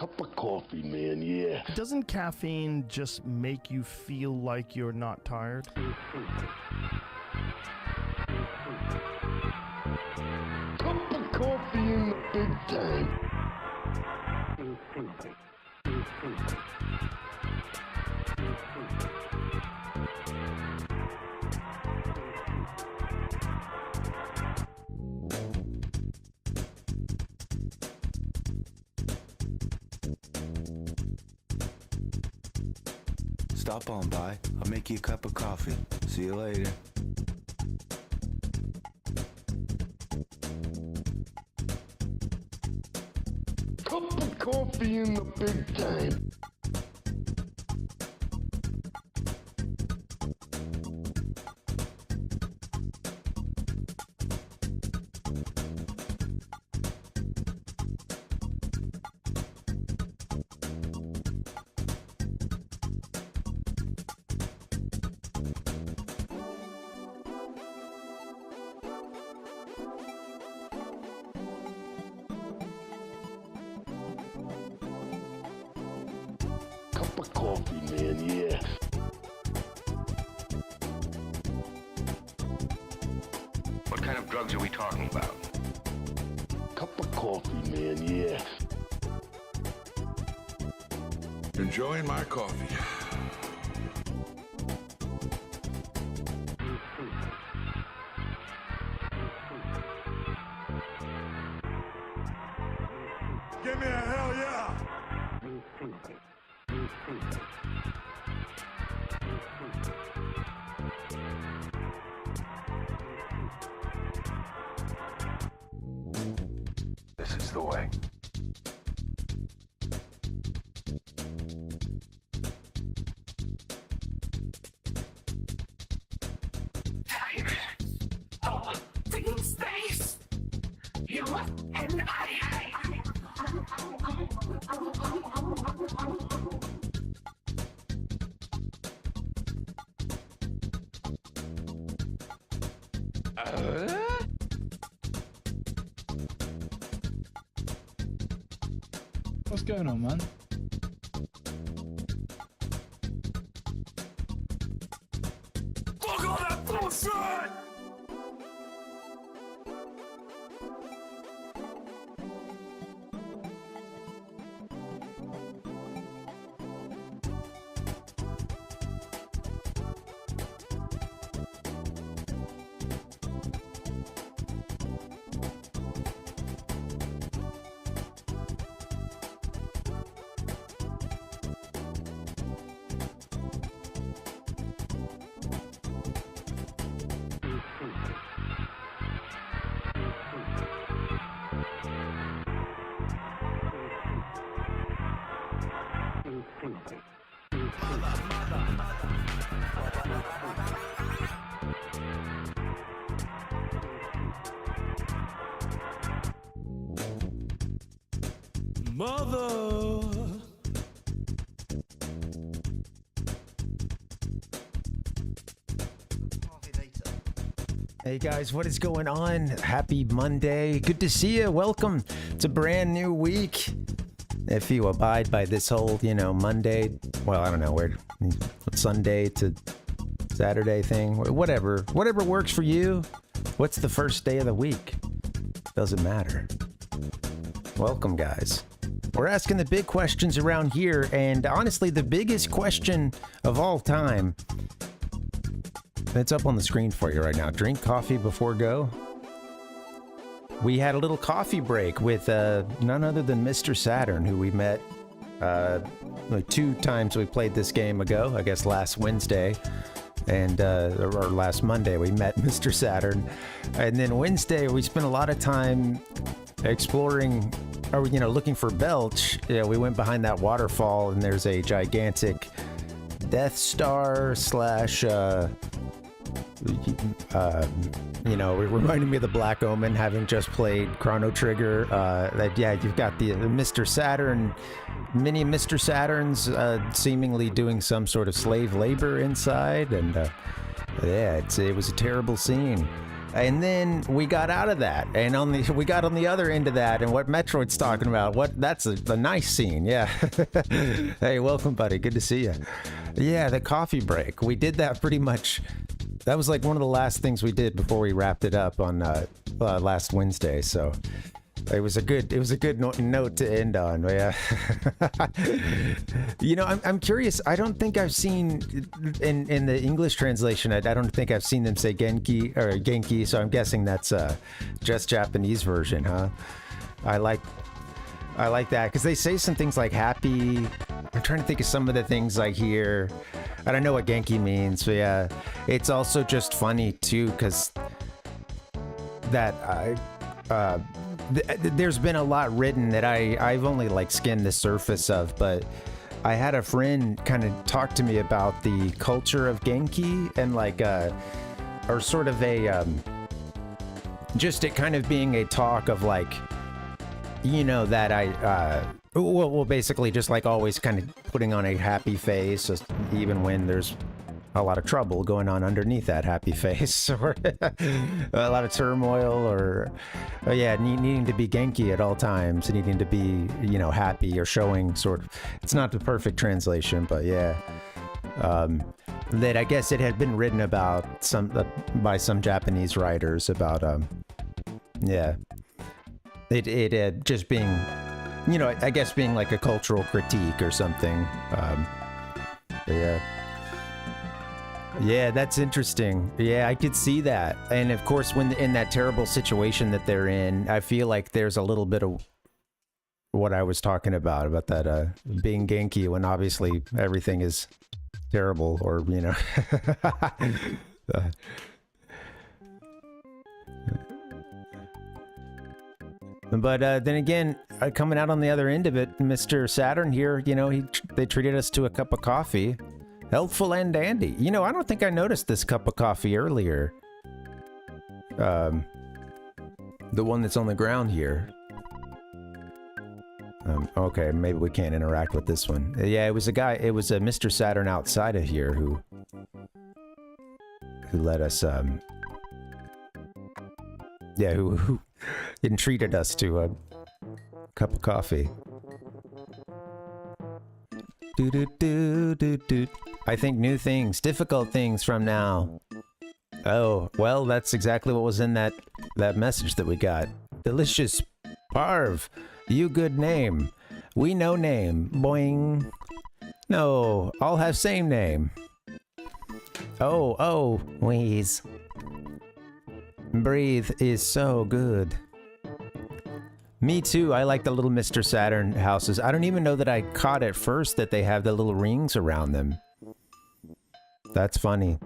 Cup of coffee, man, yeah. Doesn't caffeine just make you feel like you're not tired? Cup of coffee in the big time. Stop on by. I'll make you a cup of coffee. See you later. Cup of coffee in the big time. Cup of coffee, man, yeah. What kind of drugs are we talking about? Cup of coffee, man, yeah. Enjoying my coffee. Give me a hell yeah! This is the way. Time. All things space. You and I. What's going on, man? Fuck all that bullshit! Mother! Hey guys, what is going on? Happy Monday. Good to see you. Welcome. It's a brand new week. If you abide by this whole, Monday, well, I don't know, Sunday to Saturday thing, whatever works for you. What's the first day of the week? Doesn't matter. Welcome, guys. We're asking the big questions around here, and honestly, the biggest question of all time, it's up on the screen for you right now. Drink coffee before go. We had a little coffee break with none other than Mr. Saturn, who we met like 2 times we played this game ago, I guess last Wednesday, and or last Monday we met Mr. Saturn. And then Wednesday we spent a lot of time exploring, or looking for Belch. We went behind that waterfall, and there's a gigantic Death Star slash it reminded me of the Black Omen, having just played Chrono Trigger. You've got the Mr. Saturn, mini Mr. Saturns seemingly doing some sort of slave labor inside, and it was a terrible scene. And then we got out of that, and we got on the other end of that, and what Metroid's talking about. That's a nice scene, yeah. Hey, welcome, buddy. Good to see you. Yeah, the coffee break. We did that pretty much. That was like one of the last things we did before we wrapped it up on last Wednesday. So it was a good note to end on. Yeah. You know, I'm curious. I don't think I've seen in the English translation. I don't think I've seen them say Genki or Genki. So I'm guessing that's just Japanese version, huh? I like that because they say some things like happy. I'm trying to think of some of the things I hear. I don't know what Genki means, but yeah, it's also just funny too because that there's been a lot written that I've only like skinned the surface of, but I had a friend kind of talk to me about the culture of Genki and like or sort of a just it kind of being a talk of like, you know, that well, basically just like always kind of putting on a happy face, even when there's a lot of trouble going on underneath that happy face, or a lot of turmoil, or yeah, needing to be Genki at all times, needing to be, you know, happy or showing sort of. It's not the perfect translation, but yeah. That I guess it had been written about by some Japanese writers about yeah. It had just being, you know, I guess being like a cultural critique or something. Yeah. Yeah, that's interesting. Yeah, I could see that. And of course, when in that terrible situation that they're in, I feel like there's a little bit of what I was talking about that being Genki when obviously everything is terrible, or, you know. But then again, coming out on the other end of it, Mr. Saturn here, you know, they treated us to a cup of coffee. Helpful and dandy. You know, I don't think I noticed this cup of coffee earlier. The one that's on the ground here. Okay, maybe we can't interact with this one. Yeah, it was a Mr. Saturn outside of here who let us, yeah, who entreated us to a cup of coffee. I think new things, difficult things from now. Oh, well, that's exactly what was in that message that we got. Delicious Parv, you good name. We no name. Boing. No, all have same name. Oh, wheeze. Breathe is so good. Me too. I like the little Mr. Saturn houses. I don't even know that I caught at first that they have the little rings around them. That's funny.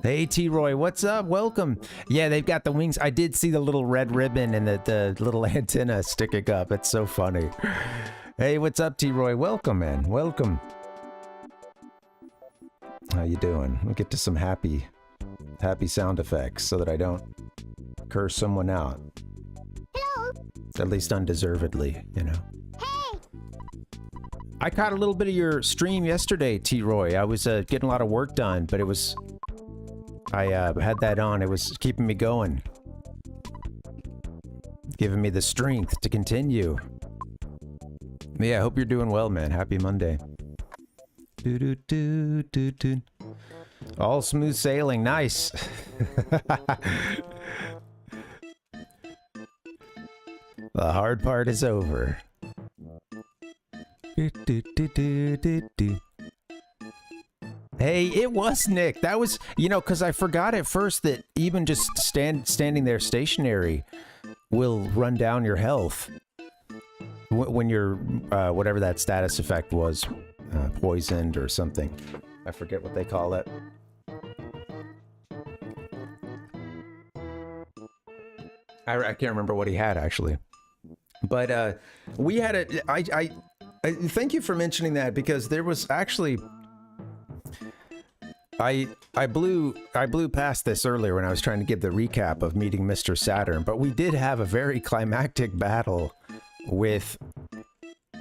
Hey, T-Roy, what's up? Welcome. Yeah, they've got the wings. I did see the little red ribbon and the little antenna sticking up. It's so funny. Hey, what's up, T-Roy? Welcome, man. Welcome. How you doing? We'll get to some happy sound effects so that I don't curse someone out. Hello. At least undeservedly, you know. Hey. I caught a little bit of your stream yesterday, T-Roy. I was getting a lot of work done, but I had that on. It was keeping me going. Giving me the strength to continue. Yeah, I hope you're doing well, man. Happy Monday. All smooth sailing. Nice. The hard part is over. Hey, it was Nick. That was, you know, because I forgot at first that even just standing there stationary will run down your health when you're, whatever that status effect was, poisoned or something. I forget what they call it. I can't remember what he had, actually. But we had a... I thank you for mentioning that, because there was actually... I blew past this earlier when I was trying to give the recap of meeting Mr. Saturn, but we did have a very climactic battle with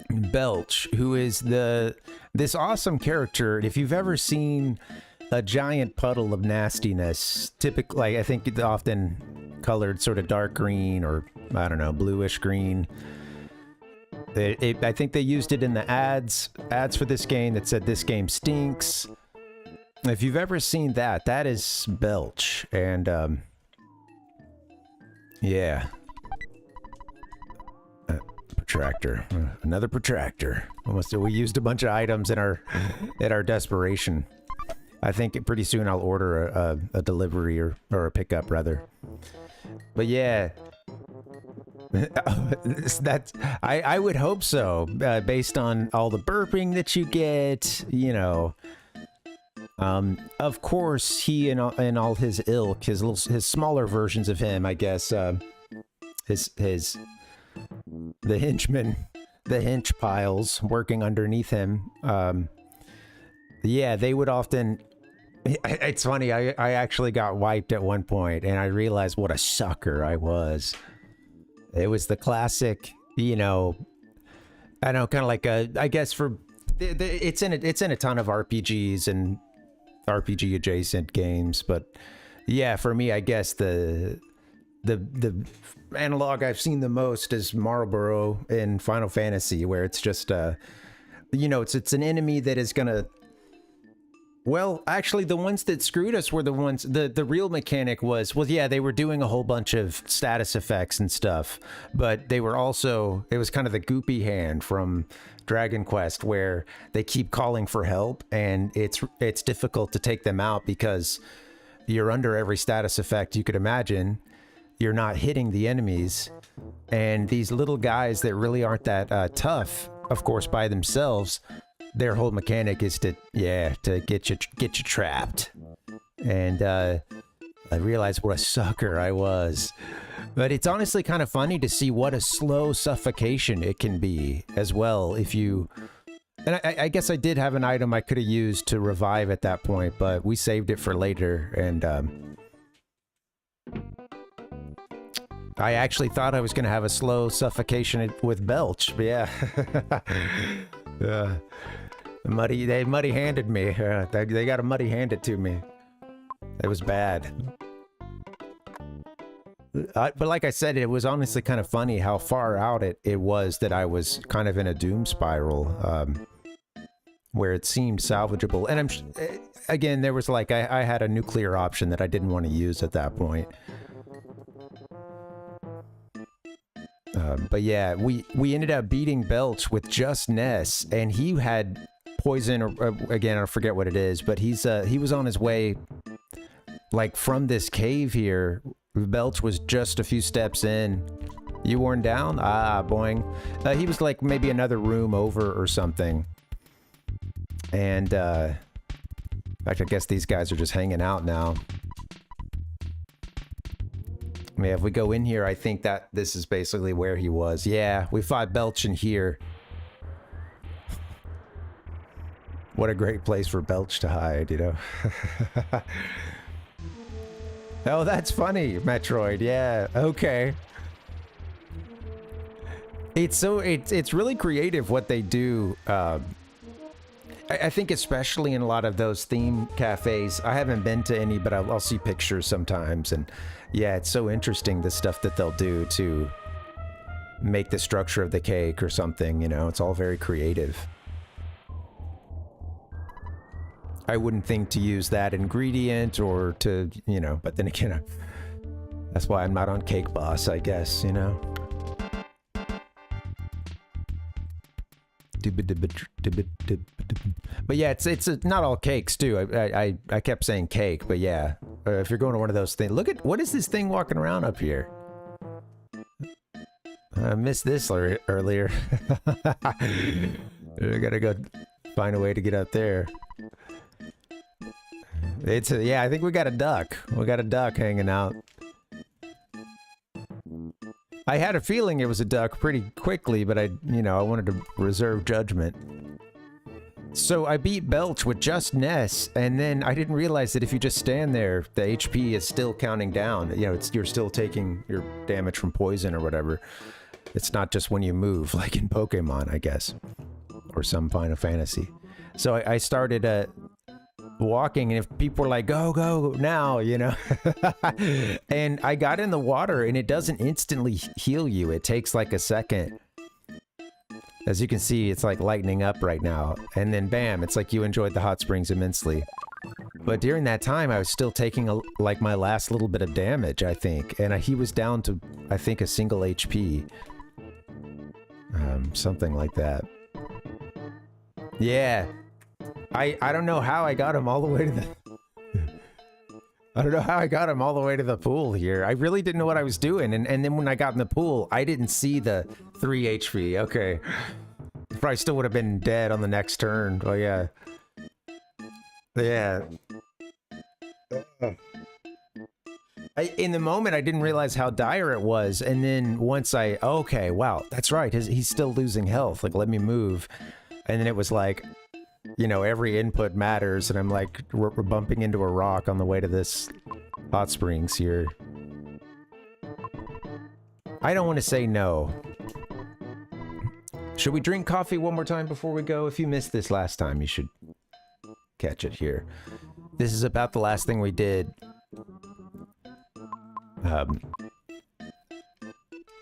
Belch, who is this awesome character. If you've ever seen a giant puddle of nastiness. Typically, I think it's often colored sort of dark green or, I don't know, bluish green. I think they used it in the ads for this game that said this game stinks. If you've ever seen that, that is belch. And, yeah. Protractor. Another protractor. We used a bunch of items in our desperation. I think pretty soon I'll order a delivery or a pickup, rather. But yeah. I would hope so, based on all the burping that you get, you know. Of course, he and all his ilk, his smaller versions of him, I guess, the henchmen, the hench piles working underneath him. Yeah, they would often. It's funny. I actually got wiped at one point, and I realized what a sucker I was. It was the classic, you know. I know, kind of like I guess for it's in a ton of RPGs and RPG adjacent games, but yeah, for me, I guess the analog I've seen the most is Marlboro in Final Fantasy, where it's just you know, it's an enemy that is gonna. Well, actually, the ones that screwed us were the ones. The real mechanic was, well, yeah, they were doing a whole bunch of status effects and stuff, but they were also. It was kind of the goopy hand from Dragon Quest, where they keep calling for help, and it's difficult to take them out because you're under every status effect you could imagine. You're not hitting the enemies, and these little guys that really aren't that tough, of course, by themselves. Their whole mechanic is to get you trapped. And I realized what a sucker I was. But it's honestly kind of funny to see what a slow suffocation it can be as well if you. And I guess I did have an item I could have used to revive at that point, but we saved it for later. And I actually thought I was going to have a slow suffocation with belch. But yeah. They muddy-handed me. They got to muddy-handed to me. It was bad. But like I said, it was honestly kind of funny how far out it was that I was kind of in a doom spiral, where it seemed salvageable. And again, there was like, I had a nuclear option that I didn't want to use at that point. But yeah, we ended up beating Belch with just Ness, and he had poison, or again, I forget what it is, but he was on his way, like, from this cave here. Belch was just a few steps in. You worn down? Ah, boing. He was like maybe another room over or something. And, in fact, I guess these guys are just hanging out now. I mean, if we go in here, I think that this is basically where he was. Yeah, we fought Belch in here. What a great place for Belch to hide, you know? Oh, that's funny, Metroid. Yeah, okay. It's really creative what they do. I think especially in a lot of those theme cafes. I haven't been to any, but I'll see pictures sometimes, and yeah, it's so interesting the stuff that they'll do to make the structure of the cake or something, you know. It's all very creative. I wouldn't think to use that ingredient or to, you know, but then again, that's why I'm not on Cake Boss, I guess, you know. But yeah, it's not all cakes too. I kept saying cake, but yeah, if you're going to one of those things, look at what is this thing walking around up here? I missed this earlier. I gotta go find a way to get up there. Yeah, I think we got a duck. We got a duck hanging out. I had a feeling it was a duck pretty quickly, but I wanted to reserve judgment. So I beat Belch with just Ness, and then I didn't realize that if you just stand there, the HP is still counting down. You know, you're still taking your damage from poison or whatever. It's not just when you move, like in Pokemon, I guess, or some Final Fantasy. So I started walking, and if people were like, go now, you know. And I got in the water, and it doesn't instantly heal you. It takes like a second. As you can see, it's like lightening up right now. And then bam, it's like you enjoyed the hot springs immensely. But during that time, I was still taking like my last little bit of damage, I think. And he was down to, I think, a single HP. Something like that. Yeah. I don't know how I got him all the way to the... I don't know how I got him all the way to the pool here. I really didn't know what I was doing. And then when I got in the pool, I didn't see the 3 HP. Okay. Probably still would have been dead on the next turn. Oh, yeah. Yeah. In the moment, I didn't realize how dire it was. And then once okay, wow, that's right. He's still losing health. Like, let me move. And then it was like... You know, every input matters, and I'm like, we're bumping into a rock on the way to this hot springs here. I don't want to say no. Should we drink coffee one more time before we go? If you missed this last time, you should catch it here. This is about the last thing we did.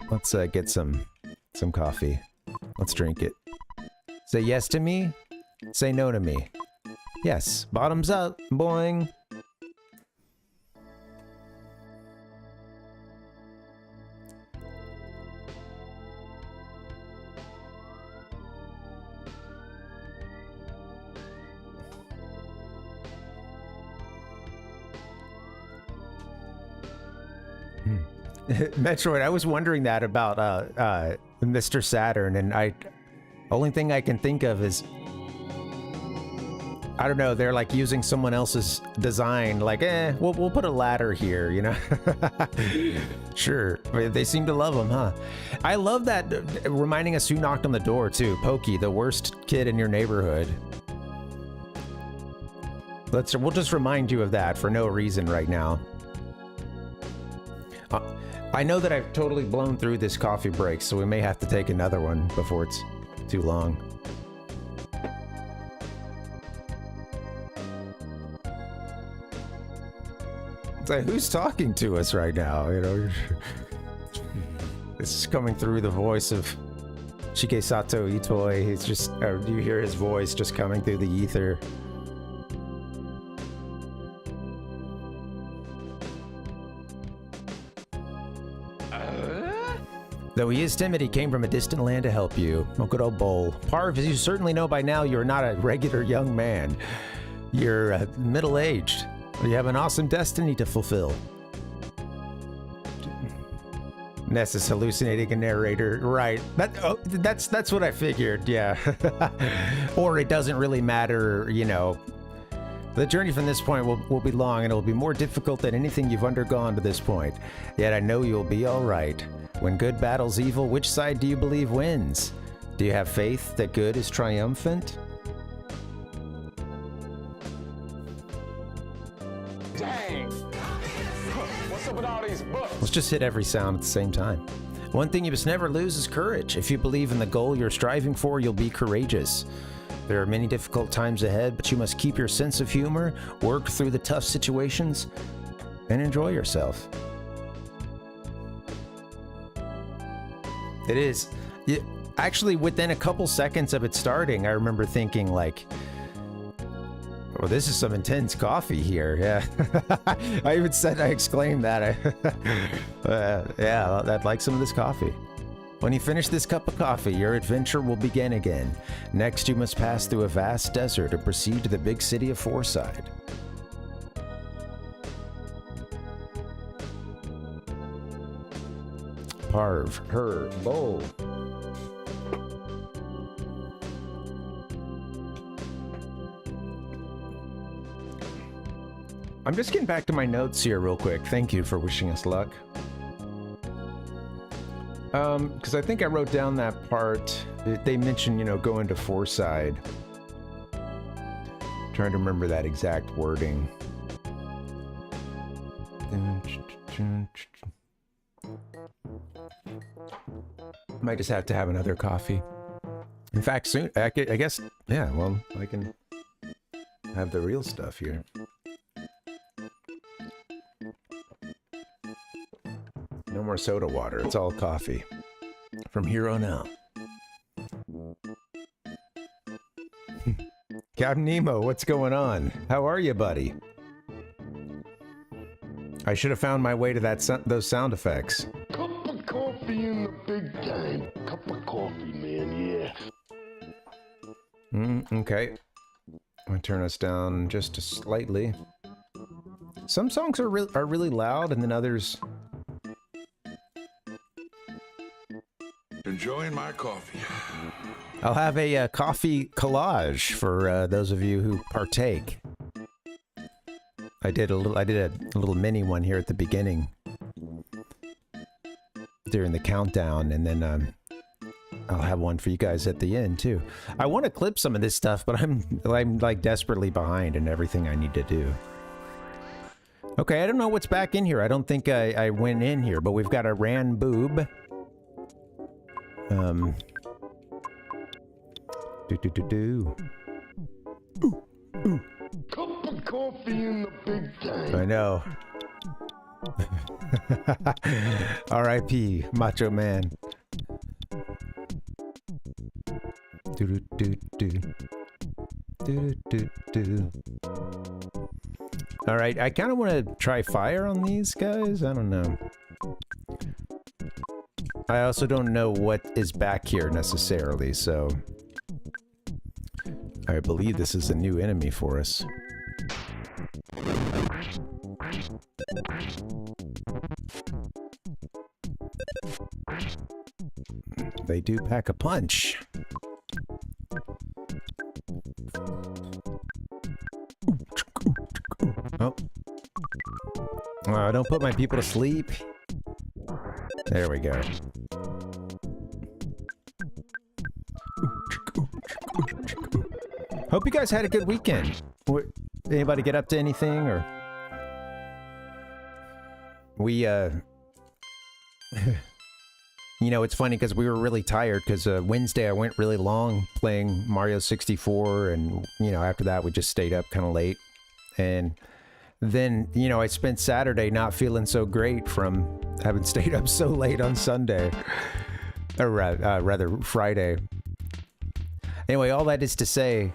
Let's get some coffee. Let's drink it. Say yes to me. Say no to me. Yes. Bottoms up. Boing. Metroid, I was wondering that about Mr. Saturn, and only thing I can think of is, I don't know, they're like using someone else's design, like, we'll put a ladder here, you know? Sure, they seem to love them, huh? I love that, reminding us who knocked on the door, too. Pokey, the worst kid in your neighborhood. We'll just remind you of that for no reason right now. I know that I've totally blown through this coffee break, so we may have to take another one before it's too long. It's like, who's talking to us right now? You know, this is coming through the voice of Shikesato Itoi. He's just, or you hear his voice just coming through the ether. Though he is timid, he came from a distant land to help you. Oh, good old Bull. Parv, as you certainly know by now, you're not a regular young man. You're middle-aged. You have an awesome destiny to fulfill. Ness is hallucinating a narrator. Right. That's what I figured, yeah. Or it doesn't really matter, you know. The journey from this point will be long, and it will be more difficult than anything you've undergone to this point. Yet I know you'll be all right. When good battles evil, which side do you believe wins? Do you have faith that good is triumphant? Dang! What's up with all these books? Let's just hit every sound at the same time. One thing you must never lose is courage. If you believe in the goal you're striving for, you'll be courageous. There are many difficult times ahead, but you must keep your sense of humor, work through the tough situations, and enjoy yourself. It is. Actually, within a couple seconds of it starting, I remember thinking like, oh, this is some intense coffee here. Yeah. I exclaimed that. Yeah, I'd like some of this coffee. When you finish this cup of coffee, your adventure will begin again. Next, you must pass through a vast desert and proceed to the big city of Forside. Parv, her, bowl. I'm just getting back to my notes here real quick. Thank you for wishing us luck. Because I think I wrote down that part. They mentioned, you know, going to Forside. Trying to remember that exact wording. Might just have to have another coffee. In fact, soon, I guess, yeah, well, I can have the real stuff here. No more soda water. It's all coffee. From here on out. Captain Nemo, what's going on? How are you, buddy? I should have found my way to those sound effects. Cup of coffee in the big time. Cup of coffee, man, yeah. Okay. I'm gonna turn us down just slightly. Some songs are really loud, and then others. Enjoying my coffee. I'll have a coffee collage for those of you who partake. I did a little mini one here at the beginning during the countdown, and then I'll have one for you guys at the end too. I want to clip some of this stuff, but I'm like desperately behind in everything I need to do. Okay, I don't know what's back in here. I don't think I went in here, but we've got a ran boob. Cup of coffee in the big time. I know. R.I.P. Macho Man. All right, I kind of want to try fire on these guys. I don't know. I also don't know what is back here necessarily, so I believe this is a new enemy for us. They do pack a punch. Oh. Don't put my people to sleep. There we go. Hope you guys had a good weekend. Anybody get up to anything, or? We, you know, it's funny because we were really tired because Wednesday I went really long playing Mario 64, and, you know, after that we just stayed up kind of late. And then, you know, I spent Saturday not feeling so great from having stayed up so late on Sunday. Or rather, Friday. Anyway, all that is to say,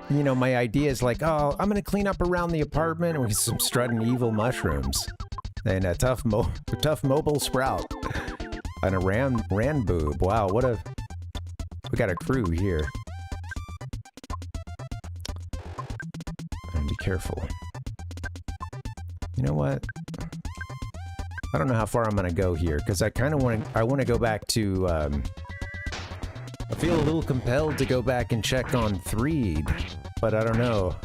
you know, my idea is like, oh, I'm going to clean up around the apartment with some strutting evil mushrooms. And a tough mobile sprout. And a ran boob. Wow, we got a crew here. And be careful. You know what? I don't know how far I'm gonna go here, because I kind of want to go back to, I feel a little compelled to go back and check on Threed, but I don't know.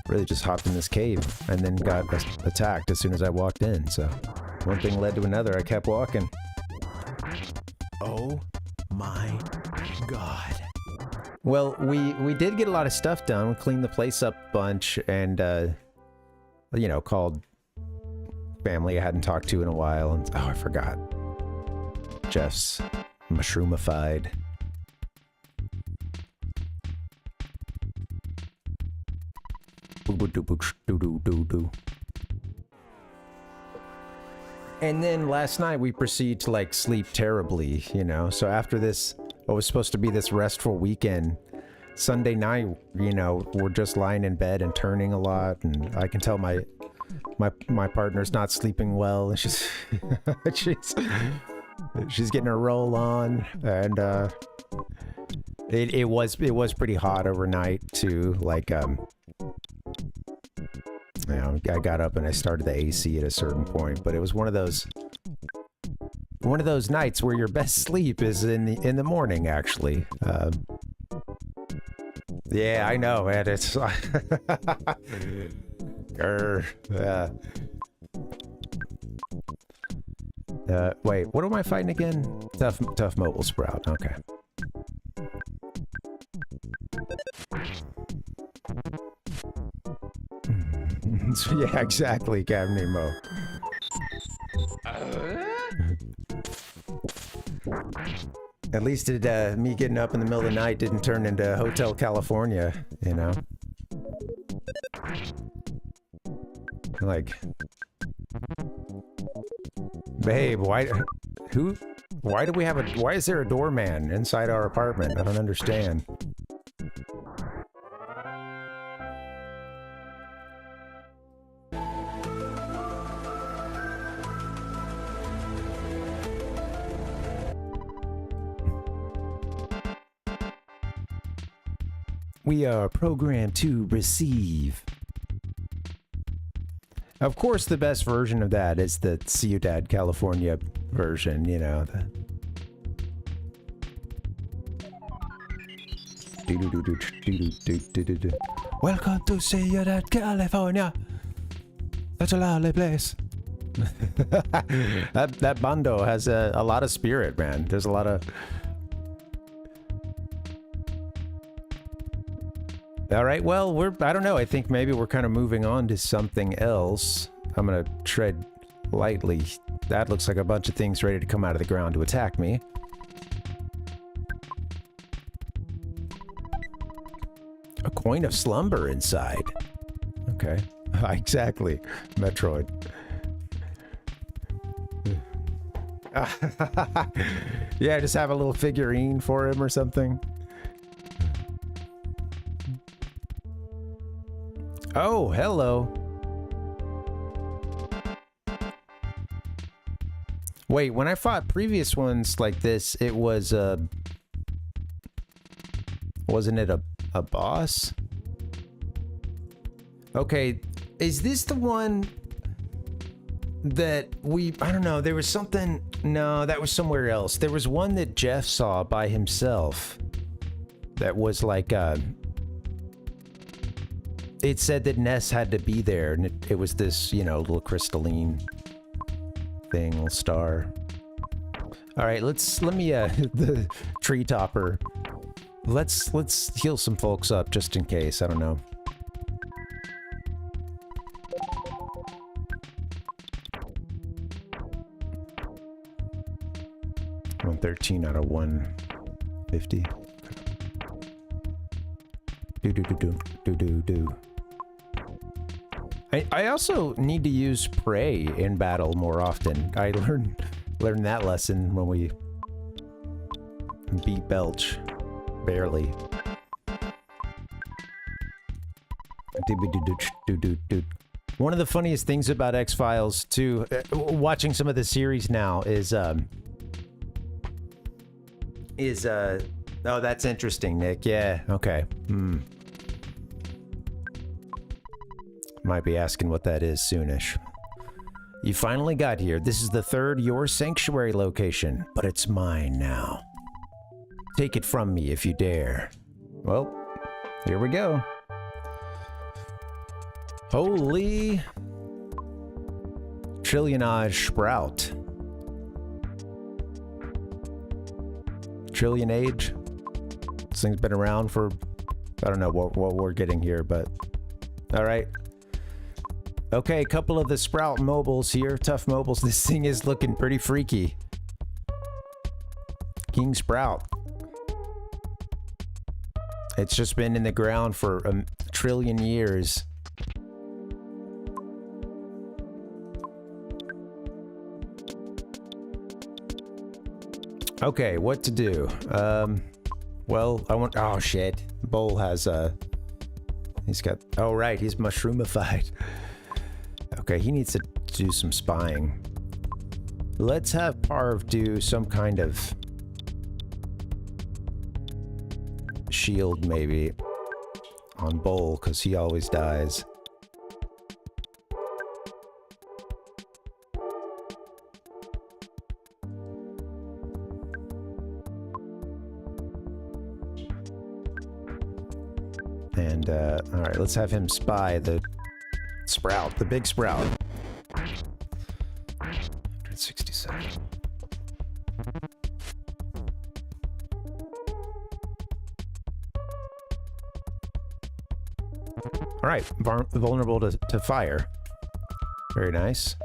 Really just hopped in this cave and then got attacked as soon as I walked in, so one thing led to another. I kept walking. Oh my god. Well, we did get a lot of stuff done. We cleaned the place up a bunch and, you know, called family I hadn't talked to in a while. And, oh, I forgot. Jeff's mushroomified. And then last night we proceeded to like sleep terribly, you know. So after this, what was supposed to be this restful weekend, Sunday night, you know, we're just lying in bed and turning a lot, and I can tell my partner's not sleeping well, and she's she's getting her roll on, and it was pretty hot overnight too. Like you know, I got up and I started the AC at a certain point, but it was one of those nights where your best sleep is in the morning, actually. Yeah, I know, man. It's wait, what am I fighting again? Tough mobile sprout. Okay. Yeah, exactly, Captain Nemo. At least it, me getting up in the middle of the night didn't turn into Hotel California, you know? Like, babe, why do we have why is there a doorman inside our apartment? I don't understand. We are programmed to receive. Of course, the best version of that is the Ciudad, California version, you know. Welcome to Ciudad, California. That's a lovely place. that bando has a lot of spirit, man. There's a lot of... All right, well, I don't know. I think maybe we're kind of moving on to something else. I'm going to tread lightly. That looks like a bunch of things ready to come out of the ground to attack me. A coin of slumber inside. Okay. Exactly. Metroid. Yeah, just have a little figurine for him or something. Oh, hello. Wait, when I fought previous ones like this, it was, wasn't it a boss? Okay, is this the one that I don't know, there was something, no, that was somewhere else. There was one that Jeff saw by himself that was like, it said that Ness had to be there, and it was this, you know, little crystalline thing, little star. All right, let me, the tree topper. Let's heal some folks up just in case, I don't know. I'm 13 out of 150. Do. I also need to use pray in battle more often. I learned that lesson when we beat Belch. Barely. One of the funniest things about X-Files, too, watching some of the series now is oh, that's interesting, Nick. Yeah, okay. Might be asking what that is soonish. You finally got here. This is the third Your Sanctuary location, but it's mine now. Take it from me if you dare. Well, here we go. Holy Trillionage Sprout. Trillion age. This thing's been around for, I don't know what we're getting here, but all right. Okay, a couple of the Sprout mobiles here, tough mobiles. This thing is looking pretty freaky. King Sprout. It's just been in the ground for a trillion years. Okay, what to do? Well, I want... Oh, shit. Bull has, he's got... Oh, right, he's mushroomified. Okay, he needs to do some spying. Let's have Parv do some kind of... shield, maybe. On Bull, because he always dies. And, alright, let's have him spy the Sprout, the big Sprout. 167. Alright, vulnerable to fire. Very nice.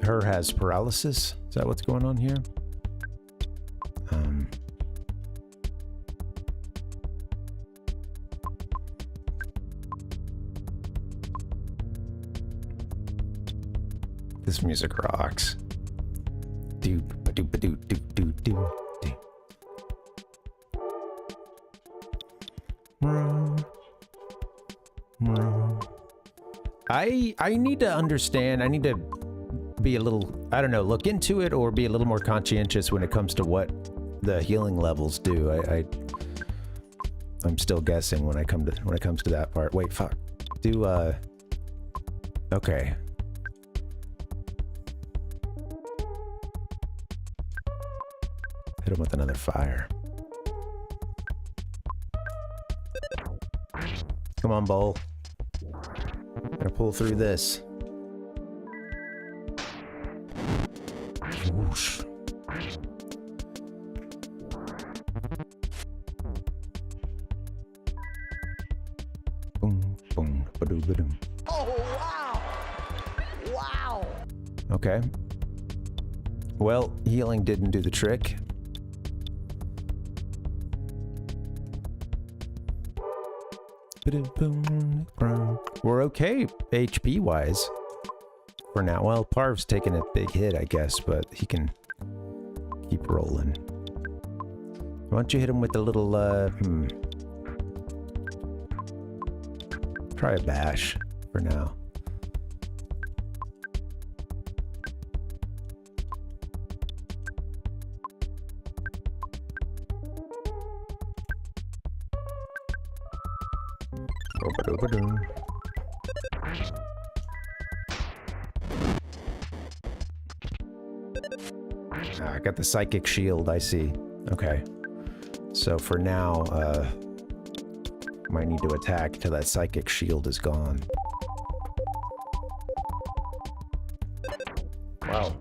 her has paralysis. Is that what's going on here? This music rocks. Do ba do ba do do do do. I need to understand. I need to be a little, I don't know, look into it or be a little more conscientious when it comes to what the healing levels do. I'm still guessing when it comes to that part. Wait, fuck. Okay. Hit him with another fire. Come on, Bowl. Gonna pull through this. Whoosh. Boom, boom, ba-doo, ba-doom. Oh, wow! Wow! Okay. Well, healing didn't do the trick. We're okay HP wise for now. Well, Parv's taking a big hit, I guess, but he can keep rolling. Why don't you hit him with a little try a bash for now. I got the psychic shield, I see. Okay. So for now, might need to attack till that psychic shield is gone. Wow.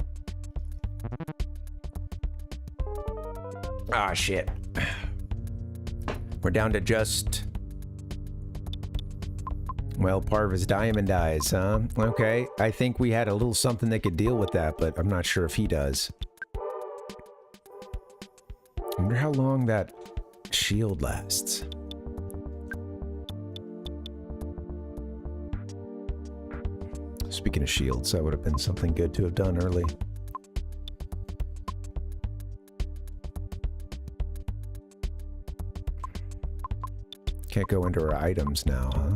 Ah, shit. We're down to just... Well, Parva's diamond eyes, huh? Okay, I think we had a little something that could deal with that, but I'm not sure if he does. I wonder how long that shield lasts. Speaking of shields, that would have been something good to have done early. Can't go into our items now, huh?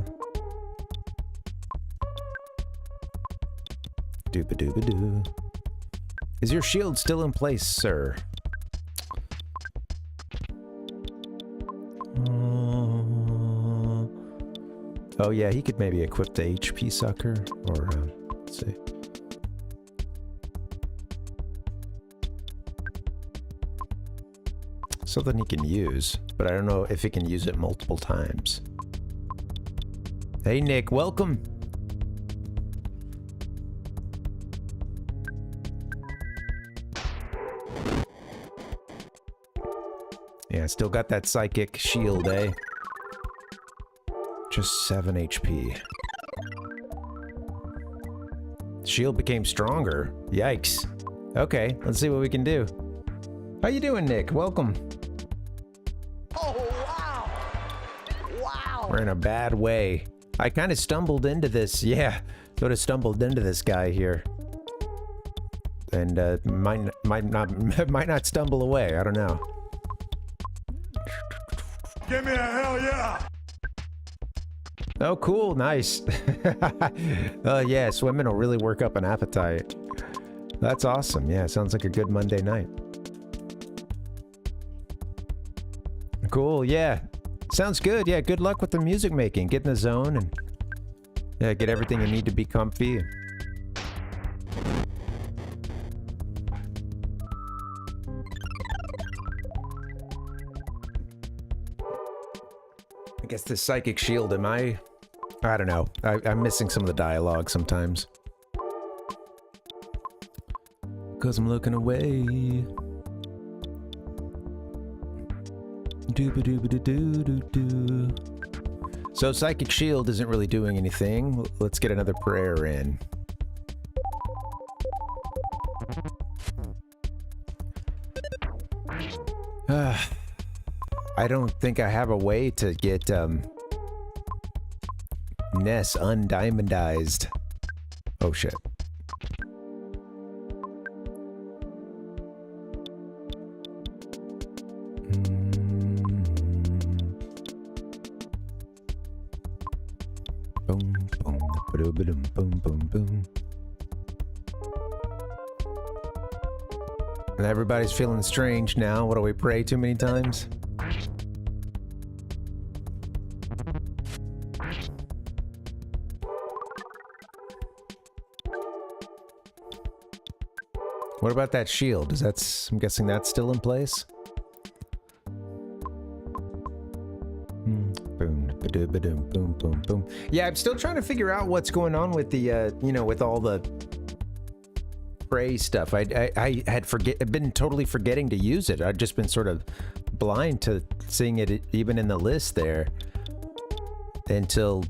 Dooba-dooba-doo. Is your shield still in place, sir? Oh yeah, he could maybe equip the HP sucker, or let's see. Something he can use, but I don't know if he can use it multiple times. Hey Nick, welcome! Yeah, still got that psychic shield, eh? Just 7 HP. Shield became stronger. Yikes. Okay, let's see what we can do. How you doing, Nick? Welcome. Oh, wow! Wow! We're in a bad way. I kind of stumbled into this. Yeah, sort of stumbled into this guy here. And might not stumble away. I don't know. Give me a hell yeah! Oh, cool. Nice. Oh, yeah. Swimming will really work up an appetite. That's awesome. Yeah, sounds like a good Monday night. Cool. Yeah. Sounds good. Yeah, good luck with the music making. Get in the zone and yeah, get everything you need to be comfy. I guess this psychic shield, I don't know. I'm missing some of the dialogue sometimes. 'Cause I'm looking away. Doo-ba-doo-ba-doo-doo-doo-doo. So psychic shield isn't really doing anything. Let's get another prayer in. I don't think I have a way to get Ness undiamondized. Oh shit. Boom, boom, boom, boom, boom, boom. And everybody's feeling strange now. What do we pray too many times? What about that shield? I'm guessing that's still in place? Boom, ba-doom, ba-doom, boom, boom, boom. Yeah, I'm still trying to figure out what's going on with the, with all the Prey stuff. I had been totally forgetting to use it. I'd just been sort of blind to seeing it even in the list there until,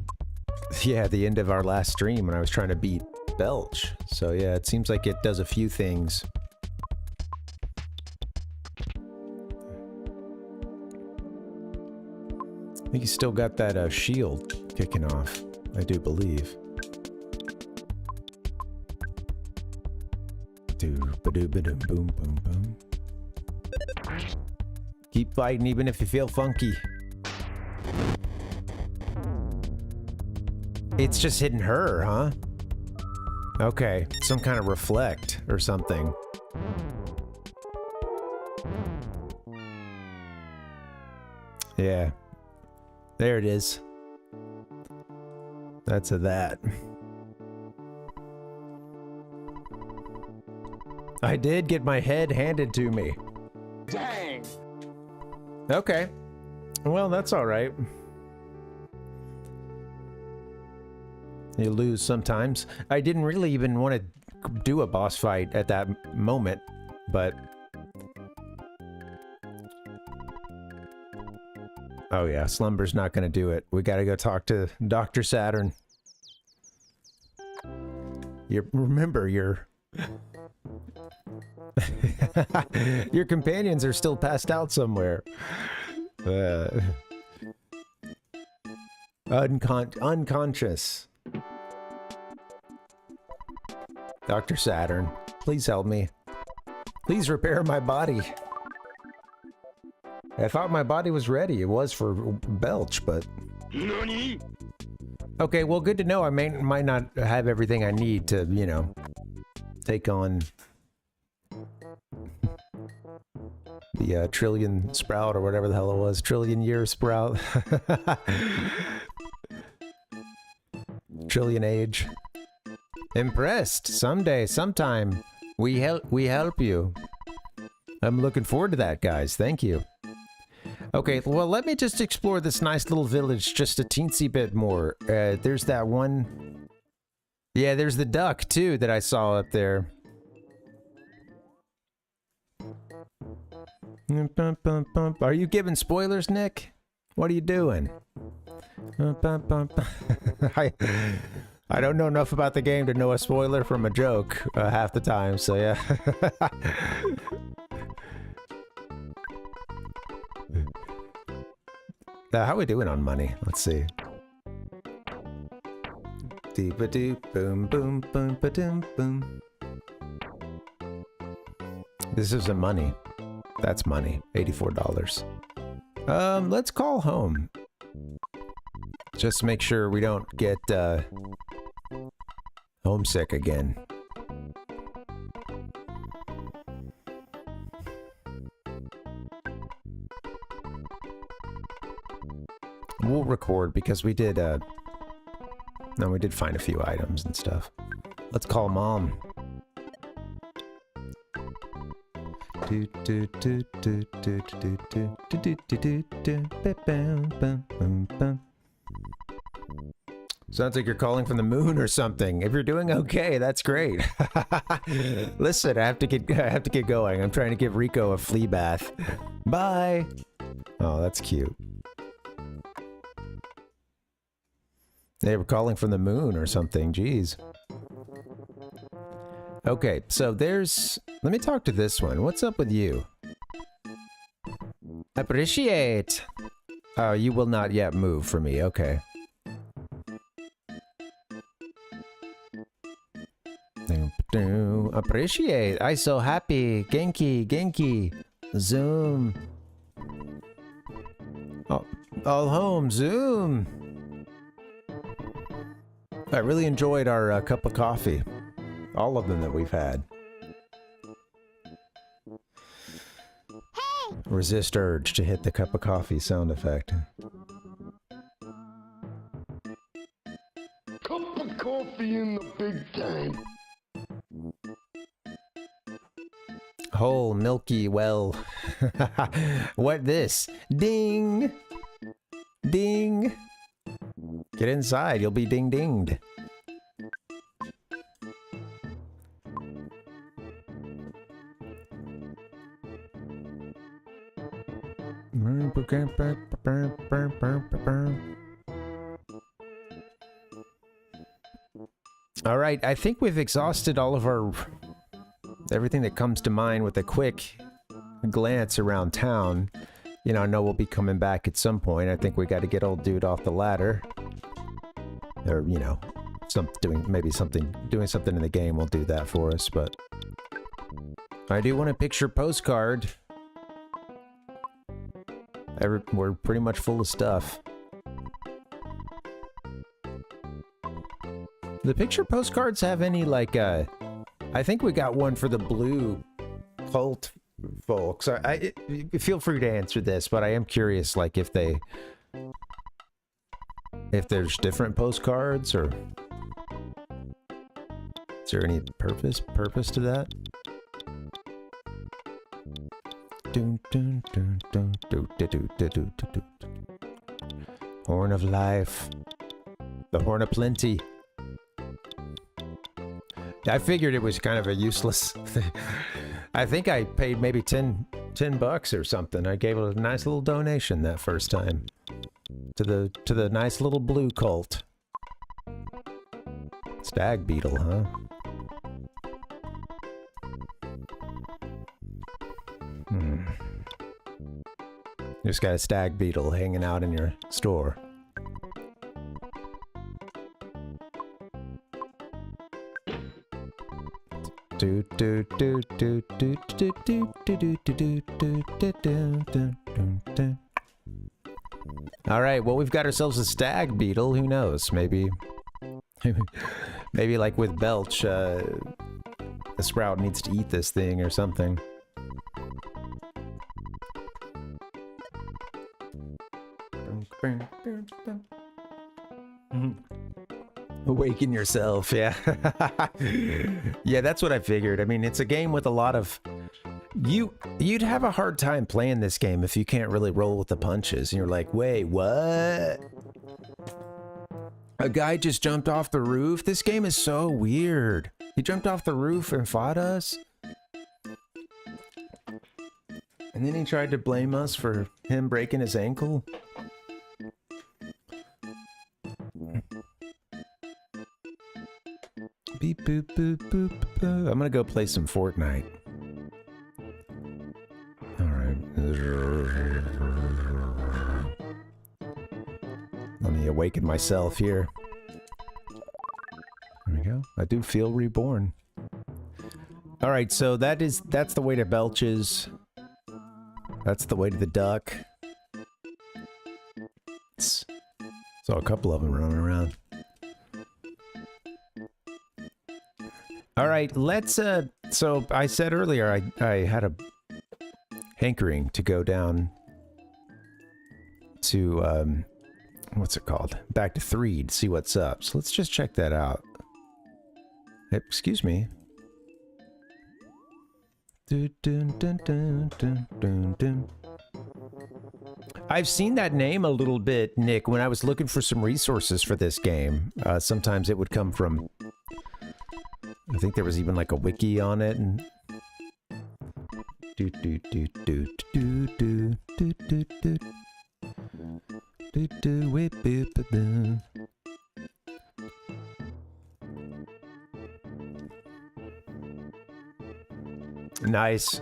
yeah, the end of our last stream when I was trying to beat Belch. So yeah, it seems like it does a few things. I think he's still got that shield kicking off, I do believe. Boom, boom, boom. Keep fighting even if you feel funky. It's just hitting her, huh? Okay, some kind of reflect or something. Yeah. There it is. That's a that. I did get my head handed to me. Dang! Okay. Well, that's alright. You lose sometimes. I didn't really even want to do a boss fight at that moment, but... Oh yeah, Slumber's not gonna do it. We gotta go talk to Dr. Saturn. Remember, your companions are still passed out somewhere. Unconscious. Dr. Saturn, please help me. Please repair my body. I thought my body was ready. It was for Belch, but... Nani? Okay, well, good to know. I might not have everything I need to, you know, take on the trillion sprout or whatever the hell it was. Trillion year sprout. Trillion age. Impressed. Someday, sometime, we help you. I'm looking forward to that, guys. Thank you. Okay, well, let me just explore this nice little village just a teensy bit more. There's that one... Yeah, there's the duck, too, that I saw up there. Are you giving spoilers, Nick? What are you doing? I don't know enough about the game to know a spoiler from a joke half the time, so yeah. How are we doing on money? Let's see. Dee-ba-doo, boom, boom, boom, ba-doom, boom. This isn't money. That's money. $84. Let's call home. Just to make sure we don't get homesick again. We'll record because we did no, we did find a few items and stuff. Let's call Mom. Sounds like you're calling from the moon or something. If you're doing okay, that's great. Listen, I have to get going. I'm trying to give Rico a flea bath. Bye. Oh, that's cute. They were calling from the moon or something. Jeez. Okay, so there's... Let me talk to this one. What's up with you? Appreciate. Oh, you will not yet move for me. Okay. Appreciate. I so happy. Genki. Zoom. Oh, all home. Zoom. I really enjoyed our cup of coffee. All of them that we've had. Resist urge to hit the cup of coffee sound effect. Cup of coffee in the big time. Whole milky well. What this? Ding! Ding! Get inside, you'll be ding-dinged. All right, I think we've exhausted all of our... everything that comes to mind with a quick glance around town. You know, I know we'll be coming back at some point. I think we got to get old dude off the ladder. Or, you know, doing something in the game will do that for us, but... I do want a picture postcard. We're pretty much full of stuff. The picture postcards have any, like, I think we got one for the blue cult folks. I feel free to answer this, but I am curious, like, if there's different postcards, or is there any purpose to that? Horn of life. The horn of plenty. I figured it was kind of a useless thing. I think I paid maybe 10 bucks or something. I gave it a nice little donation that first time to the nice little blue cult. Stag beetle, huh? Just got a stag beetle hanging out in your store. All right, well, we've got ourselves a stag beetle. Who knows? Maybe like with Belch, the sprout needs to eat this thing or something. Awaken yourself, yeah. Yeah, that's what I figured. I mean, it's a game with a lot of... You'd have a hard time playing this game if you can't really roll with the punches. And you're like, wait, what? A guy just jumped off the roof? This game is so weird. He jumped off the roof and fought us? And then he tried to blame us for him breaking his ankle? Beep boop boop boop boop. I'm gonna go play some Fortnite. Alright. Let me awaken myself here. There we go. I do feel reborn. Alright, so that's the way to Belch's. That's the way to the duck. Saw a couple of them running around. All right, let's, so I said earlier I had a hankering to go down to, what's it called? Back to 3 to see what's up. So let's just check that out. Hey, excuse me. I've seen that name a little bit, Nick, when I was looking for some resources for this game. Sometimes it would come from... I think there was even like a wiki on it, and nice.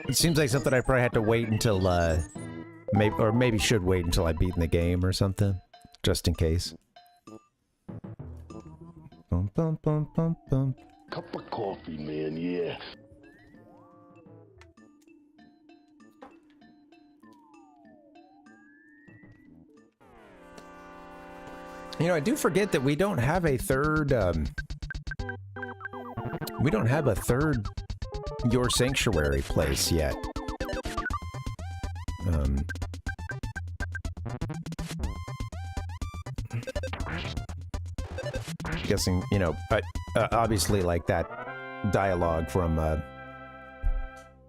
It seems like something I probably had to wait until, maybe should wait until I beat in the game or something, just in case. Bum, bum, bum, bum, bum. Cup of coffee, man, yeah. You know, I do forget that we don't have a third, we don't have a third Your Sanctuary place yet. Guessing, you know, but obviously like that dialogue from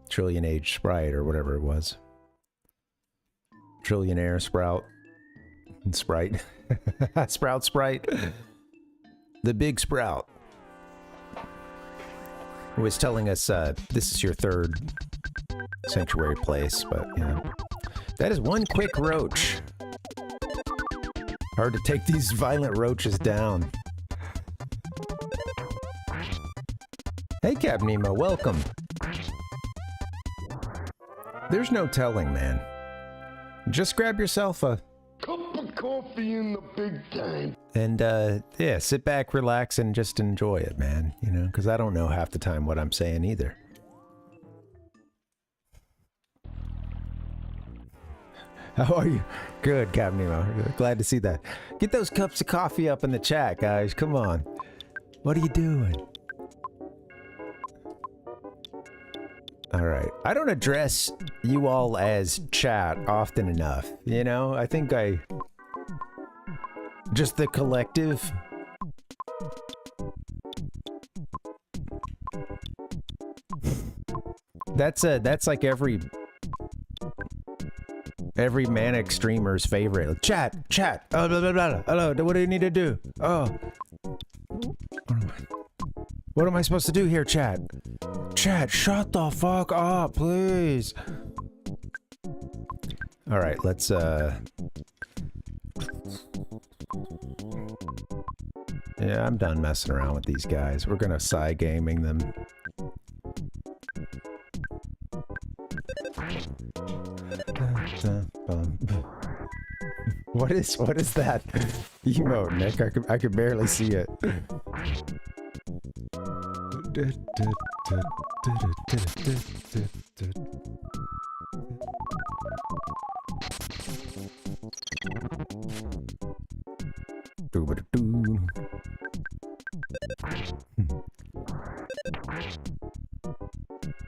Trillion Age Sprite or whatever it was. Trillionaire Sprout and Sprite. Sprout Sprite. The Big Sprout. Who was telling us this is your third sanctuary place, but yeah. That is one quick roach. Hard to take these violent roaches down. Hey, Cap Nemo, welcome. There's no telling, man. Just grab yourself a Cup of coffee in the big time. and yeah, sit back, relax, and just enjoy it, man. You know, because I don't know half the time what I'm saying either. How are you? Good, Cap Nemo. Glad to see that. Get those cups of coffee up in the chat, guys. Come on. What are you doing? All right. I don't address you all as chat often enough. You know, I think just the collective. That's like every manic streamer's favorite. Chat. Oh, blah, blah, blah. Hello. What do you need to do? Oh. What am I supposed to do here, chat? Chat, shut the fuck up, please. All right, let's yeah, I'm done messing around with these guys. We're gonna side gaming them. What is that emote, Nick? I could barely see it.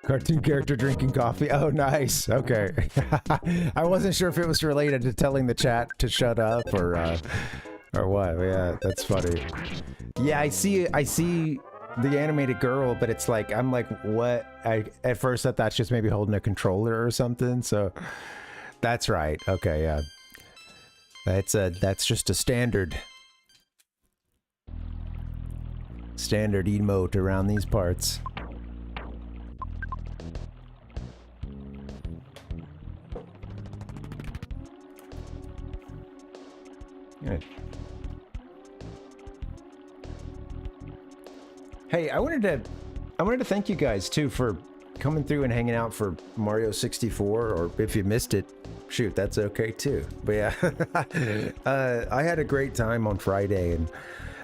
Cartoon character drinking coffee. Oh, nice. Okay. I wasn't sure if it was related to telling the chat to shut up or what. Yeah, that's funny. Yeah, I see the animated girl, but it's like, I'm like, what? At first I thought she was maybe holding a controller or something, so that's right. Okay, yeah. That's just a standard emote around these parts. Yeah. Hey, I wanted to thank you guys too for coming through and hanging out for Mario 64, or if you missed it, shoot, that's okay too. But yeah, I had a great time on Friday, and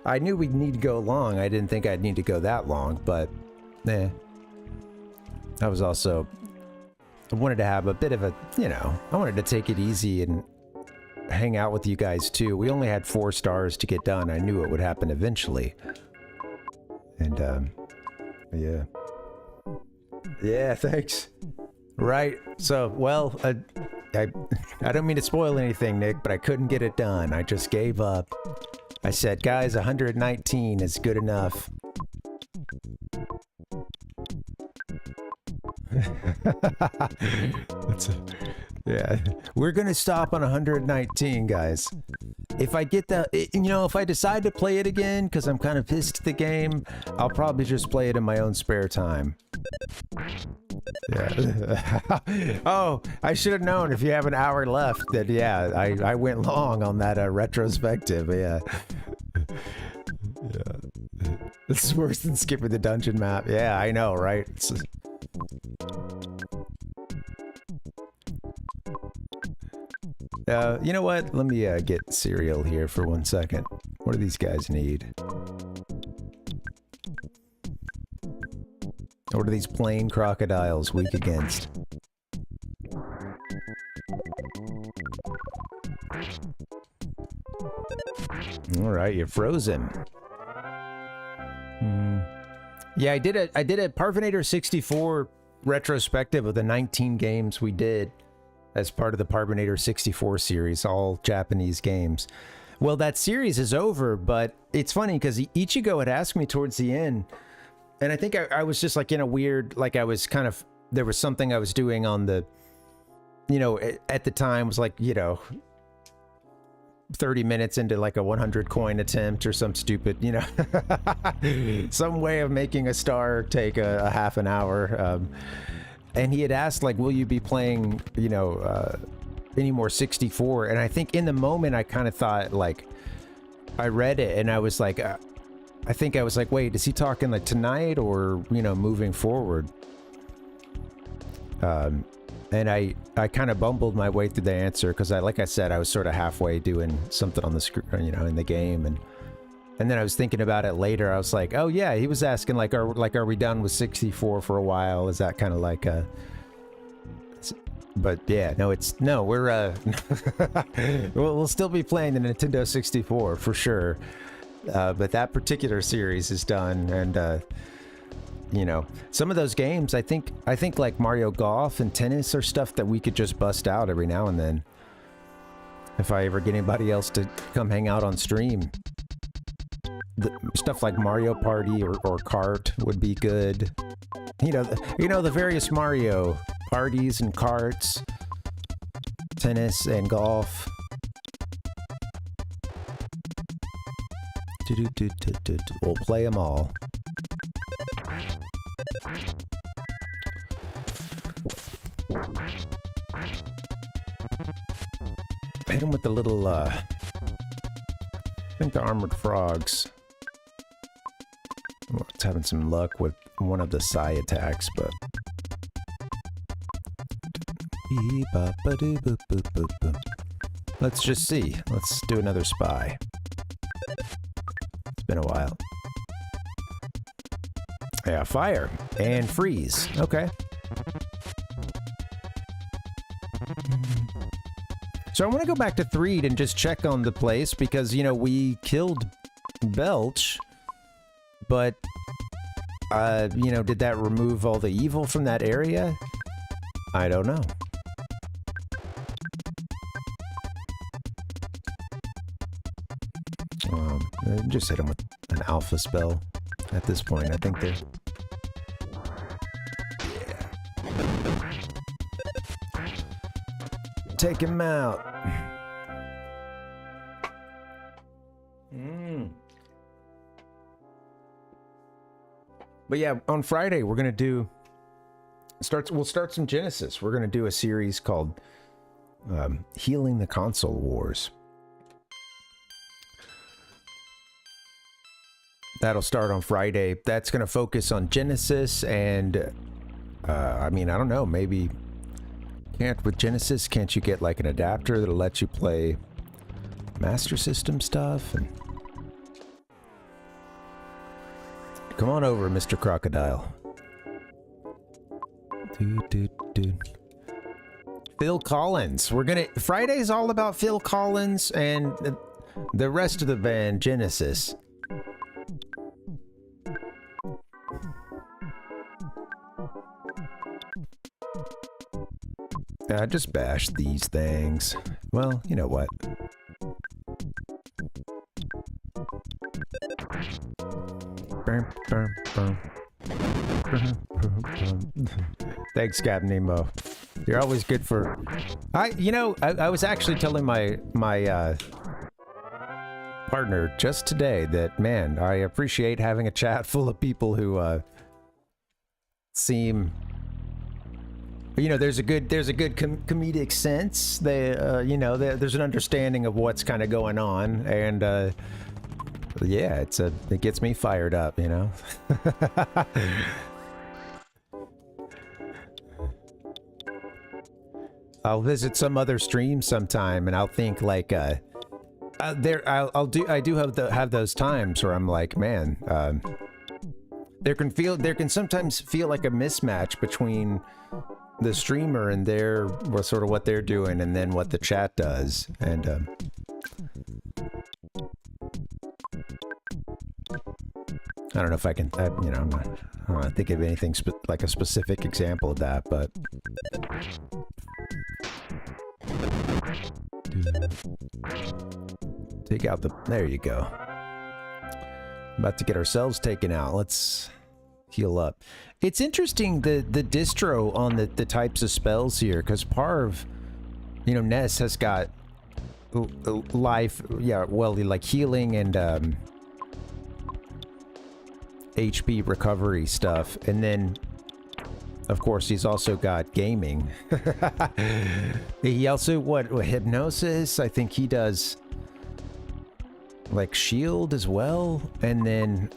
I knew we'd need to go long. I didn't think I'd need to go that long, but I was also, I wanted to have a bit of a, you know, I wanted to take it easy and hang out with you guys too. We only had 4 stars to get done. I knew it would happen eventually. And yeah, thanks. Right. So, well, I don't mean to spoil anything, Nick, but I couldn't get it done. I just gave up. I said, guys, 119 is good enough. Yeah, we're gonna stop on 119, guys. If I get that, you know, if I decide to play it again because I'm kind of pissed at the game, I'll probably just play it in my own spare time. Yeah. Oh, I should have known if you have an hour left that, yeah, I went long on that retrospective. Yeah. Yeah. This is worse than skipping the dungeon map. Yeah, I know, right? You know what? Let me get cereal here for 1 second. What do these guys need? What are these plain crocodiles weak against? All right, you're frozen. Yeah, I did a Parvinator 64 retrospective of the 19 games we did as part of the Parvinator 64 series, all Japanese games. Well, that series is over, but it's funny because Ichigo had asked me towards the end, and I think I was just like in a weird, like I was kind of, there was something I was doing on the, you know, at the time was like, you know, 30 minutes into like a 100 coin attempt or some stupid, you know, some way of making a star take a half an hour. And he had asked, like, will you be playing, you know, any more 64? And I think in the moment I kind of thought, like, I read it and I was like, I think I was like, wait, is he talking like tonight or, you know, moving forward? And I kind of bumbled my way through the answer because like I said, I was sort of halfway doing something on the screen, you know, in the game, and then I was thinking about it later. I was like, oh yeah, he was asking like, are we done with 64 for a while? Is that kind of like a? But yeah, no, we're we'll still be playing the Nintendo 64 for sure. But that particular series is done, and you know, some of those games, I think like Mario Golf and tennis are stuff that we could just bust out every now and then. If I ever get anybody else to come hang out on stream. Stuff like Mario Party or Kart would be good. You know the various Mario parties and karts, tennis and golf. We'll play them all. Hit him with the little, I think the armored frogs. Well, it's having some luck with one of the psi attacks, but... Let's just see. Let's do another spy. It's been a while. Yeah, fire and freeze. Okay. So I want to go back to Threed and just check on the place because, you know, we killed Belch, but, you know, did that remove all the evil from that area? I don't know. Just hit him with an alpha spell at this point. I think they're... Take him out. But yeah, on Friday we're gonna do we'll start some Genesis. We're gonna do a series called Healing the Console Wars. That'll start on Friday. That's gonna focus on Genesis and I mean, I don't know, maybe with Genesis, can't you get like an adapter that'll let you play Master System stuff? And come on over, Mr. Crocodile. Phil Collins. Friday's all about Phil Collins and the rest of the band, Genesis. Just bash these things. Well, you know what? Thanks, Captain Nemo. You're always good for... I was actually telling my partner just today that, man, I appreciate having a chat full of people who seem... You know, there's a good comedic sense. There's an understanding of what's kind of going on, and yeah, it gets me fired up, you know. I'll visit some other stream sometime, and I'll think like, I do have those times where I'm like, man, there can sometimes feel like a mismatch between the streamer and sort of what they're doing, and then what the chat does, and I don't know if I can, I don't think of anything like a specific example of that, but. Take out there you go. About to get ourselves taken out. Let's heal up. It's interesting the distro on the types of spells here, because Parv, Ness has got life, like healing and HP recovery stuff, and then of course he's also got gaming. He also what hypnosis, I think he does like shield as well, and then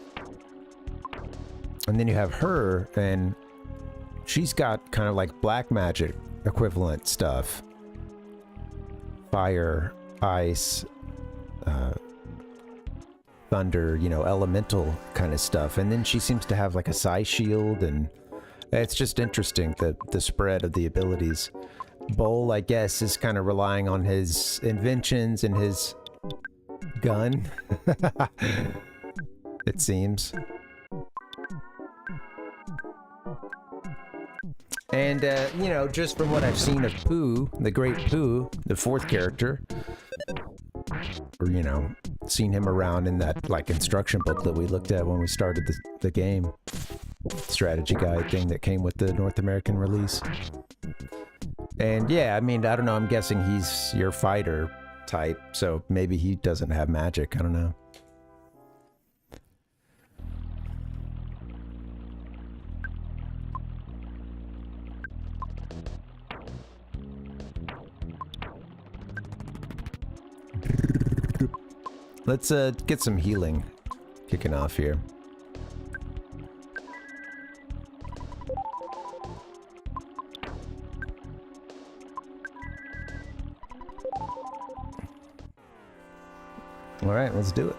you have her, and she's got kind of like black magic equivalent stuff, fire, ice, thunder, elemental kind of stuff, and then she seems to have like a psi shield, and it's just interesting the spread of the abilities. Bowl, I guess, is kind of relying on his inventions and his gun. It seems. And just from what I've seen of Pooh, the great Pooh, the fourth character, or seen him around in that like instruction book that we looked at when we started the game strategy guide thing that came with the North American release. And yeah, I mean, I don't know, I'm guessing he's your fighter type, so maybe he doesn't have magic, I don't know. Let's get some healing kicking off here. All right, let's do it.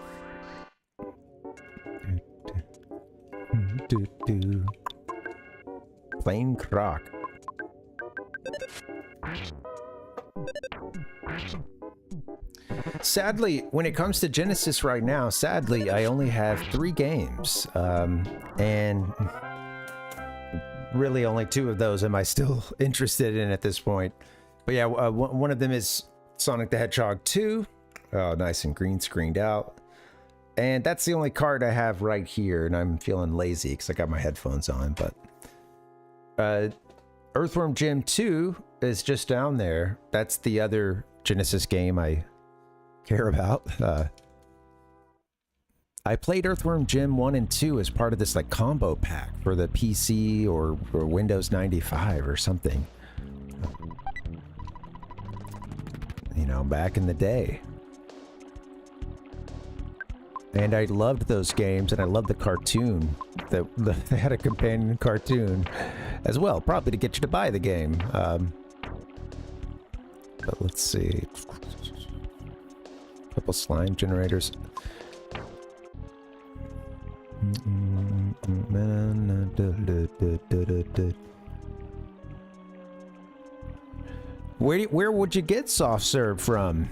Plain croc. Sadly, when it comes to Genesis right now, sadly, I only have 3 games. And really only 2 of those am I still interested in at this point. But yeah, one of them is Sonic the Hedgehog 2. Oh, nice and green screened out. And that's the only card I have right here, and I'm feeling lazy because I got my headphones on. But Earthworm Jim 2 is just down there. That's the other Genesis game I care about. I played Earthworm Jim 1 and 2 as part of this like combo pack for the PC or Windows 95 or something. Back in the day. And I loved those games, and I loved the cartoon. They had a companion cartoon as well, probably to get you to buy the game. But let's see. Couple slime generators. Where would you get soft serve from?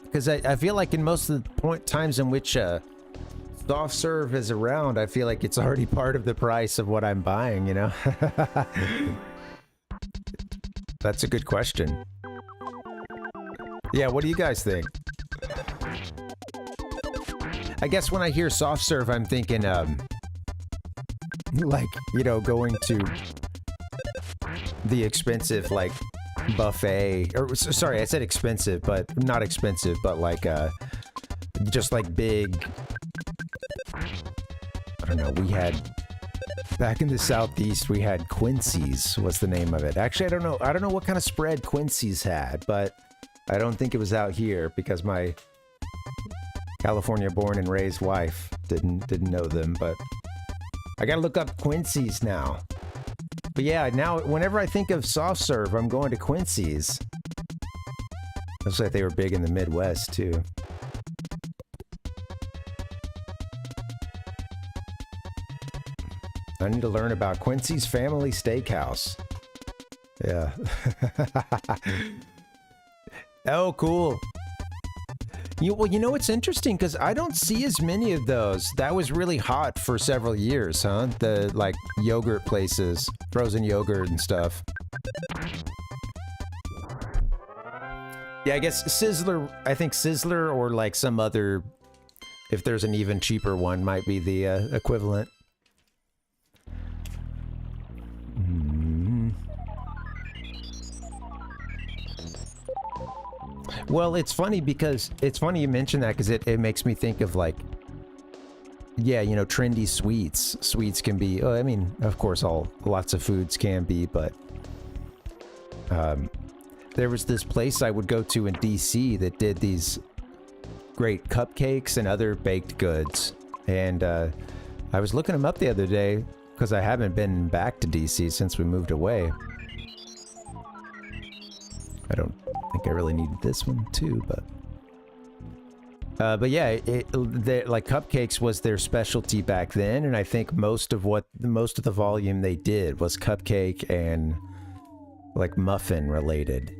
Because I feel like in most of the times in which soft serve is around, I feel like it's already part of the price of what I'm buying, That's a good question. Yeah, what do you guys think? I guess when I hear soft serve, I'm thinking, going to the expensive, like, buffet, or sorry, I said expensive, but not expensive, but like, just like big, I don't know, we had, back in the Southeast, we had Quincy's, was the name of it. Actually, I don't know what kind of spread Quincy's had, but I don't think it was out here, because my California born and raised wife didn't know them, but I gotta look up Quincy's now. But yeah, now whenever I think of soft serve, I'm going to Quincy's. Looks like they were big in the Midwest too. I need to learn about Quincy's Family Steakhouse. Yeah. Oh, cool. Well, you know, it's interesting because I don't see as many of those. That was really hot for several years, huh? The, like, yogurt places, frozen yogurt and stuff. Yeah, I guess Sizzler, I think Sizzler or, like, some other, if there's an even cheaper one, might be the equivalent. Well, it's funny because it's funny you mention that because it makes me think of like, yeah, you know, trendy sweets. Sweets can be, I mean, of course, lots of foods can be, but there was this place I would go to in DC that did these great cupcakes and other baked goods. And I was looking them up the other day because I haven't been back to DC since we moved away. I don't think I really needed this one too, but yeah, like cupcakes was their specialty back then, and I think most of the volume they did was cupcake and like muffin related.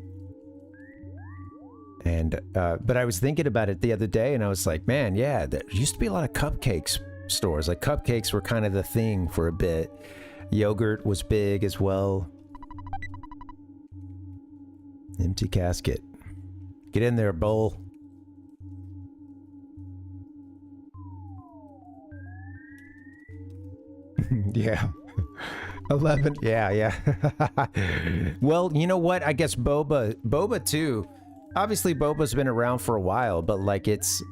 And but I was thinking about it the other day, and I was like, man, yeah, there used to be a lot of cupcakes stores. Like cupcakes were kind of the thing for a bit. Yogurt was big as well. Empty casket. Get in there, bowl. Yeah. 11. Yeah. Well, you know what? I guess Boba too. Obviously, Boba's been around for a while, but like its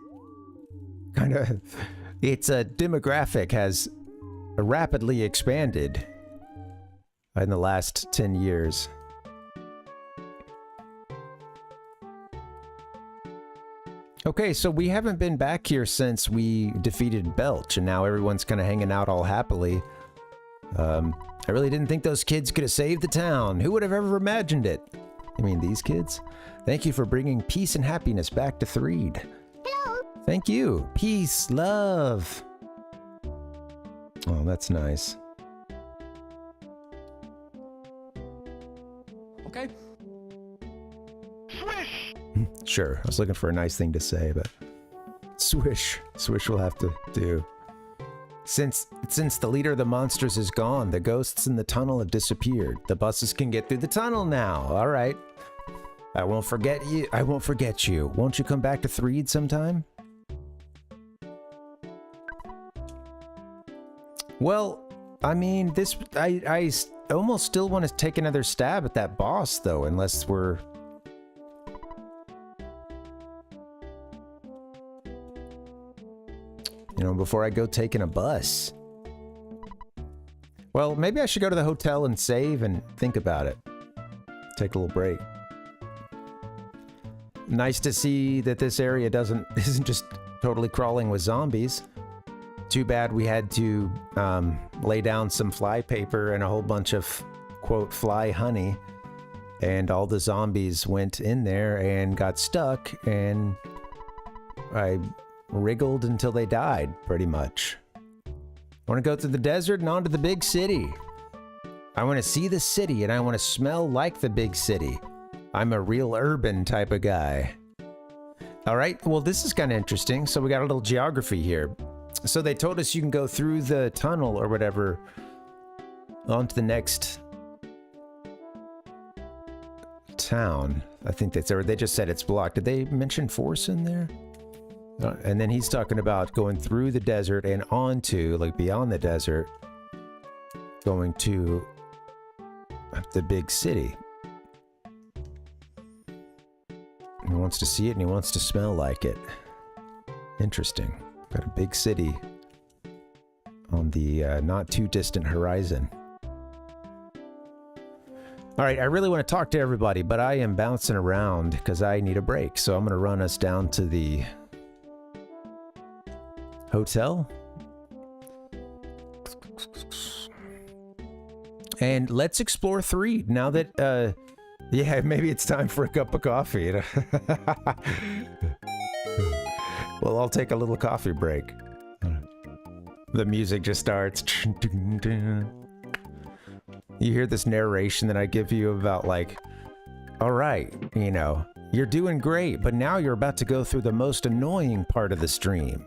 demographic has rapidly expanded in the last 10 years. Okay, so we haven't been back here since we defeated Belch, and now everyone's kind of hanging out all happily. I really didn't think those kids could have saved the town. Who would have ever imagined it? You mean these kids? Thank you for bringing peace and happiness back to Threed. Hello. Thank you. Peace, love. Oh, that's nice. Okay. Sure, I was looking for a nice thing to say, but swish will have to do. Since the leader of the monsters is gone, the ghosts in the tunnel have disappeared. The buses can get through the tunnel now. All right. I won't forget you. I won't forget you. Won't you come back to Threed sometime? Well, I mean, I almost still want to take another stab at that boss, though, unless we're... You know, before I go taking a bus. Well, maybe I should go to the hotel and save and think about it. Take a little break. Nice to see that this area isn't just totally crawling with zombies. Too bad we had to lay down some fly paper and a whole bunch of, quote, fly honey. And all the zombies went in there and got stuck, and I wriggled until they died, pretty much. I want to go through the desert and onto the big city. I want to see the city, and I want to smell like the big city. I'm a real urban type of guy. All right, well, this is kind of interesting. So we got a little geography here. So they told us you can go through the tunnel or whatever onto the next town. I think they just said it's blocked. Did they mention Force in there? And then he's talking about going through the desert and onto, like beyond the desert, going to the big city. He wants to see it and he wants to smell like it. Interesting. Got a big city on the not too distant horizon. All right, I really want to talk to everybody, but I am bouncing around because I need a break. So I'm going to run us down to the hotel. And let's explore 3 now that, yeah, maybe it's time for a cup of coffee. Well, I'll take a little coffee break. The music just starts. You hear this narration that I give you about, like, all right, you know, you're doing great, but now you're about to go through the most annoying part of the stream.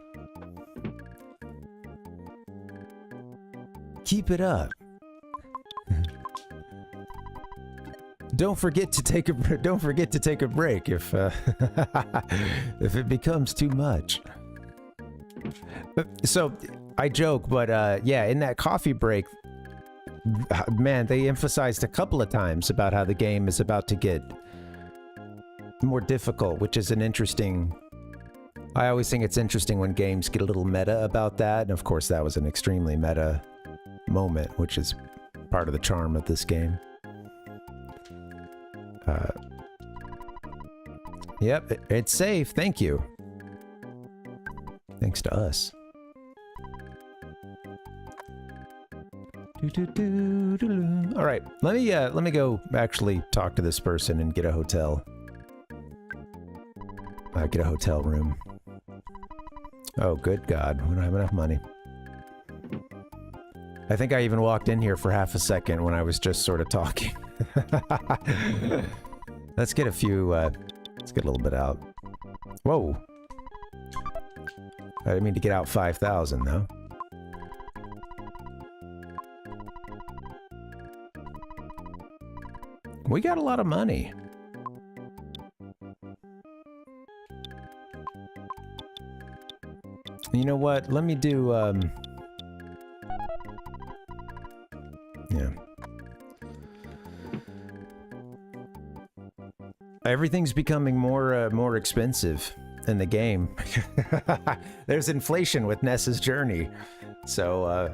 Keep it up. Don't forget to take a break if if it becomes too much. So I joke, but yeah, in that coffee break, man, they emphasized a couple of times about how the game is about to get more difficult, which is an interesting. I always think it's interesting when games get a little meta about that, and of course that was an extremely meta moment, which is part of the charm of this game. Yep, it's safe. Thank you. Thanks to us. All right, let me go actually talk to this person and get a hotel. Get a hotel room. Oh, good God, we don't have enough money. I think I even walked in here for half a second when I was just sort of talking. Let's get a few, let's get a little bit out. Whoa. I didn't mean to get out 5,000, though. We got a lot of money. You know what? Let me do, yeah. Everything's becoming more expensive in the game. There's inflation with Ness's journey, so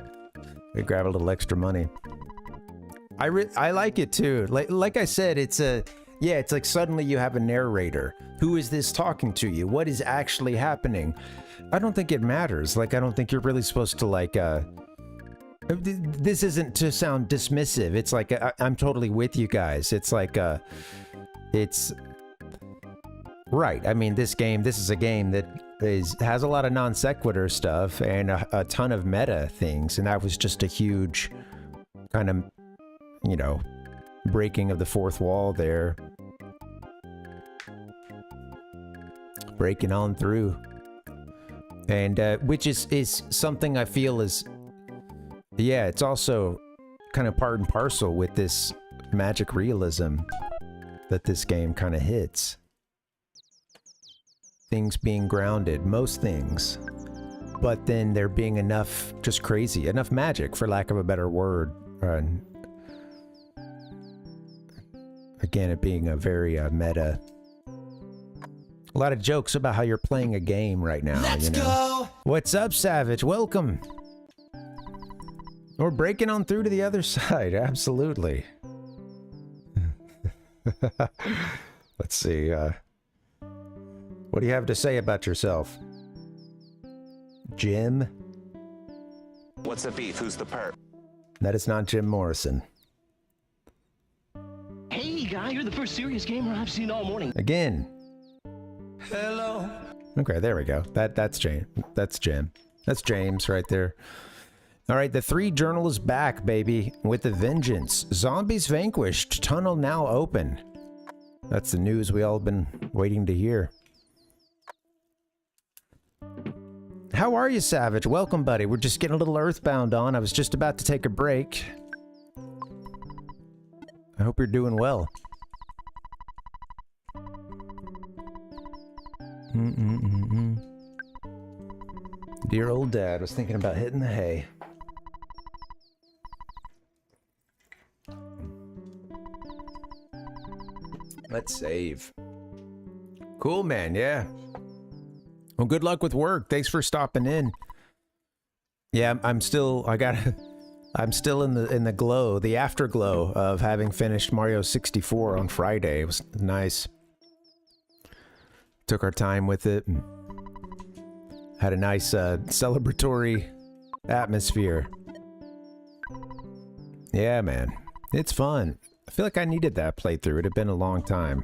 we grab a little extra money. I like it too. Like I said, it's it's like suddenly you have a narrator. Who is this talking to you? What is actually happening? I don't think it matters. Like, I don't think you're really supposed to, like, this isn't to sound dismissive. It's like, I'm totally with you guys. It's like, it's right. I mean, this is a game that has a lot of non sequitur stuff and a ton of meta things. And that was just a huge kind of, you know, breaking of the fourth wall there. Breaking on through. And which is something I feel is, yeah, it's also kind of part and parcel with this magic realism that this game kind of hits. Things being grounded, most things, but then there being enough, just crazy, enough magic, for lack of a better word. Again, it being a very meta. A lot of jokes about how you're playing a game right now. Let's go! What's up, Savage? Welcome. We're breaking on through to the other side. Absolutely. Let's see. What do you have to say about yourself, Jim? What's the beef? Who's the perp? That is not Jim Morrison. Hey, guy, you're the first serious gamer I've seen all morning. Again. Hello. Okay, there we go. That's James. That's Jim. That's James right there. All right, the 3 Journal is back, baby, with a vengeance. Zombies vanquished. Tunnel now open. That's the news we all been waiting to hear. How are you, Savage? Welcome, buddy. We're just getting a little Earthbound on. I was just about to take a break. I hope you're doing well. Dear old dad was thinking about hitting the hay. Let's save. Cool, man. Yeah. Well, good luck with work. Thanks for stopping in. Yeah, I'm still in the glow, the afterglow of having finished Mario 64 on Friday. It was nice. Took our time with it and had a nice celebratory atmosphere. Yeah, man. It's fun. I feel like I needed that playthrough. It had been a long time.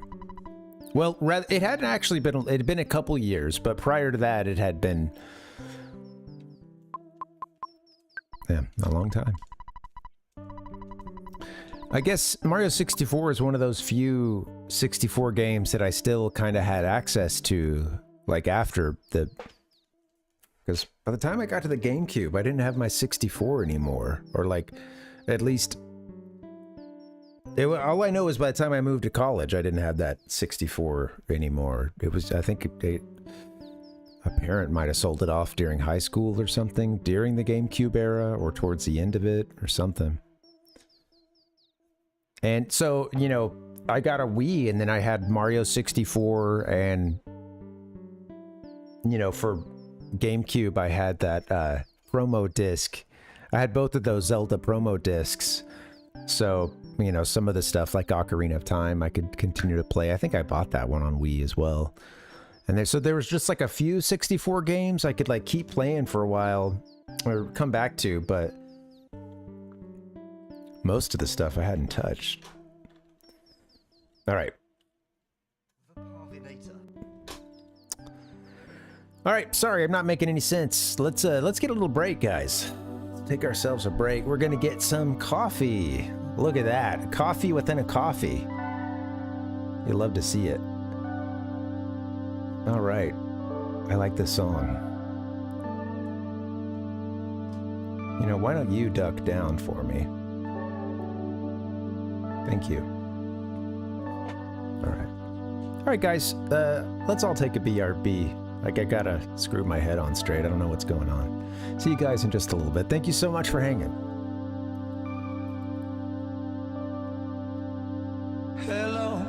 Well, it hadn't actually been, it had been a couple years, but prior to that, it had been, yeah, a long time. I guess Mario 64 is one of those few 64 games that I still kind of had access to, like after the, because by the time I got to the GameCube, I didn't have my 64 anymore, or like, at least, all I know is by the time I moved to college, I didn't have that 64 anymore. It was, I think a parent might have sold it off during high school or something, during the GameCube era, or towards the end of it, or something. And so, you know, I got a Wii, and then I had Mario 64, and, you know, for GameCube, I had that promo disc. I had both of those Zelda promo discs. So, you know, some of the stuff like Ocarina of Time, I could continue to play. I think I bought that one on Wii as well. And so there was just like a few 64 games I could like keep playing for a while or come back to, but most of the stuff I hadn't touched. All right. All right, sorry, I'm not making any sense. Let's get a little break, guys. Let's take ourselves a break. We're gonna get some coffee. Look at that, coffee within a coffee. You'll love to see it. All right, I like this song. You know, why don't you duck down for me? Thank you. All right, guys, let's all take a BRB. Like, I gotta screw my head on straight. I don't know what's going on. See you guys in just a little bit. Thank you so much for hanging. Hello.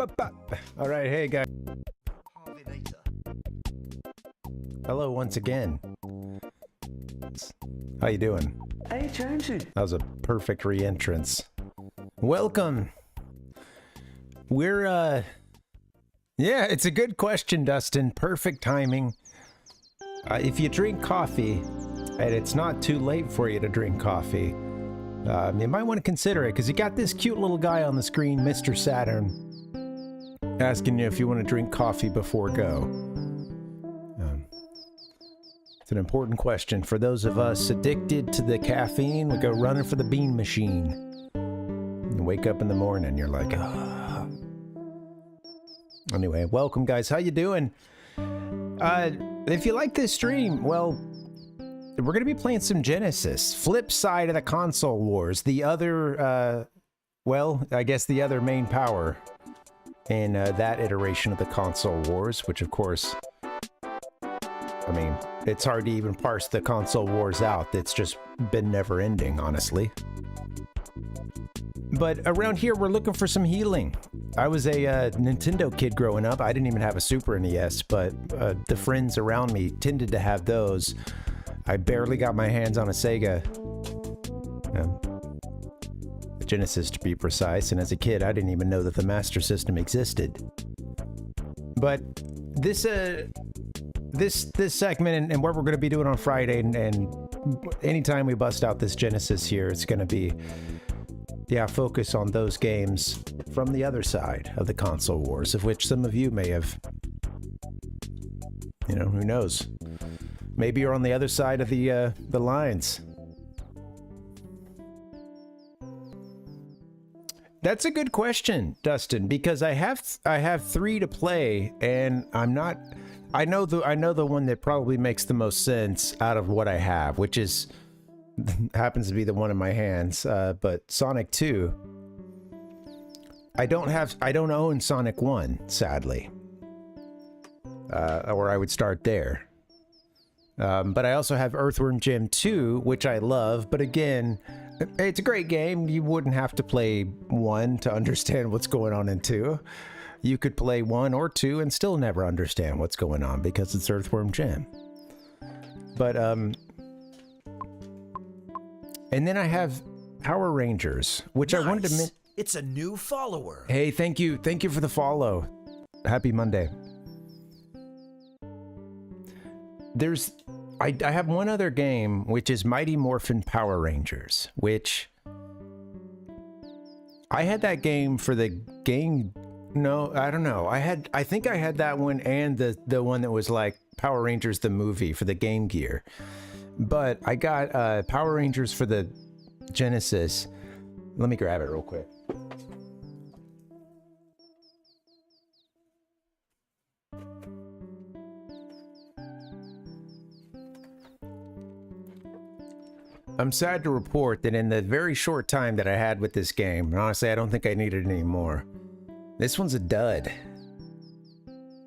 All right, hey guys. Hello once again. How you doing? Hey, Jamesy. That was a perfect re-entrance. Welcome. We're yeah, it's a good question, Dustin. Perfect timing. If you drink coffee and it's not too late for you to drink coffee, you might want to consider it because you got this cute little guy on the screen, Mr. Saturn, asking you if you want to drink coffee before go. It's an important question. For those of us addicted to the caffeine, we go running for the bean machine. You wake up in the morning, you're like, ah. Anyway, welcome guys. How you doing? If you like this stream, well, we're going to be playing some Genesis. Flip side of the console wars. The other, well, I guess the other main power in that iteration of the console wars, which of course, I mean, it's hard to even parse the console wars out. It's just been never ending, honestly. But around here, we're looking for some healing. I was a Nintendo kid growing up. I didn't even have a Super NES, but the friends around me tended to have those. I barely got my hands on a Sega. Genesis, to be precise. And as a kid, I didn't even know that the Master System existed. But this segment and what we're going to be doing on Friday, and anytime we bust out this Genesis here, it's going to be, yeah, focus on those games from the other side of the console wars, of which some of you may have, you know, who knows? Maybe you're on the other side of the lines. That's a good question, Dustin, because I have 3 to play, and I'm not. I know the one that probably makes the most sense out of what I have, which is happens to be the one in my hands. But Sonic 2, I don't own Sonic 1, sadly, or I would start there. But I also have Earthworm Jim 2, which I love. But again, it's a great game. You wouldn't have to play 1 to understand what's going on in 2. You could play 1 or 2 and still never understand what's going on because it's Earthworm Jim. But, and then I have Power Rangers, which I wanted to... It's a new follower. Hey, thank you. Thank you for the follow. Happy Monday. I have one other game, which is Mighty Morphin Power Rangers, which I had that game for the game. No, I don't know. I think I had that one and the one that was like Power Rangers the movie for the Game Gear. But I got Power Rangers for the Genesis. Let me grab it real quick. I'm sad to report that in the very short time that I had with this game, and honestly, I don't think I need it anymore. This one's a dud.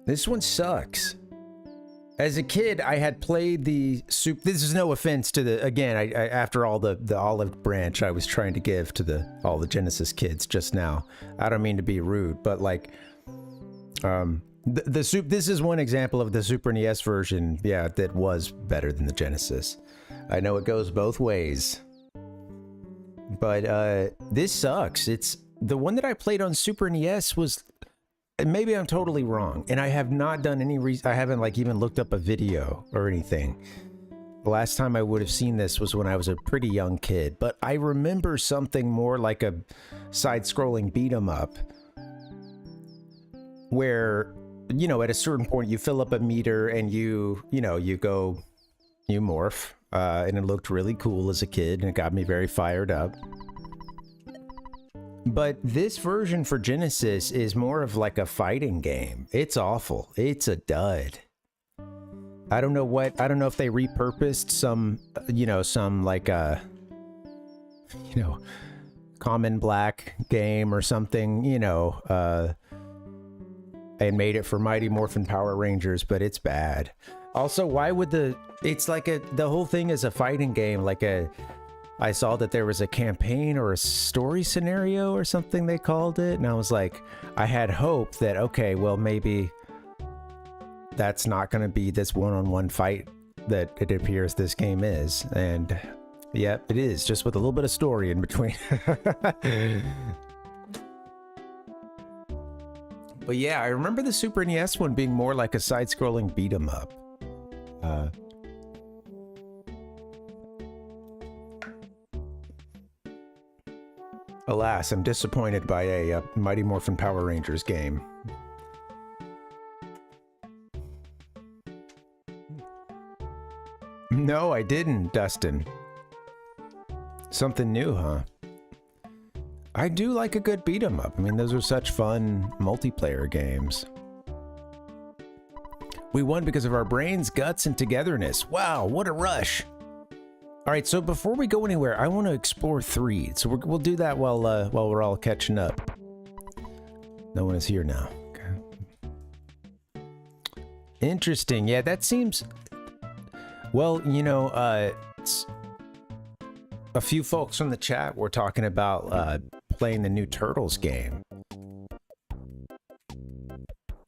This one sucks. As a kid, I had played the this is no offense to the, again, I after all the olive branch I was trying to give to all the Genesis kids just now. I don't mean to be rude, but like, this is one example of the Super NES version, yeah, that was better than the Genesis. I know it goes both ways, but this sucks. It's the one that I played on Super NES was, maybe I'm totally wrong, and I have not done any I haven't like even looked up a video or anything. The last time I would have seen this was when I was a pretty young kid, but I remember something more like a side-scrolling beat-em-up where, you know, at a certain point you fill up a meter and you morph. And it looked really cool as a kid, and it got me very fired up. But this version for Genesis is more of like a fighting game. It's awful. It's a dud. I don't know if they repurposed some like Common Black game or something, and made it for Mighty Morphin Power Rangers, but it's bad. Also, why would it's like the whole thing is a fighting game, like I saw that there was a campaign or a story scenario or something they called it, and I was like, I had hope that, okay, well, maybe that's not going to be this one-on-one fight that it appears this game is. And yeah, it is, just with a little bit of story in between. But yeah, I remember the Super NES one being more like a side-scrolling beat-em-up. Alas, I'm disappointed by a Mighty Morphin Power Rangers game. No, I didn't, Dustin. Something new, huh? I do like a good beat 'em up. I mean, those are such fun multiplayer games. We won because of our brains, guts, and togetherness. Wow, what a rush. All right, so before we go anywhere, I want to explore 3. So we'll do that while we're all catching up. No one is here now. Okay. Interesting. Yeah, that seems... Well, you know, a few folks from the chat were talking about playing the new Turtles game,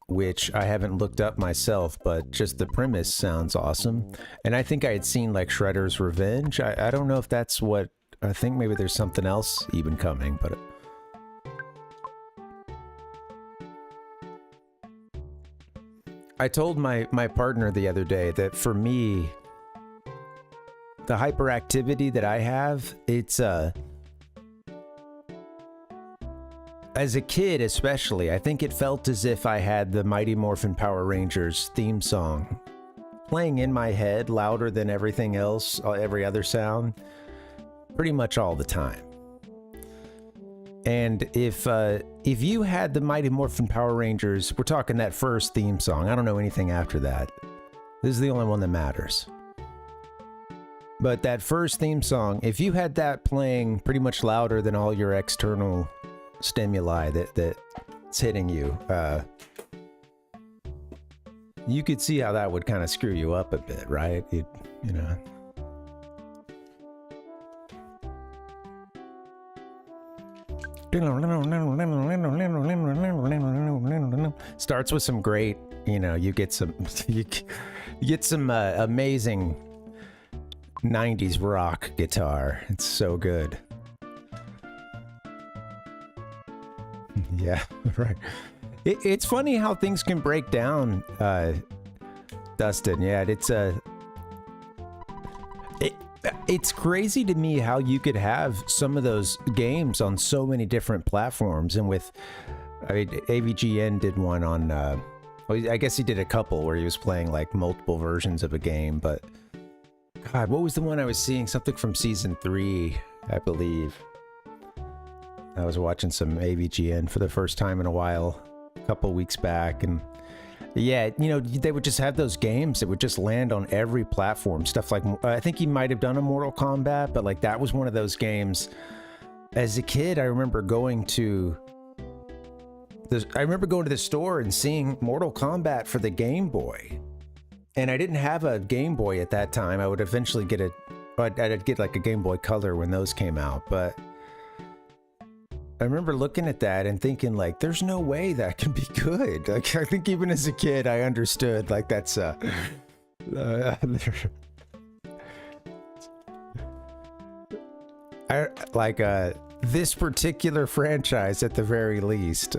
which I haven't looked up myself, but just the premise sounds awesome. And I think I had seen like Shredder's Revenge. I don't know if that's what... I think maybe there's something else even coming, but... I told my partner the other day that for me, the hyperactivity that I have, it's as a kid especially, I think it felt as if I had the Mighty Morphin Power Rangers theme song playing in my head louder than everything else, every other sound, pretty much all the time. And if you had the Mighty Morphin Power Rangers, we're talking that first theme song, I don't know anything after that. This is the only one that matters. But that first theme song, if you had that playing pretty much louder than all your external stimuli that's hitting you, you could see how that would kind of screw you up a bit, right? You know. Starts with some great, you know, you get some amazing 90s rock guitar. It's so good. Yeah, right. It's funny how things can break down, Dustin. Yeah, it's crazy to me how you could have some of those games on so many different platforms. And with, I mean, AVGN did one on, well, I guess he did a couple where he was playing like multiple versions of a game, but God, what was the one I was seeing? Something from season 3, I believe. I was watching some AVGN for the first time in a while, a couple weeks back, and yeah, you know, they would just have those games that would just land on every platform. Stuff like, I think he might have done a Mortal Kombat, but like that was one of those games. As a kid, I remember going to the store and seeing Mortal Kombat for the Game Boy. And I didn't have a Game Boy at that time. I would eventually get I'd get like a Game Boy Color when those came out, but I remember looking at that and thinking like, there's no way that can be good. Like, I think even as a kid, I understood like that's this particular franchise at the very least,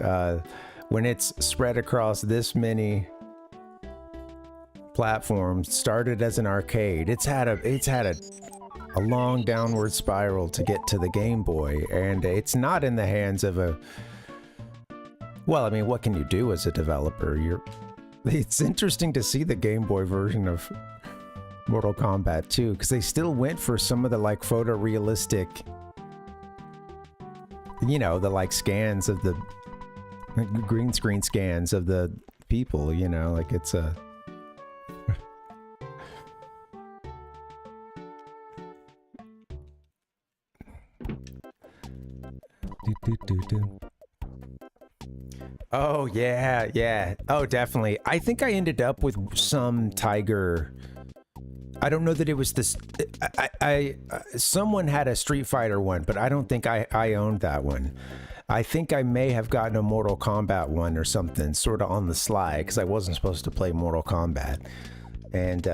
when it's spread across this many platforms, started as an arcade. It's had a long downward spiral to get to the Game Boy, and it's not in the hands of a... Well, I mean, what can you do as a developer? It's interesting to see the Game Boy version of Mortal Kombat 2, because they still went for some of the like photorealistic, you know, the like scans of the green screen scans of the people, you know, like it's a... Oh yeah. Oh, definitely. I think I ended up with some Tiger I don't know that it was this. Someone had a Street Fighter one, but I don't think I owned that one. I think I may have gotten a Mortal Kombat one or something, sort of on the sly, because I wasn't supposed to play Mortal Kombat. And,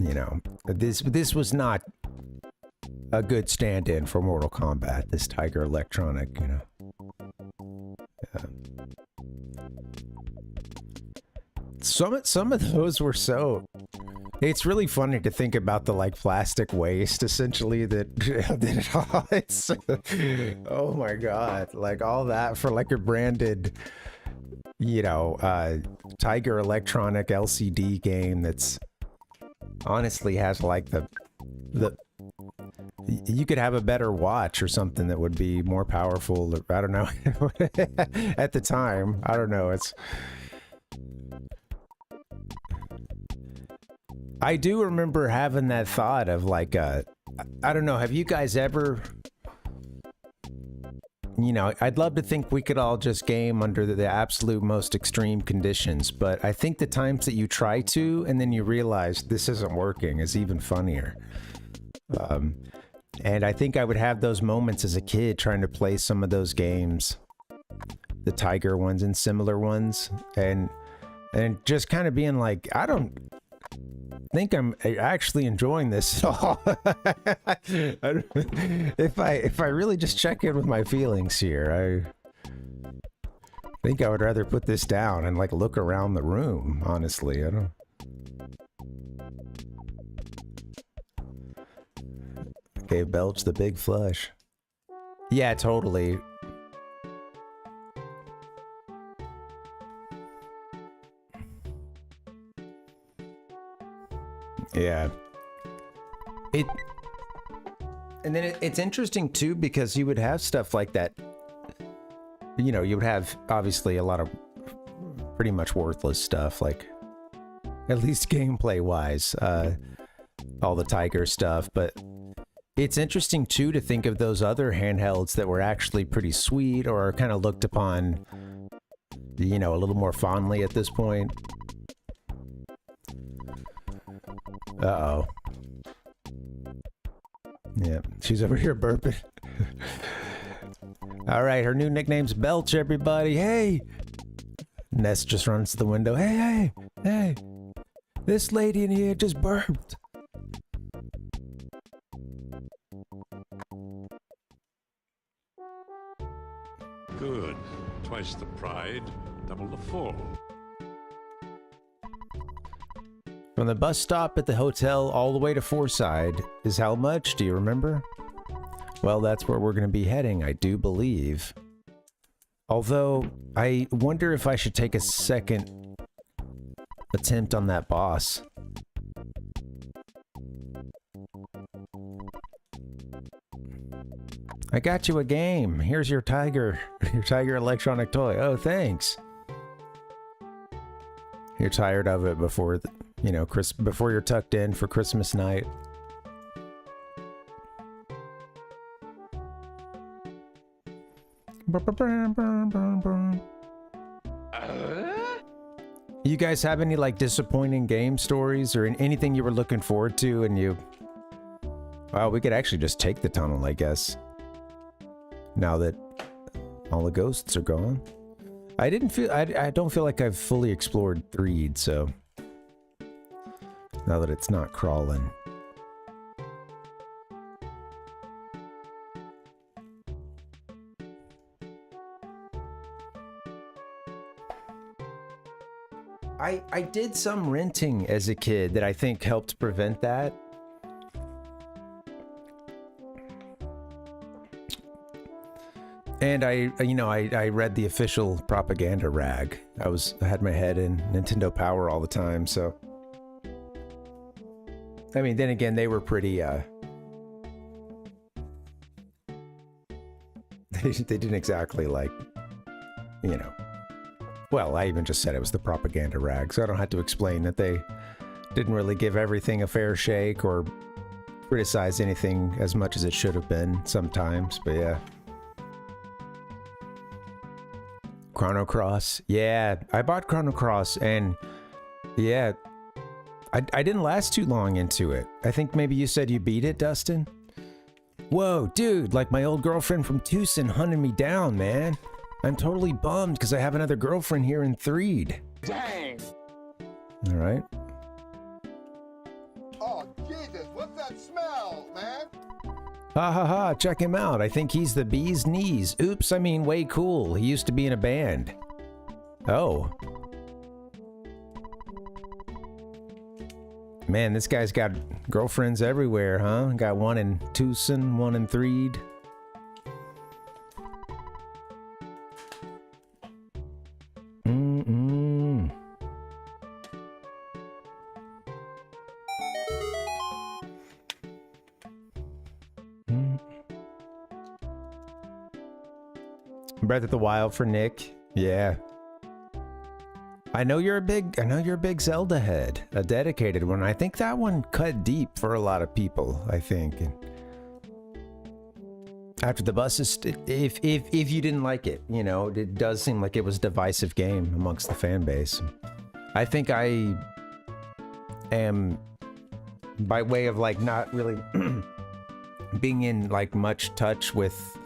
you know, this was not a good stand-in for Mortal Kombat, this Tiger Electronic, you know. Some of those were so... It's really funny to think about the like plastic waste essentially that it's oh my god, like all that for like a branded, you know, Tiger Electronic LCD game that's honestly has like the you could have a better watch or something that would be more powerful. I don't know. At the time, I don't know. It's I do remember having that thought of like, I don't know, have you guys ever, you know, I'd love to think we could all just game under the absolute most extreme conditions, but I think the times that you try to, and then you realize this isn't working is even funnier. And I think I would have those moments as a kid trying to play some of those games, the Tiger ones and similar ones, and just kind of being like, I don't think I'm actually enjoying this at all. If I really just check in with my feelings here, I think I would rather put this down and like look around the room, honestly. I don't. Gave Belch the big flush. Yeah, totally. Yeah. And then it's interesting too, because you would have stuff like that. You know, you would have obviously a lot of pretty much worthless stuff, like at least gameplay wise, all the Tiger stuff. But it's interesting too to think of those other handhelds that were actually pretty sweet or kind of looked upon, you know, a little more fondly at this point. Uh-oh. Yeah, she's over here burping. All right, her new nickname's Belch, everybody. Hey! Ness just runs to the window. Hey! This lady in here just burped. Good. Twice the pride, double the fall. From the bus stop at the hotel all the way to Forside is how much? Do you remember? Well, that's where we're going to be heading, I do believe. Although, I wonder if I should take a second attempt on that boss. I got you a game. Here's your Tiger electronic toy. Oh, thanks. You're tired of it before, you know, before you're tucked in for Christmas night. You guys have any like disappointing game stories or anything you were looking forward to and you... Well, we could actually just take the tunnel, I guess. Now that all the ghosts are gone. I don't feel like I've fully explored Threed, so... Now that it's not crawling. I did some renting as a kid that I think helped prevent that. And I read the official propaganda rag. I had my head in Nintendo Power all the time, so. I mean, then again, they were pretty, they didn't exactly like, you know. Well, I even just said it was the propaganda rag, so I don't have to explain that they didn't really give everything a fair shake or criticize anything as much as it should have been sometimes, but yeah. Chrono Cross. Yeah, I bought Chrono Cross, and yeah, I didn't last too long into it. I think maybe you said you beat it, Dustin? Whoa, dude, like my old girlfriend from Tucson hunted me down, man. I'm totally bummed because I have another girlfriend here in Threed. Dang! All right. Oh, Jesus, what's that smell, man? Ha ha ha, check him out. I think he's the bee's knees. Oops, I mean way cool. He used to be in a band. Oh. Man, this guy's got girlfriends everywhere, huh? Got one in Tucson, one in Threed. Breath of the Wild for Nick. Yeah. I know you're a big Zelda head, a dedicated one. I think that one cut deep for a lot of people, I think. And after the buses, if you didn't like it, you know, it does seem like it was a divisive game amongst the fan base. I think I am, by way of like not really being in like much touch with,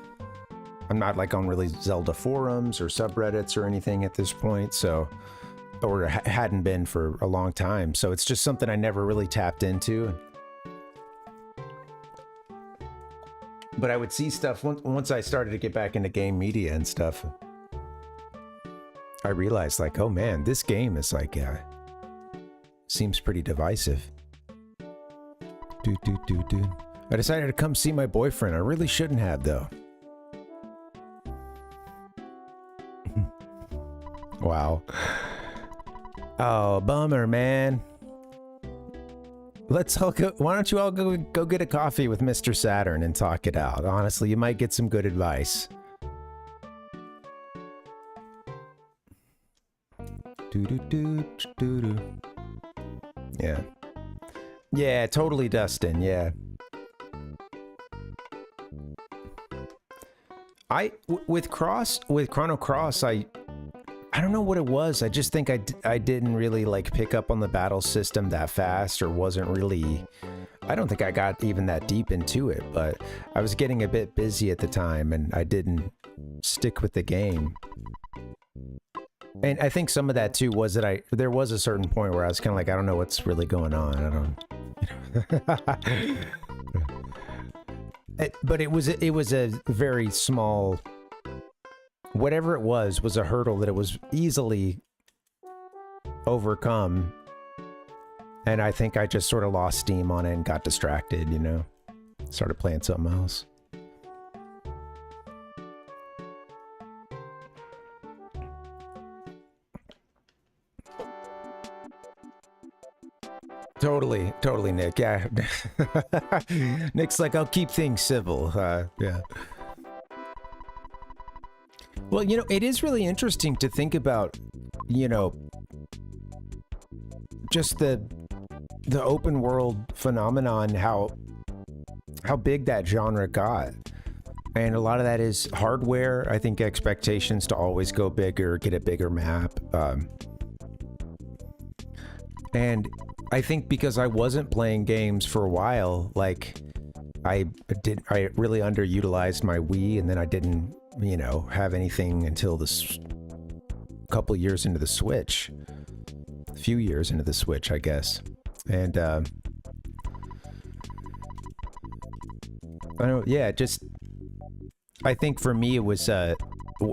I'm not like on really Zelda forums or subreddits or anything at this point, so, or hadn't been for a long time. So it's just something I never really tapped into. But I would see stuff once I started to get back into game media and stuff. I realized like, oh man, this game is like, seems pretty divisive. I decided to come see my boyfriend. I really shouldn't have though. Wow. Oh, bummer, man. Let's all go. Why don't you all go get a coffee with Mr. Saturn and talk it out? Honestly, you might get some good advice. Yeah. Yeah, totally, Dustin. Yeah. With Chrono Cross, I don't know what it was. I just think I didn't really like pick up on the battle system that fast, or wasn't really, I don't think I got even that deep into it, but I was getting a bit busy at the time and I didn't stick with the game. And I think some of that too was that there was a certain point where I was kind of like, I don't know what's really going on. But it was a very small, whatever it was a hurdle that it was easily overcome. And I think I just sort of lost steam on it and got distracted, you know, started playing something else. Totally, Nick. Yeah. Nick's like, I'll keep things civil. Yeah. Well, you know, it is really interesting to think about, you know, just the open world phenomenon, how big that genre got. And a lot of that is hardware. I think expectations to always go bigger, get a bigger map. And I think because I wasn't playing games for a while, like I really underutilized my Wii, and then I didn't, you know, have anything until this couple years into the Switch, a few years into the Switch, I guess. And I don't, yeah, just, I think for me it was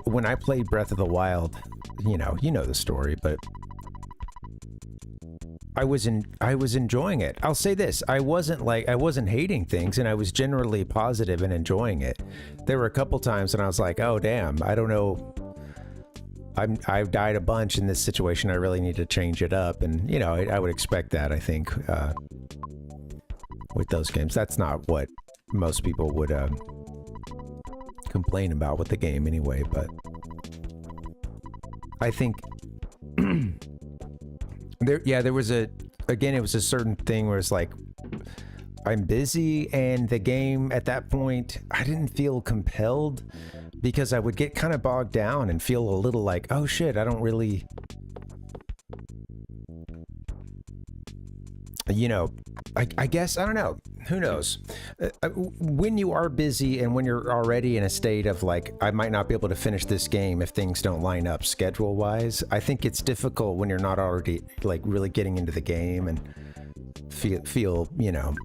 when I played Breath of the Wild, you know the story, but I was enjoying it. I'll say this, I wasn't hating things, and I was generally positive and enjoying it. There were a couple times when I was like, oh damn, I don't know, I've died a bunch in this situation, I really need to change it up. And you know, I would expect that, I think, with those games. That's not what most people would complain about with the game anyway, but I think there was it was a certain thing where it's like, I'm busy, and the game at that point, I didn't feel compelled, because I would get kind of bogged down and feel a little like, oh shit, I don't really, you know, I guess, I don't know, who knows? When you are busy and when you're already in a state of like, I might not be able to finish this game if things don't line up schedule wise, I think it's difficult when you're not already like really getting into the game and feel, you know,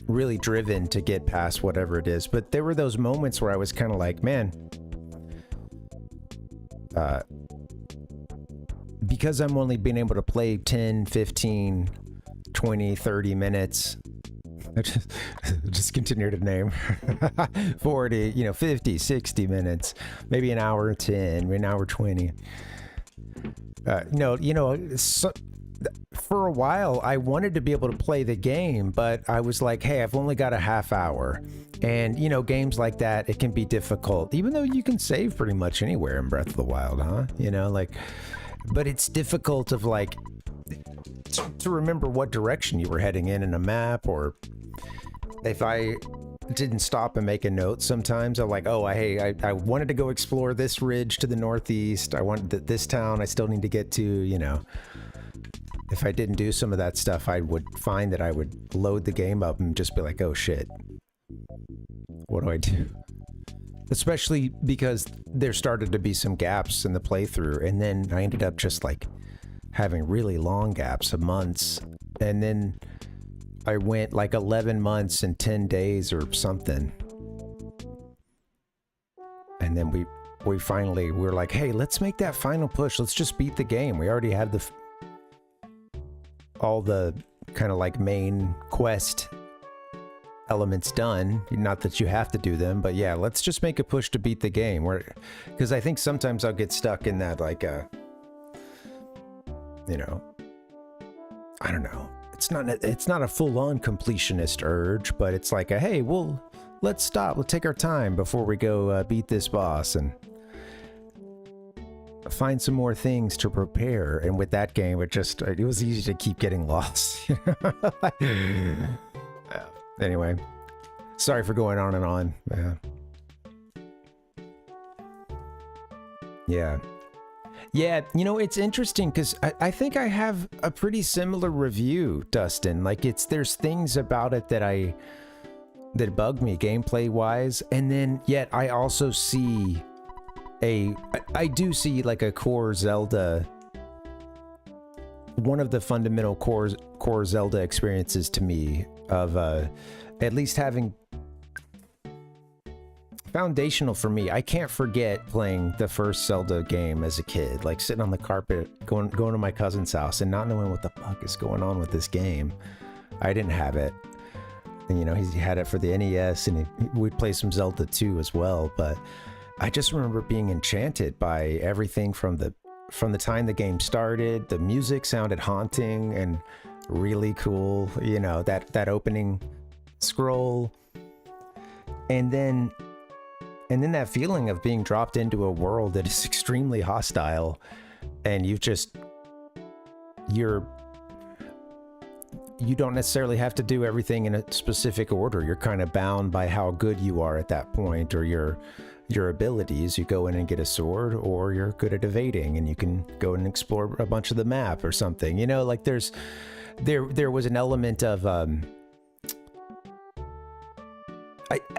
really driven to get past whatever it is. But there were those moments where I was kind of like, man, because I'm only being able to play 10, 15, 20, 30 minutes, I just continue to name 40, you know, 50, 60 minutes, maybe an hour 10, an hour 20. So, for a while, I wanted to be able to play the game, but I was like, hey, I've only got a half hour. And, you know, games like that, it can be difficult, even though you can save pretty much anywhere in Breath of the Wild, huh? You know, like, but it's difficult of like, to remember what direction you were heading in a map, or if I didn't stop and make a note sometimes, I'm like, oh, I wanted to go explore this ridge to the northeast. I wanted this town I still need to get to, you know. If I didn't do some of that stuff, I would find that I would load the game up and just be like, oh shit, what do I do? Especially because there started to be some gaps in the playthrough, and then I ended up just like having really long gaps of months, and then I went like 11 months and 10 days or something, and then we finally were like, hey, let's make that final push, let's just beat the game. We already had all the kind of like main quest elements done, not that you have to do them, but yeah, let's just make a push to beat the game. Because I think sometimes I'll get stuck in that like you know, I don't know, it's not a full-on completionist urge, but it's like a, hey, let's stop, we'll take our time before we go beat this boss and find some more things to prepare. And with that game, it was easy to keep getting lost. Anyway, sorry for going on and on. Yeah, you know, it's interesting because I think I have a pretty similar review, Dustin. Like, there's things about it that bug me gameplay wise, and then yet I also see I do see like a core Zelda, one of the fundamental core Zelda experiences to me of at least having foundational for me. I can't forget playing the first Zelda game as a kid, like sitting on the carpet, going to my cousin's house and not knowing what the fuck is going on with this game. I didn't have it. And, you know, he had it for the NES, and we'd play some Zelda 2 as well, but I just remember being enchanted by everything from the time the game started. The music sounded haunting and really cool, you know, that opening scroll, and then that feeling of being dropped into a world that is extremely hostile, and you don't necessarily have to do everything in a specific order. You're kind of bound by how good you are at that point, or your abilities. You go in and get a sword, or you're good at evading and you can go and explore a bunch of the map or something, you know. Like there was an element of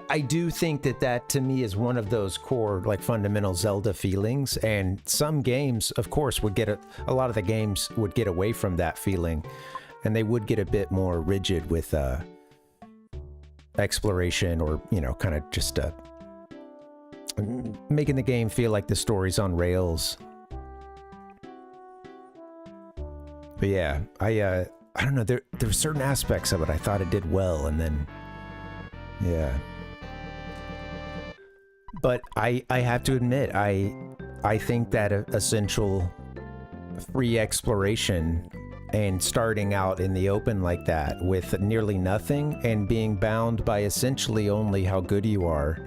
I do think that to me is one of those core, like, fundamental Zelda feelings, and some games of course would get a lot of the games would get away from that feeling, and they would get a bit more rigid with exploration, or, you know, kind of just making the game feel like the story's on rails. But yeah, I don't know, there were certain aspects of it I thought it did well, and then yeah. But I have to admit, I think that essential free exploration and starting out in the open like that with nearly nothing and being bound by essentially only how good you are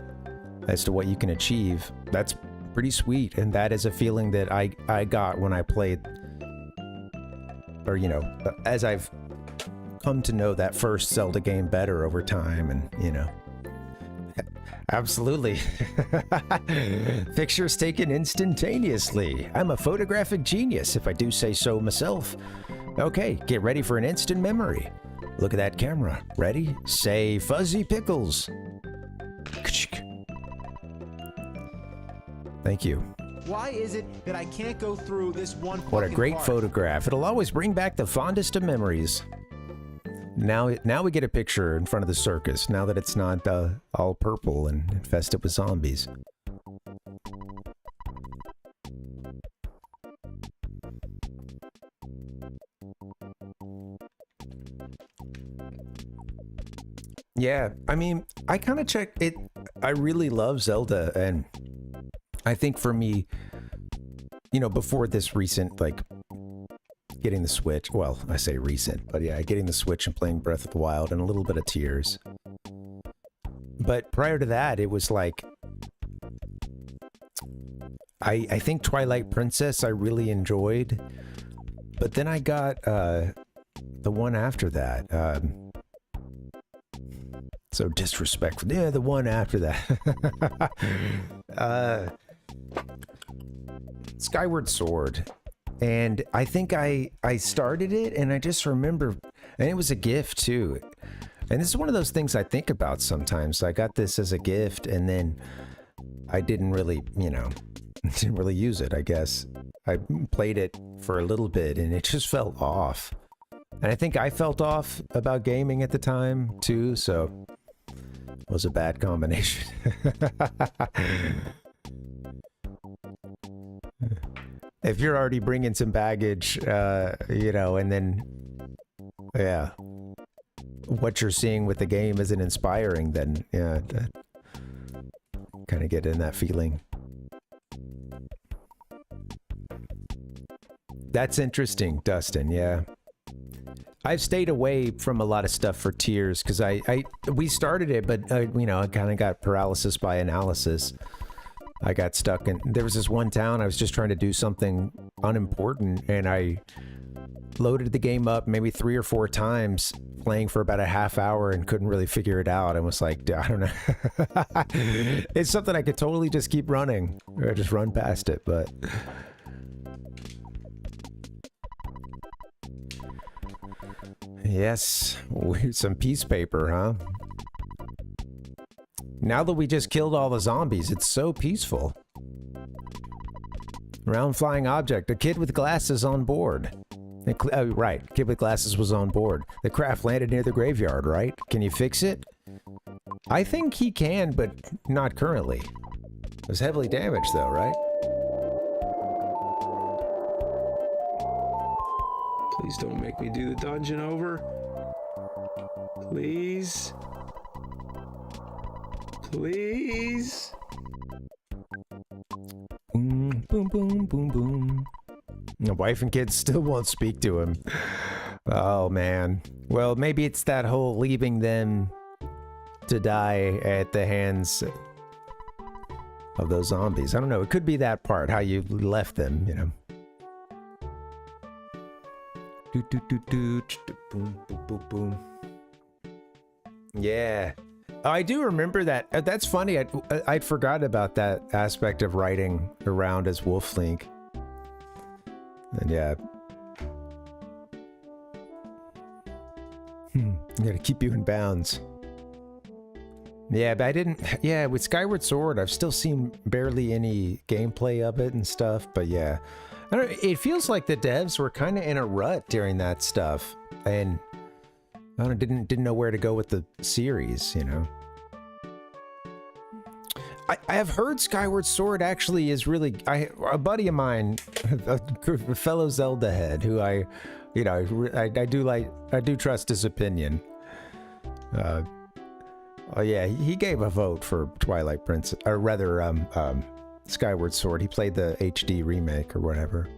as to what you can achieve, that's pretty sweet. And that is a feeling that I got when I played, or, you know, as I've come to know that first Zelda game better over time, and, you know, absolutely. Pictures taken instantaneously. I'm a photographic genius, if I do say so myself. Okay, get ready for an instant memory. Look at that camera. Ready? Say fuzzy pickles. Thank you. Why is it that I can't go through this one What a fucking great part? photograph. It'll always bring back the fondest of memories. Now we get a picture in front of the circus, now that it's not all purple and infested with zombies. Yeah, I mean, I kind of checked it. I really love Zelda, and I think for me, you know, before this recent, like, getting the Switch, well, I say recent, but yeah, getting the Switch and playing Breath of the Wild and a little bit of Tears. But prior to that, it was like, I think Twilight Princess I really enjoyed, but then I got the one after that. So disrespectful. Yeah, the one after that. Skyward Sword. And I think I started it, and I just remember, and it was a gift too. And this is one of those things I think about sometimes. I got this as a gift, and then I didn't really, you know, didn't really use it, I guess. I played it for a little bit, and it just felt off. And I think I felt off about gaming at the time too, so it was a bad combination. If you're already bringing some baggage, you know, and then, yeah, what you're seeing with the game isn't inspiring, then, yeah, kind of get in that feeling. That's interesting, Dustin, yeah. I've stayed away from a lot of stuff for Tears, because we started it, but, you know, I kind of got paralysis by analysis. I got stuck in, there was this one town, I was just trying to do something unimportant, and I loaded the game up maybe 3 or 4 times, playing for about a half hour, and couldn't really figure it out. I was like, I don't know. It's something I could totally just keep running, or just run past it, but... Yes, some peace paper, huh? Now that we just killed all the zombies, it's so peaceful. Round flying object. A kid with glasses on board. Right, kid with glasses was on board. The craft landed near the graveyard, right? Can you fix it? I think he can, but not currently. It was heavily damaged though, right? Please don't make me do the dungeon over. Please. Please. Boom, boom, boom, boom. The wife and kids still won't speak to him. Oh, man. Well, maybe it's that whole leaving them to die at the hands of those zombies. I don't know. It could be that part, how you left them, you know. Boom, boom, boom, boom. Yeah. Oh, I do remember that. That's funny. I'd forgot about that aspect of riding around as Wolflink. And yeah. I gotta keep you in bounds. Yeah, but I didn't... Yeah, with Skyward Sword, I've still seen barely any gameplay of it and stuff, but yeah. I don't know, it feels like the devs were kind of in a rut during that stuff, and I don't know, didn't know where to go with the series, you know. I have heard Skyward Sword actually is really... a buddy of mine, a fellow Zelda head, who I do trust his opinion. Oh yeah, he gave a vote for Twilight Princess, or rather, Skyward Sword. He played the HD remake or whatever.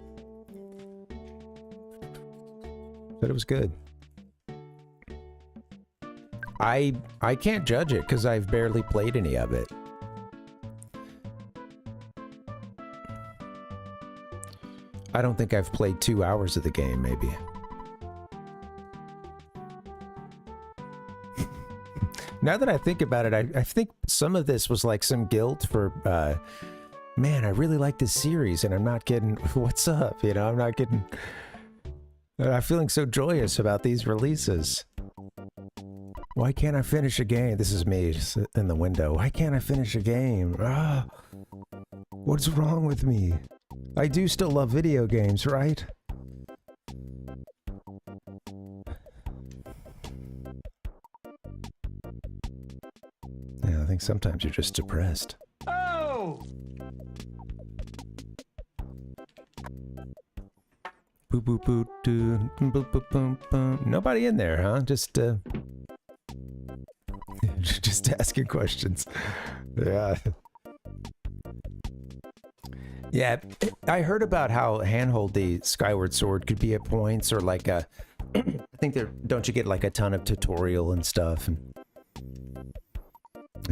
But it was good. I can't judge it because I've barely played any of it. I don't think I've played 2 hours of the game, maybe. Now that I think about it, I think some of this was like some guilt for, man, I really like this series and I'm not getting, what's up? You know, I'm not getting, I'm feeling so joyous about these releases. Why can't I finish a game? This is me just in the window. Why can't I finish a game? Ah, what's wrong with me? I do still love video games, right? Yeah, I think sometimes you're just depressed. Oh! Boop boop boop doo, boop boop boom boom. Nobody in there, huh? Just just asking questions. Yeah. Yeah, I heard about how handhold the Skyward Sword could be at points, or like a I think there don't you get like a ton of tutorial and stuff, and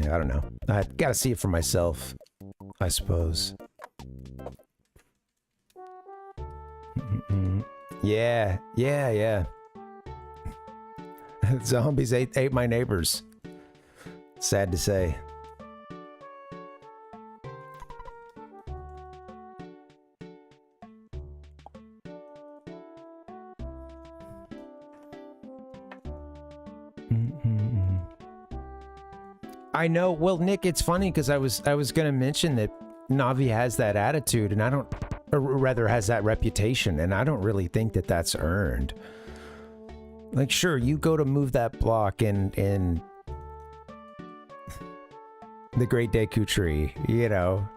yeah, I don't know. I gotta see it for myself, I suppose. Yeah. Zombies ate my neighbors. Sad to say. I know. Well, Nick, it's funny because I was gonna mention that Navi has that attitude, and I don't, or rather has that reputation, and I don't really think that that's earned. Like, sure, you go to move that block in the Great Deku Tree, you know,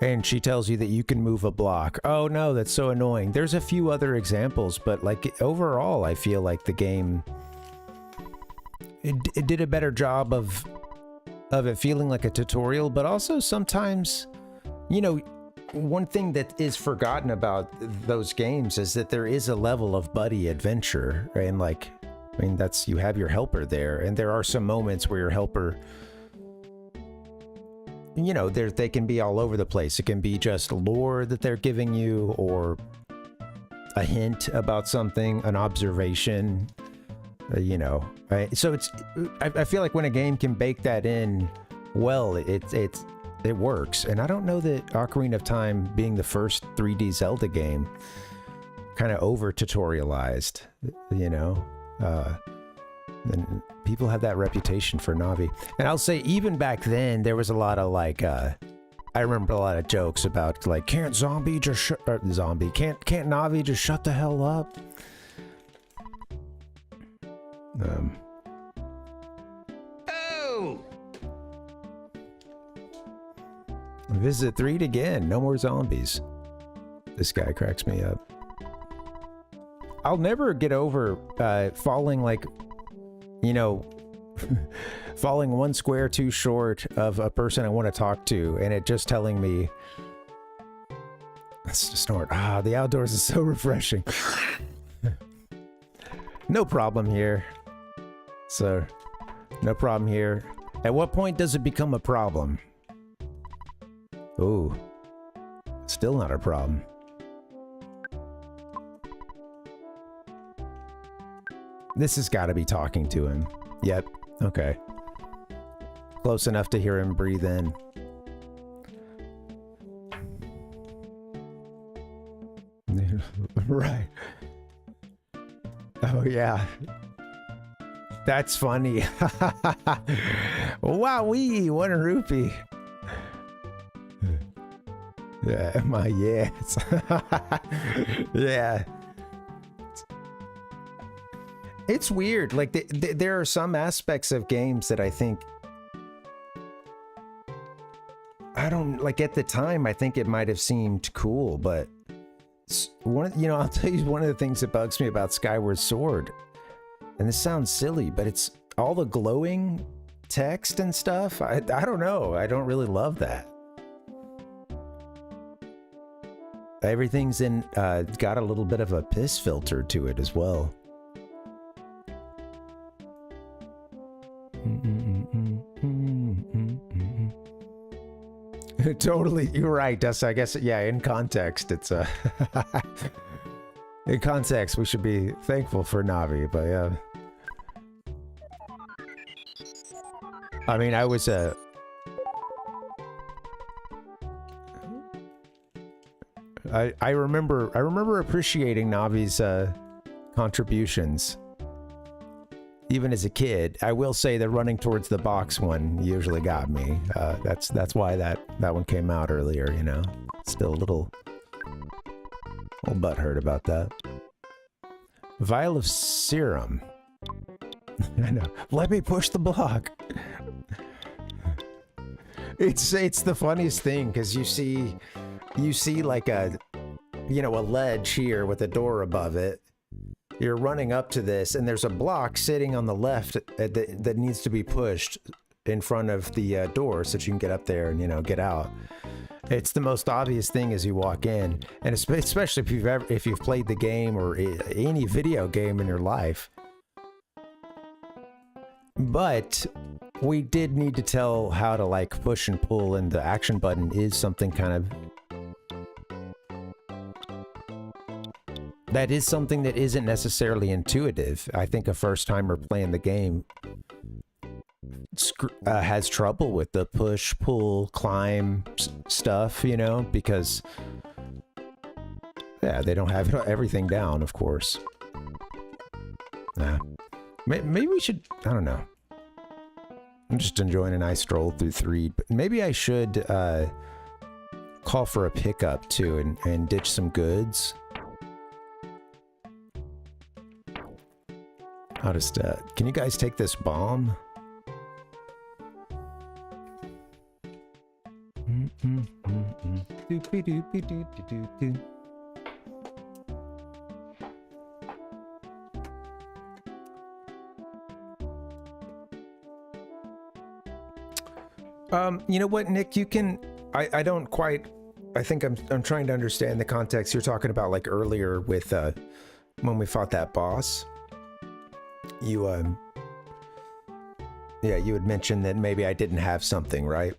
and she tells you that you can move a block. Oh no, that's so annoying. There's a few other examples, but like overall, I feel like the game it did a better job of it feeling like a tutorial, but also sometimes, you know, one thing that is forgotten about those games is that there is a level of buddy adventure, right? And like, I mean, that's, you have your helper there, and there are some moments where your helper, you know, they can be all over the place. It can be just lore that they're giving you, or a hint about something, an observation, you know, right? So it's, I feel like when a game can bake that in well, it works. And I don't know that Ocarina of Time, being the first 3D Zelda game, kind of over tutorialized, you know, and people have that reputation for Navi. And I'll say, even back then, there was a lot of like, I remember a lot of jokes about like, can't Navi just shut the hell up? Oh! Visit 3 again. No more zombies. This guy cracks me up. I'll never get over falling, like, you know, falling one square too short of a person I want to talk to, and it just telling me, let's just snort. Ah, the outdoors is so refreshing. No problem here. So, no problem here. At what point does it become a problem? Ooh, still not a problem. This has got to be talking to him. Yep, okay. Close enough to hear him breathe in. Right. Oh, yeah. That's funny. Wowee, 1 rupee. Yeah, my yes. Yeah. It's weird. Like, there are some aspects of games that I think, I don't, like, at the time, I think it might have seemed cool, but you know, I'll tell you one of the things that bugs me about Skyward Sword, and this sounds silly, but it's all the glowing text and stuff. I don't know. I don't really love that. Everything's in, got a little bit of a piss filter to it as well. Totally, you're right, Dust. I guess, yeah, in context, it's in context, we should be thankful for Navi, but yeah. I mean, I was I remember appreciating Navi's contributions. Even as a kid, I will say the running towards the box one usually got me. That's why that one came out earlier, you know. Still a little butthurt about that. Vial of serum. I know. Let me push the block. It's the funniest thing because you see like a ledge here with a door above it. You're running up to this, and there's a block sitting on the left that needs to be pushed in front of the door so that you can get up there and get out. It's the most obvious thing as you walk in, and especially if you've played the game or any video game in your life. But we did need to tell how to like push and pull, and the action button is something kind of. That is something that isn't necessarily intuitive. I think a first-timer playing the game has trouble with the push, pull, climb stuff, because they don't have everything down, of course. Maybe we should, I don't know. I'm just enjoying a nice stroll through 3, but maybe I should call for a pickup too and ditch some goods. I'll just, can you guys take this bomb? You know what, Nick, you can, I don't quite, I think I'm trying to understand the context you're talking about, like earlier with, when we fought that boss. You you had mentioned that maybe I didn't have something, right?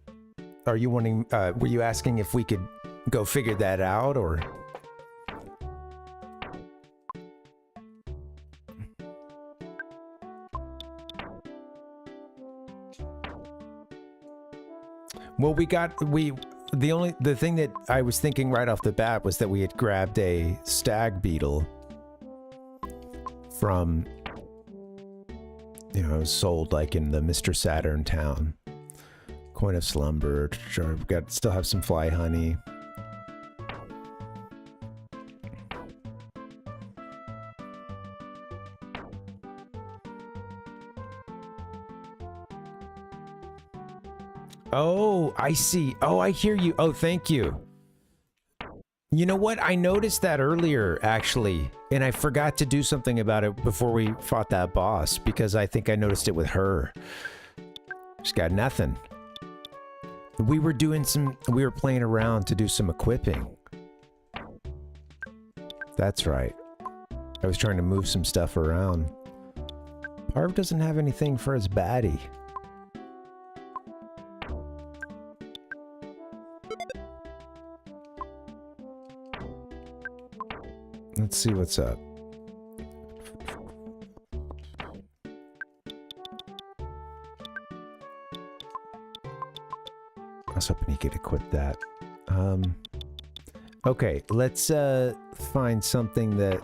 Are you wanting, were you asking if we could go figure that out, or? Well, the thing that I was thinking right off the bat was that we had grabbed a stag beetle from, it was sold like in the Mr. Saturn town. Coin of slumber. Sure, we still have some fly honey. Oh, I see. Oh, I hear you. Oh, thank you. You know what? I noticed that earlier, actually, and I forgot to do something about it before we fought that boss, because I think I noticed it with her. She's got nothing. We were playing around to do some equipping. That's right. I was trying to move some stuff around. Parv doesn't have anything for his baddie. Let's see what's up. I was hoping he could equip that. Okay, let's find something that.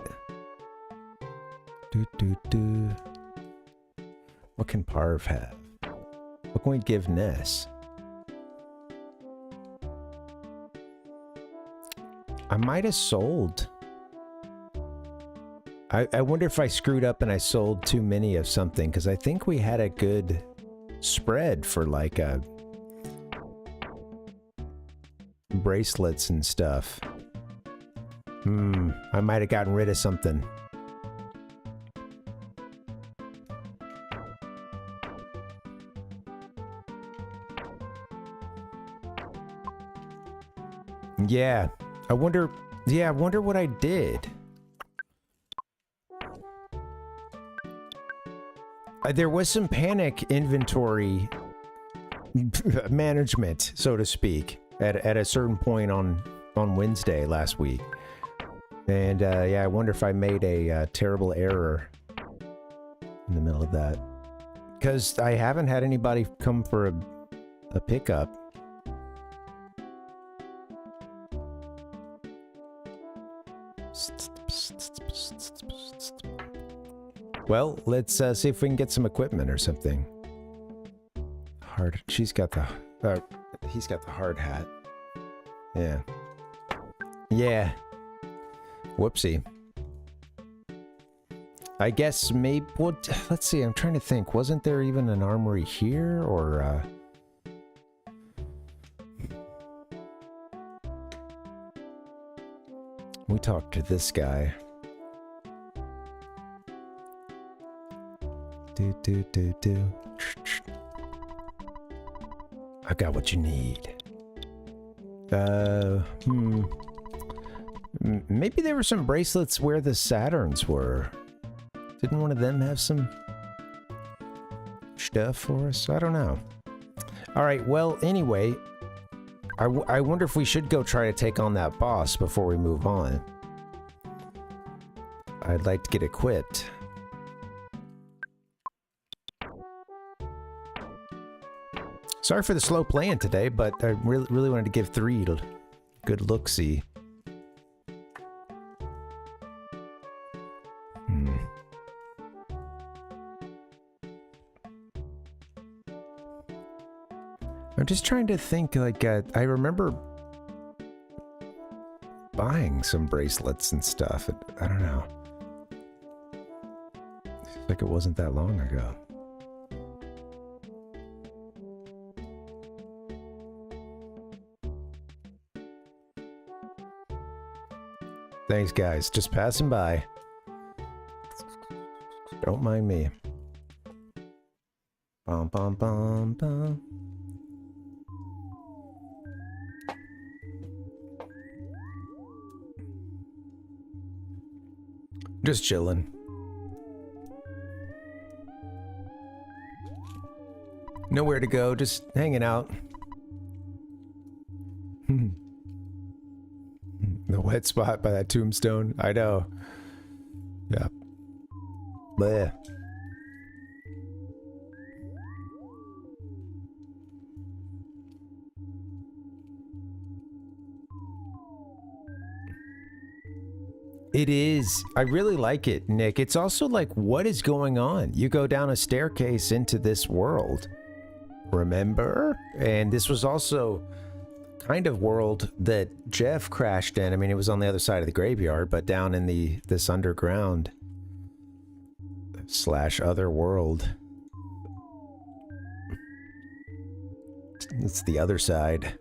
What can Parv have? What can we give Ness? I might have sold. I wonder if I screwed up and I sold too many of something, because I think we had a good spread for like bracelets and stuff. I might have gotten rid of something. Yeah, I wonder what I did. There was some panic inventory management, so to speak, at a certain point on Wednesday last week. And I wonder if I made a terrible error in the middle of that. Because I haven't had anybody come for a pickup. Well, let's see if we can get some equipment or something. She's got the... he's got the hard hat. Yeah. Yeah. Whoopsie. I guess maybe... Well, let's see, I'm trying to think. Wasn't there even an armory here, or... We talked to this guy. Do. I got what you need. Maybe there were some bracelets where the Saturns were. Didn't one of them have some stuff for us? I don't know. Alright, well, anyway, I wonder if we should go try to take on that boss before we move on. I'd like to get equipped. Sorry for the slow playing today, but I really wanted to give 3 a good look-see. I'm just trying to think, like, I remember buying some bracelets and stuff. I don't know. Feels like it wasn't that long ago. Thanks, guys. Just passing by. Don't mind me. Bum, bum, bum, bum. Just chilling. Nowhere to go, just hanging out. The wet spot by that tombstone. I know. Yeah. Bleh. It is. I really like it, Nick. It's also like, what is going on? You go down a staircase into this world. Remember? And this was also kind of world that Jeff crashed in. I mean, it was on the other side of the graveyard, but down in this underground / other world. It's the other side.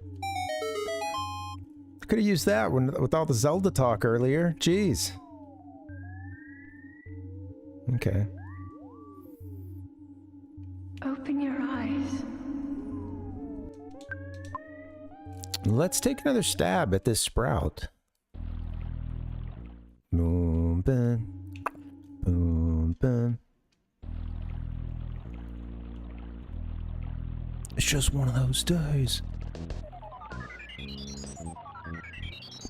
Could have used that with all the Zelda talk earlier. Jeez. Okay. Open your eyes. Let's take another stab at this sprout. Boom, boom, boom, boom. It's just one of those days.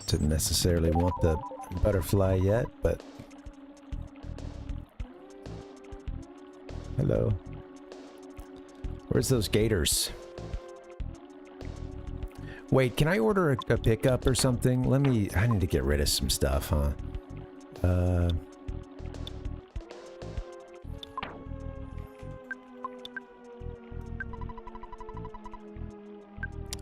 Didn't necessarily want the butterfly yet, but... Hello. Where's those gators? Wait, can I order a pickup or something? I need to get rid of some stuff, huh?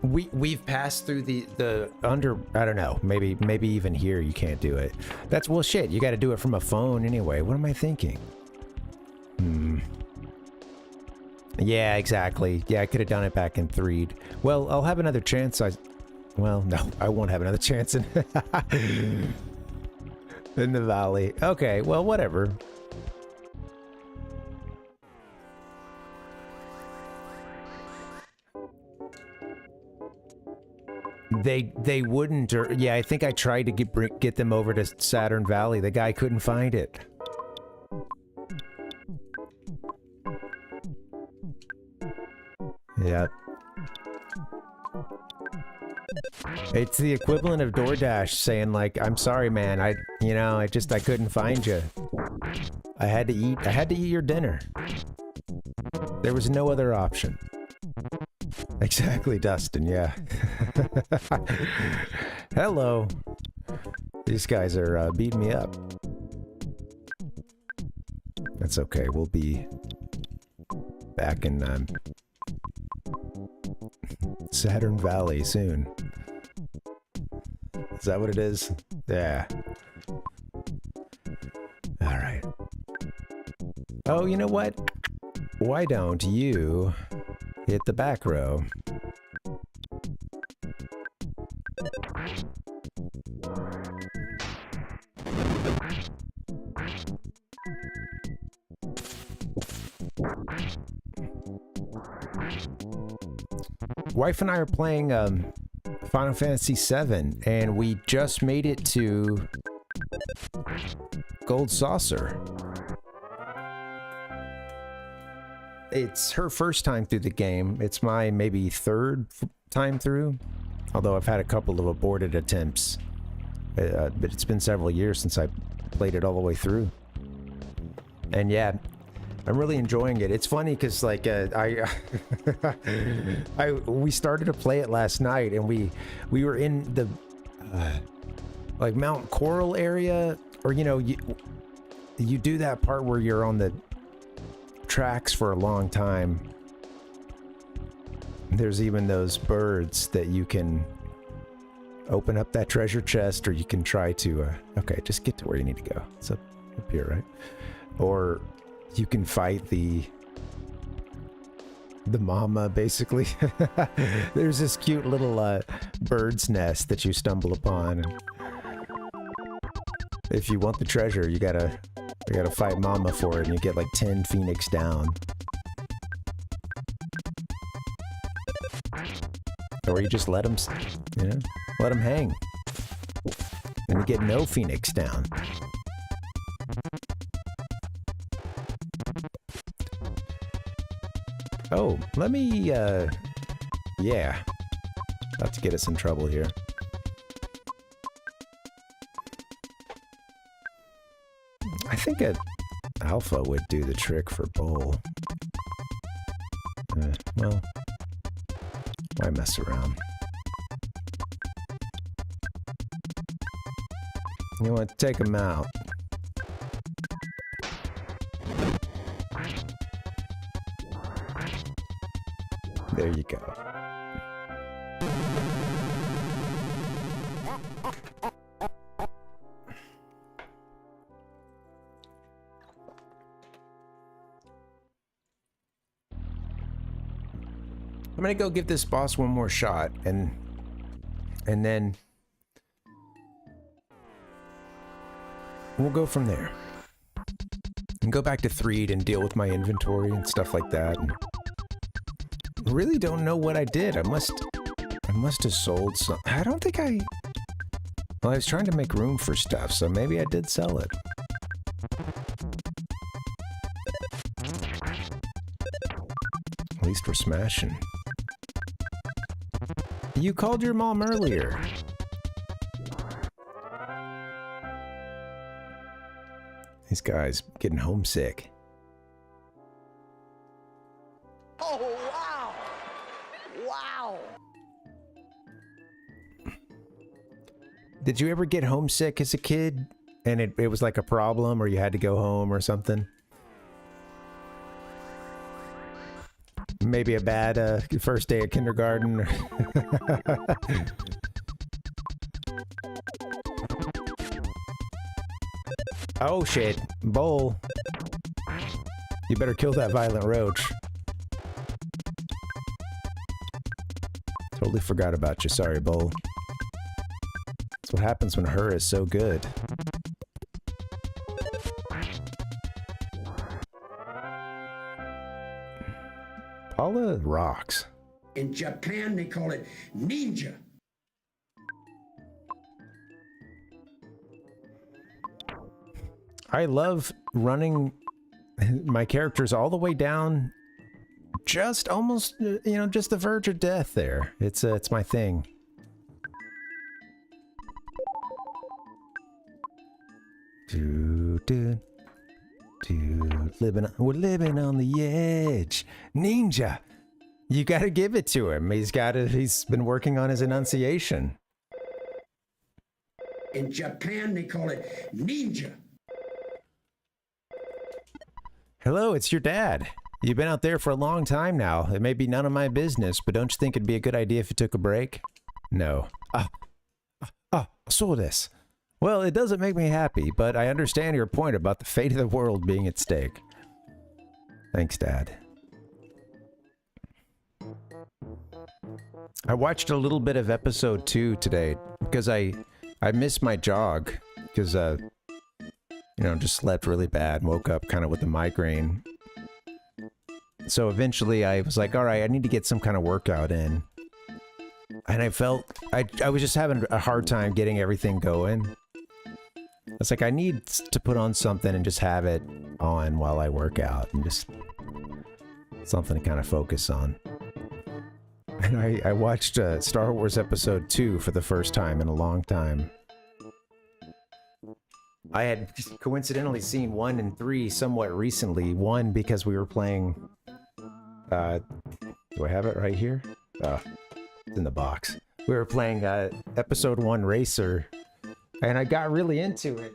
We've passed through the under, I don't know, maybe even here you can't do it. That's, well, shit, you gotta do it from a phone anyway. What am I thinking? Yeah, exactly. Yeah, I could have done it back in 3. Well, I'll have another chance. Well, no, I won't have another chance in in the valley. Okay, well, whatever. They wouldn't, or yeah, I think I tried to get them over to Saturn Valley. The guy couldn't find it. Yeah. It's the equivalent of DoorDash saying like, "I'm sorry, man. I couldn't find you. I had to eat your dinner. There was no other option." Exactly, Dustin, yeah. Hello. These guys are beating me up. that's okay. We'll be back in Saturn Valley soon. Is that what it is? Yeah. All right. Oh, you know what? Why don't you hit the back row? Wife and I are playing Final Fantasy VII, and we just made it to Gold Saucer. It's her first time through the game. It's my maybe third time through, although I've had a couple of aborted attempts. But it's been several years since I played it all the way through. And yeah, I'm really enjoying it. It's funny because like we started to play it last night, and we were in the like Mount Coral area, or you know, you do that part where you're on the tracks for a long time. There's even those birds that you can open up that treasure chest, or you can try to okay, just get to where you need to go. It's up here, right? Or you can fight the mama, basically. There's this cute little bird's nest that you stumble upon. If you want the treasure, you gotta fight mama for it, and you get like 10 phoenix down. Or you just let them, you know, let them hang. And you get no phoenix down. Oh, let me, yeah. About to get us in trouble here. I think an alpha would do the trick for Bull. Well, why mess around? You want to take him out. There you go. I'm gonna go give this boss one more shot, and then we'll go from there. And go back to Threed and deal with my inventory and stuff like that. And really don't know what I did. I must have sold some. I don't think I... Well, I was trying to make room for stuff, so maybe I did sell it. At least we're smashing. You called your mom earlier. These guys getting homesick. Oh, wow! Wow! Did you ever get homesick as a kid? And it was like a problem, or you had to go home or something? Maybe a bad first day of kindergarten. Oh shit, Bull. You better kill that violent roach. Totally forgot about you, sorry, Bull. That's what happens when her is so good. Paula rocks. In Japan, they call it ninja. I love running my characters all the way down, just almost, you know, just the verge of death there. It's my thing. We're living on the edge. Ninja. You gotta give it to him. He's been working on his enunciation. In Japan, they call it ninja. Hello, it's your dad. You've been out there for a long time now. It may be none of my business, but don't you think it'd be a good idea if you took a break? No. So this. Well, it doesn't make me happy, but I understand your point about the fate of the world being at stake. Thanks, Dad. I watched a little bit of episode 2 today because I missed my jog because, just slept really bad and woke up kind of with a migraine. So eventually I was like, all right, I need to get some kind of workout in. And I felt, I was just having a hard time getting everything going. It's like, I need to put on something and just have it on while I work out and just something to kind of focus on. And I watched Star Wars Episode 2 for the first time in a long time. I had just coincidentally seen 1 and 3 somewhat recently. 1 because we were playing... do I have it right here? It's in the box. We were playing Episode 1 Racer, and I got really into it.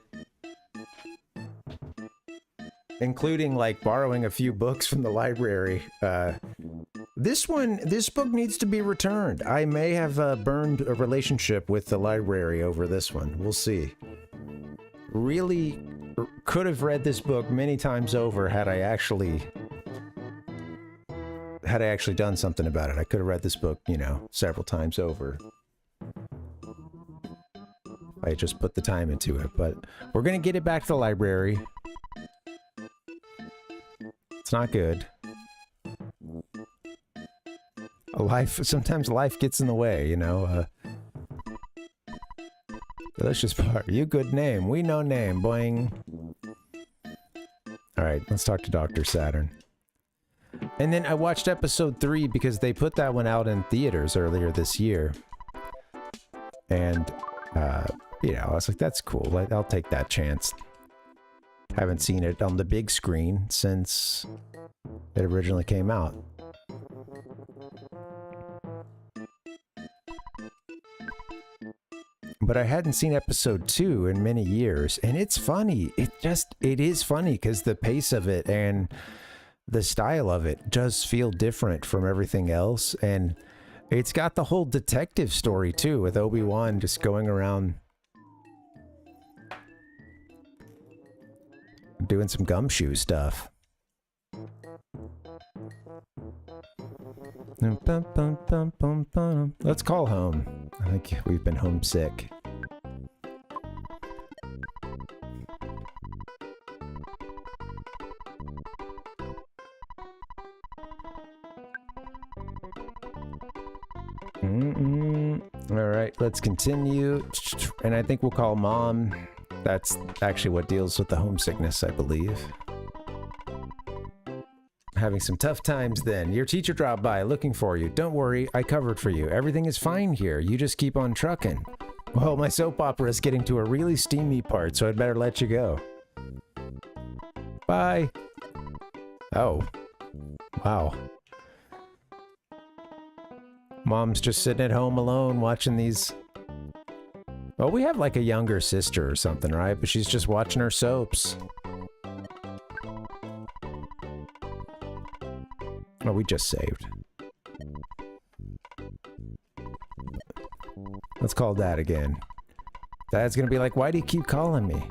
Including, like, borrowing a few books from the library. This book needs to be returned. I may have burned a relationship with the library over this one. We'll see. Really could have read this book many times over had I actually done something about it. I could have read this book, several times over. I just put the time into it, but we're going to get it back to the library. It's not good. Sometimes life gets in the way, Delicious part. You good name. We know name. Boing. All right, let's talk to Dr. Saturn. And then I watched episode 3 because they put that one out in theaters earlier this year. And, I was like, that's cool. I'll take that chance. Haven't seen it on the big screen since it originally came out. But I hadn't seen episode 2 in many years, and it's funny. It is funny because the pace of it and the style of it does feel different from everything else. And it's got the whole detective story too, with Obi-Wan just going around doing some gumshoe stuff. Let's call home. I think we've been homesick. All right, let's continue. And I think we'll call Mom. That's actually what deals with the homesickness, I believe. Having some tough times then. Your teacher dropped by looking for you. Don't worry, I covered for you. Everything is fine here. You just keep on trucking. Well, my soap opera is getting to a really steamy part, so I'd better let you go. Bye. Oh. Wow. Mom's just sitting at home alone watching these. Well, we have like a younger sister or something, right? But she's just watching her soaps. Oh, we just saved. Let's call Dad again. Dad's gonna be like, why do you keep calling me?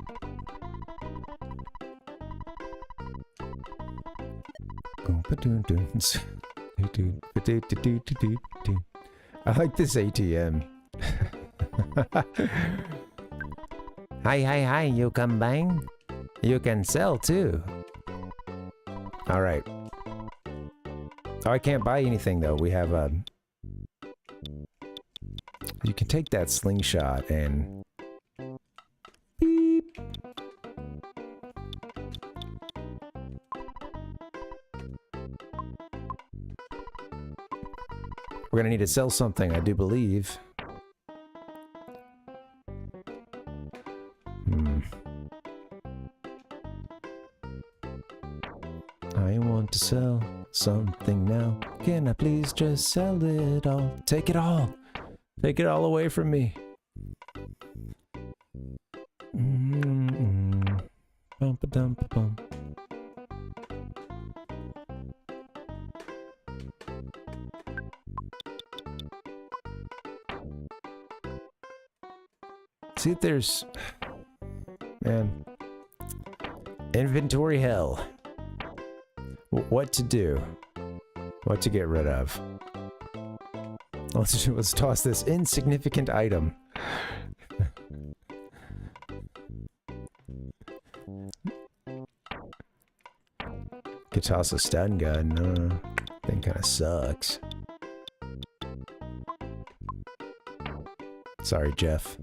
I like this ATM. Hi, you come bang? You can sell too. All right. Oh, I can't buy anything though. We have a... You can take that slingshot and... Beep. We're gonna need to sell something, I do believe. I want to sell something now. Can I please just sell it all? Take it all. Take it all away from me. Bum-ba-dum-ba-bum. See if there's... Man. Inventory hell. What to do? What to get rid of? Let's toss this insignificant item. Could toss a stun gun. No, thing kind of sucks. Sorry, Jeff.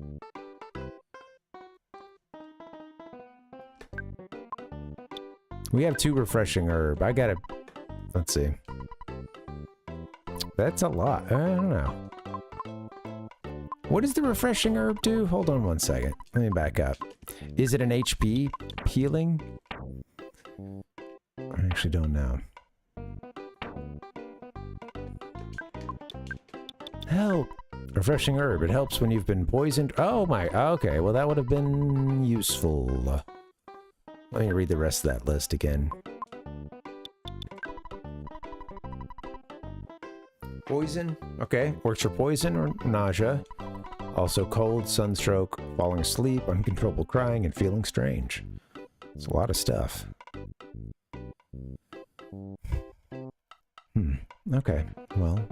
We have 2 refreshing herb. I gotta... Let's see. That's a lot. I don't know. What does the refreshing herb do? Hold on one second. Let me back up. Is it an HP healing? I actually don't know. Help! Refreshing herb. It helps when you've been poisoned. Oh my... Okay, well that would have been useful. Let me read the rest of that list again. Poison. Okay. Works for poison or nausea. Also cold, sunstroke, falling asleep, uncontrollable crying, and feeling strange. It's a lot of stuff. Okay. Well...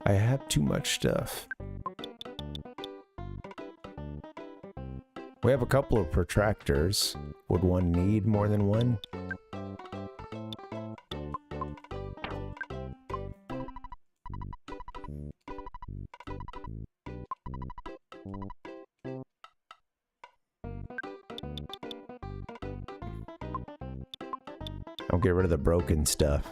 I have too much stuff. We have a couple of protractors. Would one need more than one? I'll get rid of the broken stuff.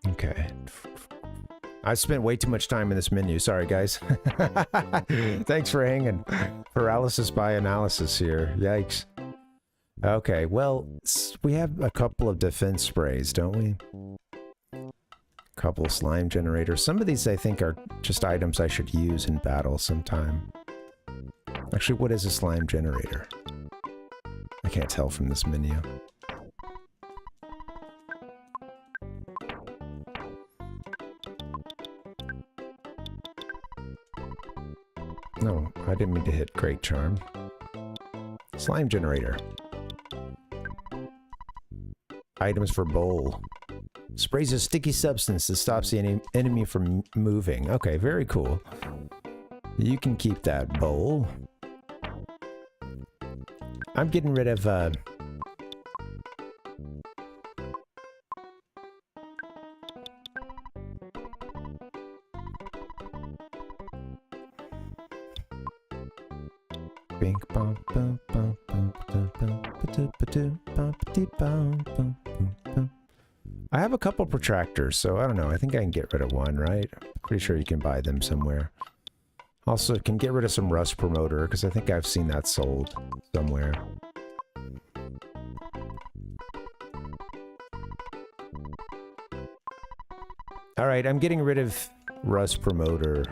Okay. I spent way too much time in this menu. Sorry, guys. Thanks for hanging. Paralysis by analysis here. Yikes. Okay, well, we have a couple of defense sprays, don't we? Couple slime generators. Some of these I think are just items I should use in battle sometime. Actually, what is a slime generator? I can't tell from this menu. No, I didn't mean to hit Great Charm. Slime generator. Items for bowl. Sprays a sticky substance that stops the enemy from moving. Okay, very cool. You can keep that bowl. I'm getting rid of, Bink bum bum bum bum bum bum bum bum bum. I have a couple protractors, so I don't know. I think I can get rid of one, right? Pretty sure you can buy them somewhere. Also, can get rid of some rust promoter, because I think I've seen that sold somewhere. Alright, I'm getting rid of rust promoter.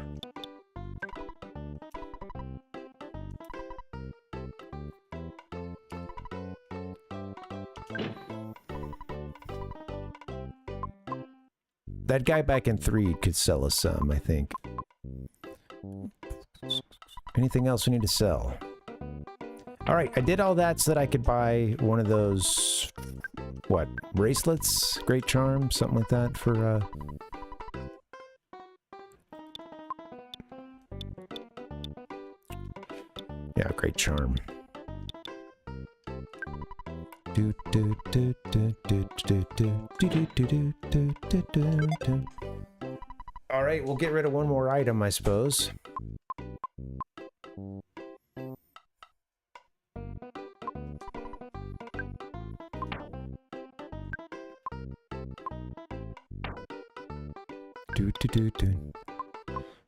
That guy back in 3 could sell us some, I think. Anything else we need to sell? Alright, I did all that so that I could buy one of those... What? Bracelets? Great Charm? Something like that for, Yeah, Great Charm. Alright, we'll get rid of one more item, I suppose.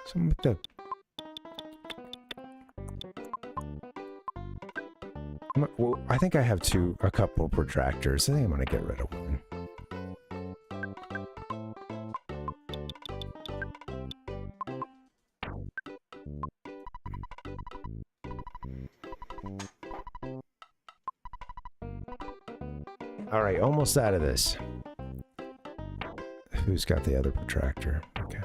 Some with the... Well, I think I have a couple protractors. I think I'm gonna get rid of one. All right, almost out of this. Who's got the other protractor? Okay.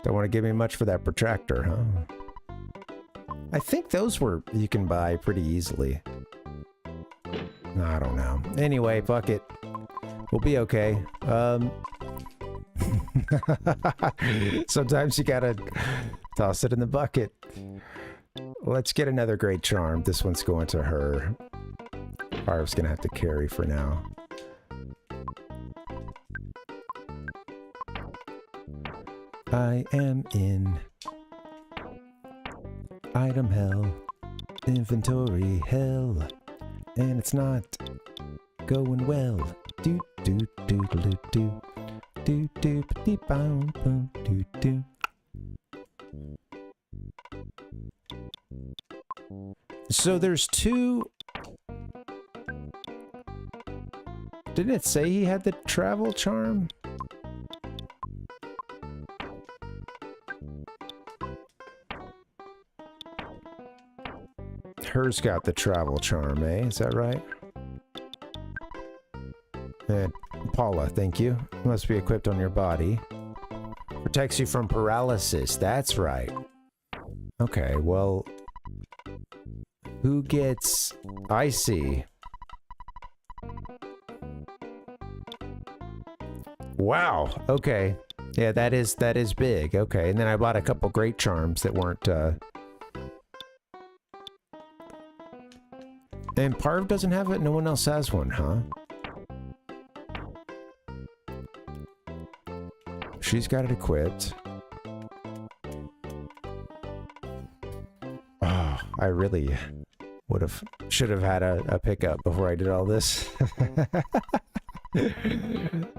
Don't want to give me much for that protractor, huh? I think those were you can buy pretty easily. I don't know. Anyway, fuck it. We'll be okay. Sometimes you gotta toss it in the bucket. Let's get another great charm. This one's going to her. Parv's gonna have to carry for now. I am in item hell, inventory hell, and it's not going well. Do do do do do do do do boom boom do do. So there's two. Didn't it say he had the travel charm? Hers got the travel charm, eh? Is that right? And Paula, thank you. Must be equipped on your body. Protects you from paralysis. That's right. Okay, well... Who gets... I see. Wow, okay. Yeah, that is big. Okay, and then I bought a couple great charms that weren't... And Parv doesn't have it? No one else has one, huh? She's got it equipped. Oh, I really should have had a pickup before I did all this.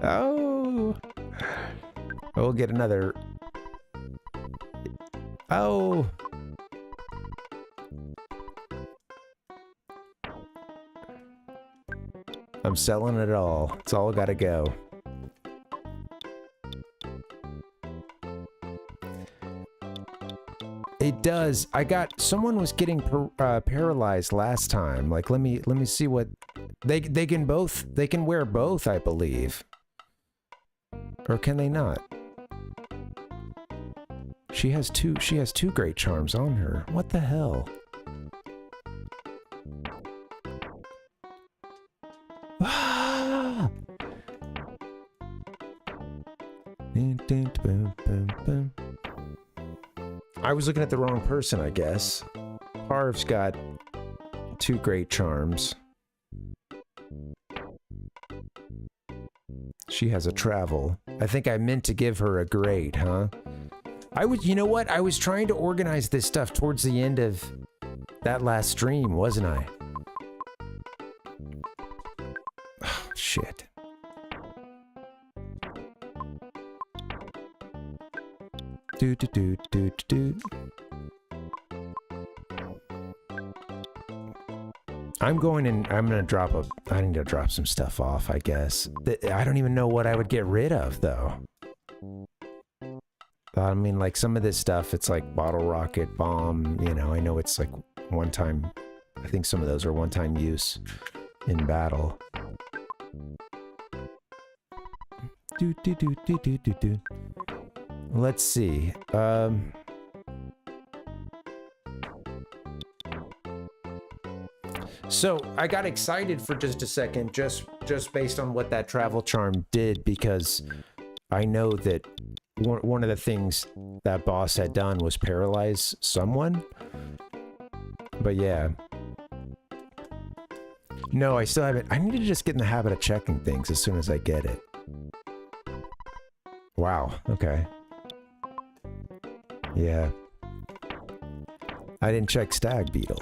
Oh. We'll get another. Oh. I'm selling it all. It's all gotta go. It does. Someone was getting paralyzed last time. Like, let me see what they can wear both, I believe. Or can they not? She has two great charms on her. What the hell? I was looking at the wrong person, I guess. Parv's got two great charms. She has a travel. I think I meant to give her a great, huh? You know what? I was trying to organize this stuff towards the end of that last stream, wasn't I? Oh, shit. Do do do do do. I'm gonna drop I need to drop some stuff off, I guess. I don't even know what I would get rid of, though. I mean, like, some of this stuff, it's like bottle rocket, bomb, you know, I know it's like one time, I think some of those are one-time use in battle. Do do do do do do do. Let's see. So I got excited for just a second, just based on what that travel charm did, because I know that one of the things that boss had done was paralyze someone. But yeah. No, I still haven't. I need to just get in the habit of checking things as soon as I get it. Wow, okay. Yeah. I didn't check Stag Beetle.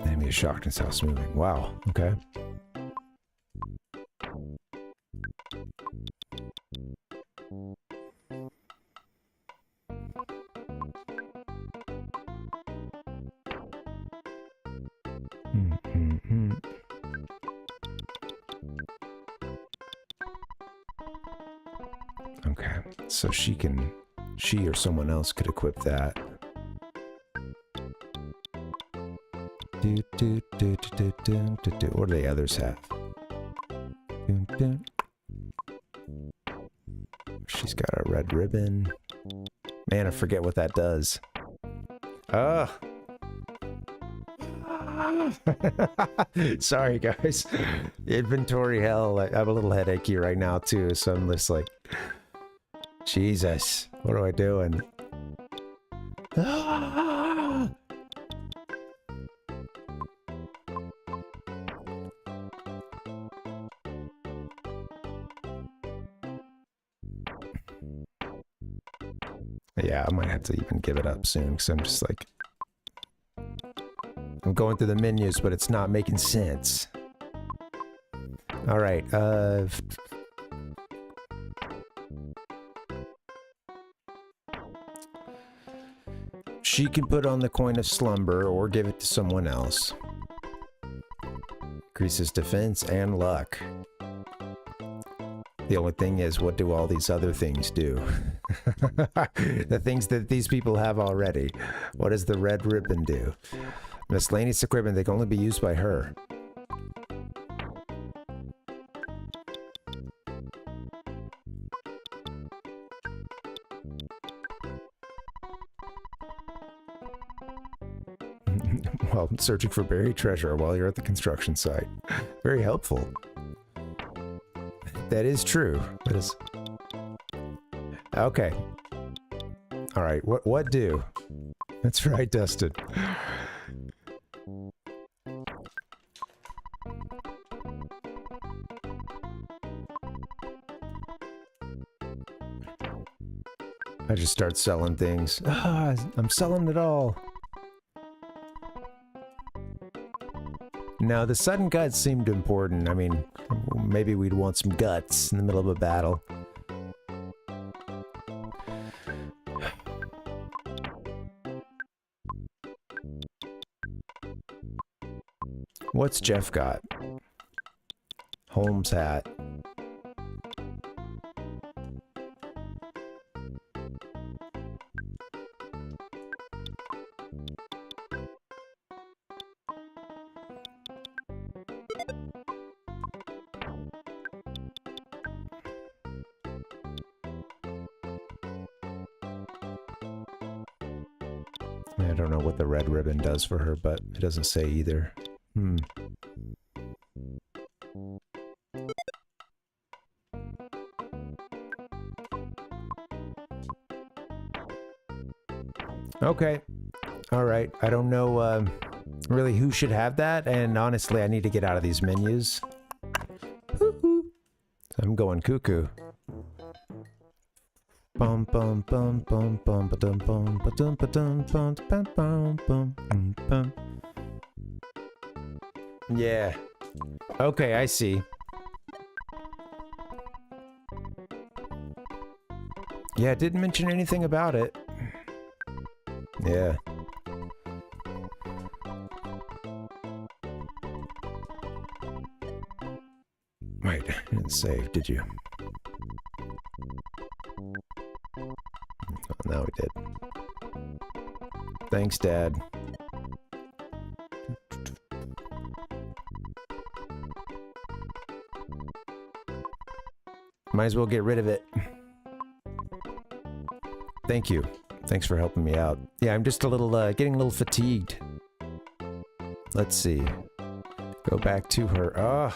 Enemy is shocked and house moving. Wow, okay. Okay, so she can She or someone else could equip that. What do the others have? She's got a red ribbon. Man, I forget what that does. Ugh. Sorry, guys. Inventory hell. I'm a little headachy right now, too, so I'm just like, Jesus, what am I doing? Yeah, I might have to even give it up soon, because I'm just like... I'm going through the menus, but it's not making sense. Alright, she can put on the coin of slumber or give it to someone else. Increases defense and luck. The only thing is, what do all these other things do? The things that these people have already. What does the red ribbon do? Miscellaneous equipment that can only be used by her. While searching for buried treasure while you're at the construction site. Very helpful. That is true. That is... Okay. Alright, what do? That's right, Dustin. I just start selling things. Ah, I'm selling it all. Now, the sudden guts seemed important. I mean, maybe we'd want some guts in the middle of a battle. What's Jeff got? Holmes hat. I don't know what the red ribbon does for her, but it doesn't say either. Okay. Alright. I don't know really who should have that, and honestly, I need to get out of these menus. I'm going cuckoo. Bum bum bum bum bum ba-dum bum ba-dum ba-dum bum bum bum bum. Yeah. Okay, I see. Yeah, it didn't mention anything about it. Yeah. Wait, you didn't save, did you? Oh, now we did. Thanks, Dad. Might as well get rid of it. Thank you. Thanks for helping me out. Yeah, I'm just a little, getting a little fatigued. Let's see. Go back to her. Ah!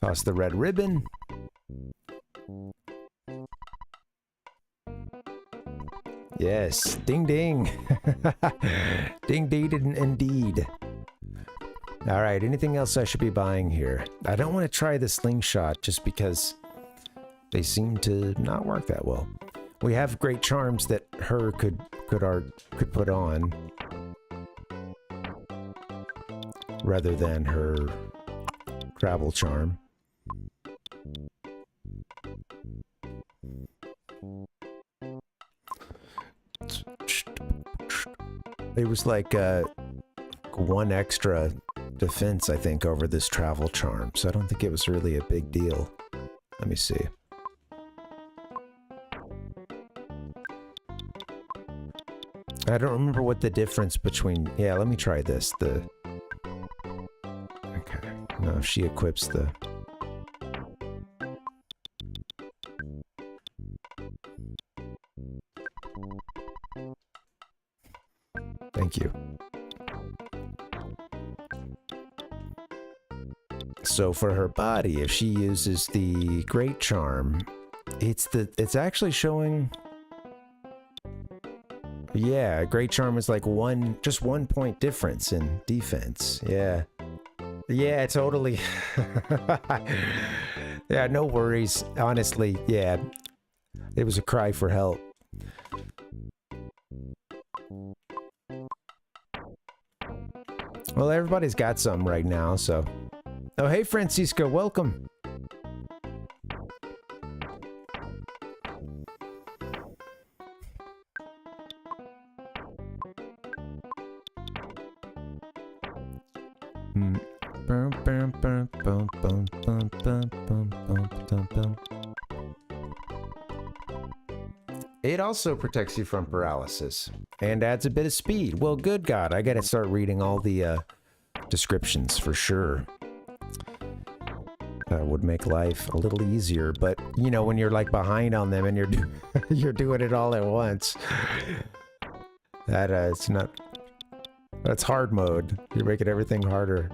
Toss the red ribbon. Yes. Ding ding. Ding ding indeed. Alright, anything else I should be buying here? I don't want to try the slingshot just because they seem to not work that well. We have great charms that her could put on rather than her travel charm. There was like one extra defense, I think, over this travel charm, so I don't think it was really a big deal. Let me see. I don't remember what the difference between... Yeah, let me try this. Okay. No, she equips the... Thank you. So for her body, if she uses the Great Charm, it's actually showing... Yeah, Great Charm is like just 1 point difference in defense. Yeah. Yeah, totally. Yeah, no worries. Honestly, yeah. It was a cry for help. Well, everybody's got some right now, so... Oh, hey, Francisco, welcome. It also protects you from paralysis and adds a bit of speed. Well, good God, I gotta start reading all the descriptions for sure. That would make life a little easier, but you know, when you're like behind on them and you're doing it all at once, that it's not. That's hard mode. You're making everything harder.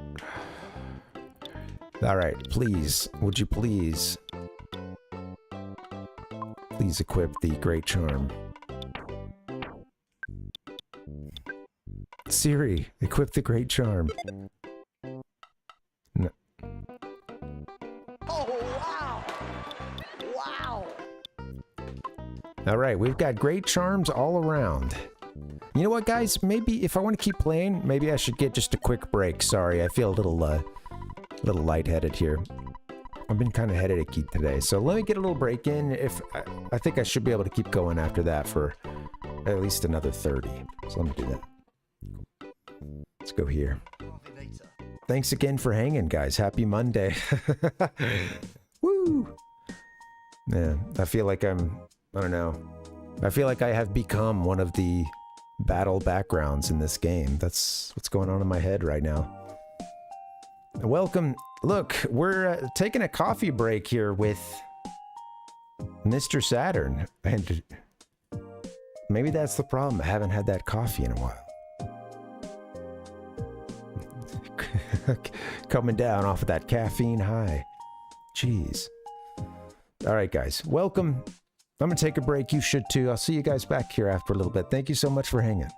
All right, please, would you please equip the Great Charm? Siri, equip the Great Charm. No. Oh, wow! Wow! All right, we've got Great Charms all around. You know what, guys? Maybe if I want to keep playing, maybe I should get just a quick break. Sorry, I feel a little lightheaded here. I've been kind of headachy today, so let me get a little break in. I think I should be able to keep going after that for at least another 30. So let me do that. Let's go here. Thanks again for hanging, guys. Happy Monday. Woo! Yeah, I feel like I don't know. I feel like I have become one of the battle backgrounds in this game. That's what's going on in my head right now. Welcome. Look, we're taking a coffee break here with Mr. Saturn, and maybe that's the problem. I haven't had that coffee in a while. Coming down off of that caffeine high. Jeez. All right, guys. Welcome. I'm going to take a break. You should too. I'll see you guys back here after a little bit. Thank you so much for hanging.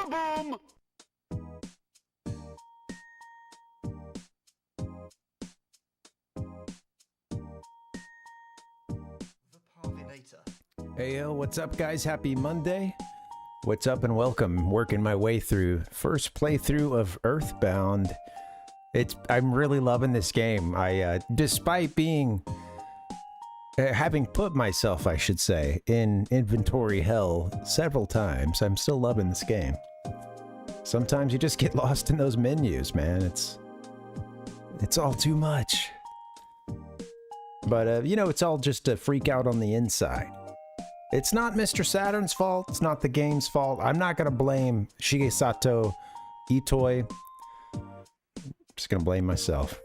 Kaboom! Hey, yo, what's up, guys? Happy Monday. What's up and welcome. Working my way through first playthrough of Earthbound. I'm really loving this game. Despite being having put myself, I should say, in inventory hell several times, I'm still loving this game. Sometimes you just get lost in those menus, man. It's all too much. But, you know, it's all just a freak out on the inside. It's not Mr. Saturn's fault. It's not the game's fault. I'm not going to blame Shigesato Itoi. I'm just going to blame myself.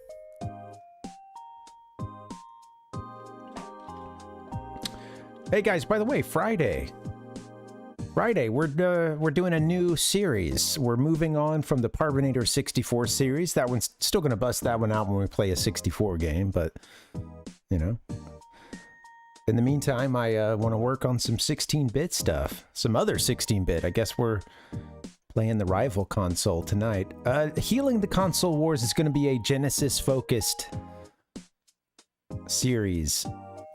Hey, guys, by the way, Friday, we're doing a new series. We're moving on from the Parvinator 64 series. That one's still going to bust that one out when we play a 64 game, but, you know. In the meantime, I want to work on some 16-bit stuff. Some other 16-bit. I guess we're playing the rival console tonight. Healing the Console Wars is going to be a Genesis-focused series.